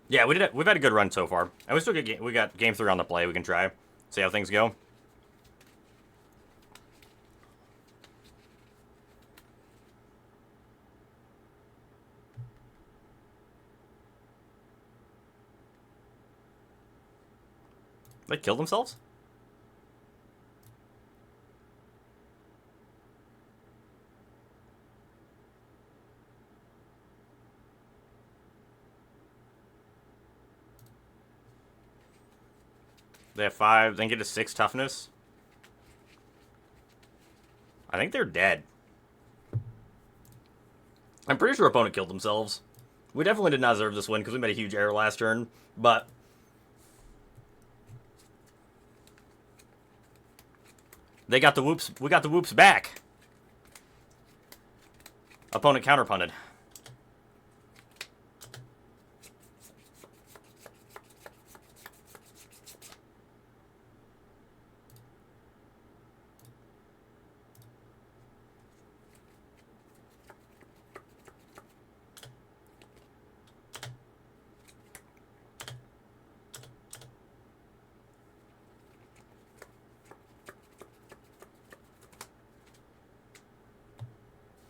Yeah, we've had a good run so far. And we got game 3 on the play. We can try. See how things go. They killed themselves? They have 5, then get to 6 toughness. I think they're dead. I'm pretty sure opponent killed themselves. We definitely did not deserve this win because we made a huge error last turn, but they got the whoops. We got the whoops back. Opponent counterpunted.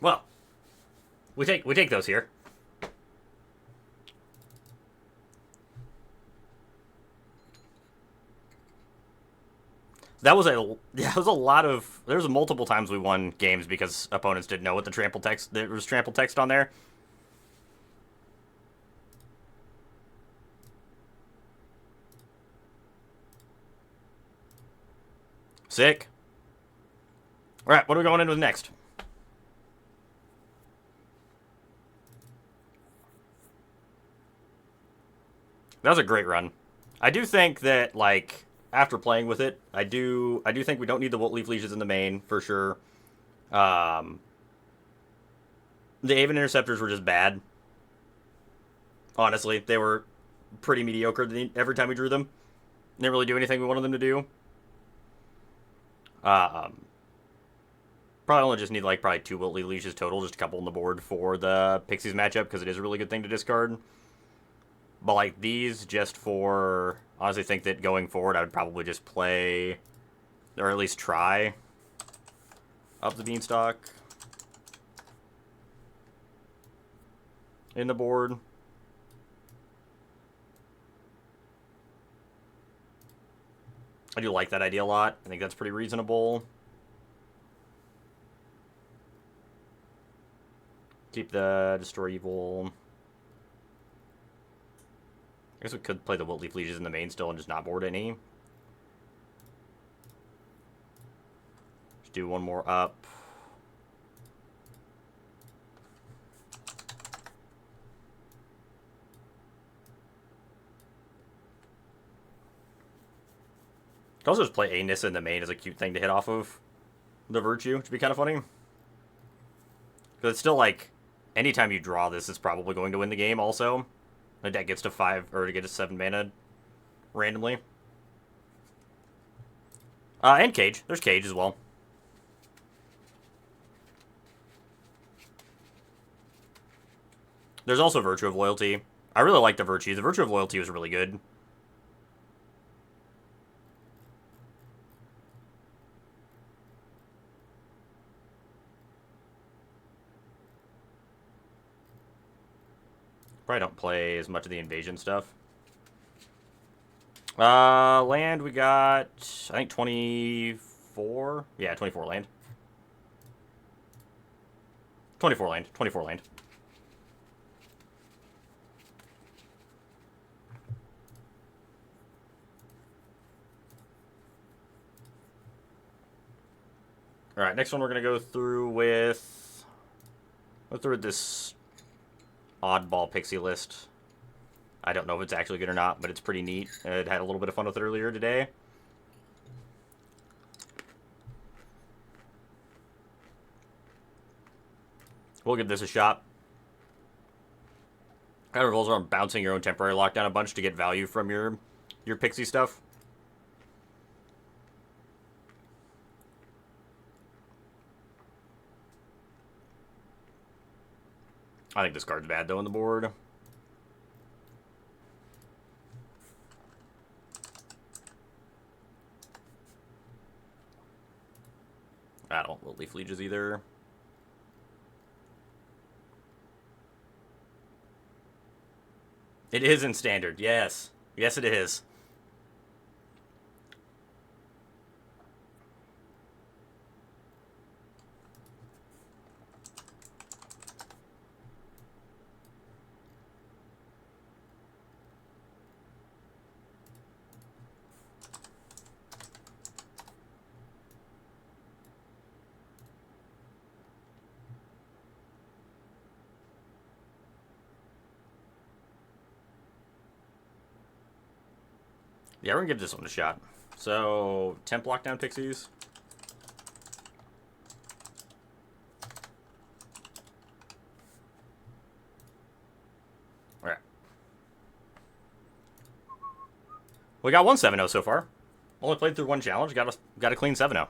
Well, we take those here. That was a lot of. There was multiple times we won games because opponents didn't know what the trample text. There was trample text on there. Sick. All right, what are we going in with next? That was a great run. I do think that, like, after playing with it, I do think we don't need the Leaf Leashes in the main, for sure. The Aven Interceptors were just bad. Honestly, they were pretty mediocre every time we drew them. Didn't really do anything we wanted them to do. Probably only just need like probably 2 Wiltly Leashes total, just a couple on the board for the Pixies matchup, because it is a really good thing to discard. But like these, just for, honestly think that going forward, I would probably just play, or at least try, up the Beanstalk in the board. I do like that idea a lot. I think that's pretty reasonable. Keep the Destroy Evil. I guess we could play the Wiltleaf Leashes in the main still and just not board any. Just do one more up. Could also just play a Nissa in the main as a cute thing to hit off of the Virtue, which would be kind of funny. Because it's still like, anytime you draw this, it's probably going to win the game also. The deck gets to 5, or to get to 7 mana randomly. And Cage. There's Cage as well. There's also Virtue of Loyalty. I really like the Virtue. The Virtue of Loyalty was really good. Probably don't play as much of the invasion stuff. Land, we got, I think 24. Yeah, 24 land. 24 land. 24 land. Alright, next one we're going to go through with... Go through this oddball pixie list. I don't know if it's actually good or not, but it's pretty neat. I had a little bit of fun with it earlier today. We'll give this a shot. Kind of revolves around bouncing your own temporary lockdown a bunch to get value from your pixie stuff. I think this card's bad, though, on the board. I don't want Leaf Leeches either. It is in Standard, yes. Yes, it is. Yeah, we're gonna give this one a shot. So, temp lockdown pixies. Alright. We got one 7-0 so far. Only played through one challenge, got a clean 7-0.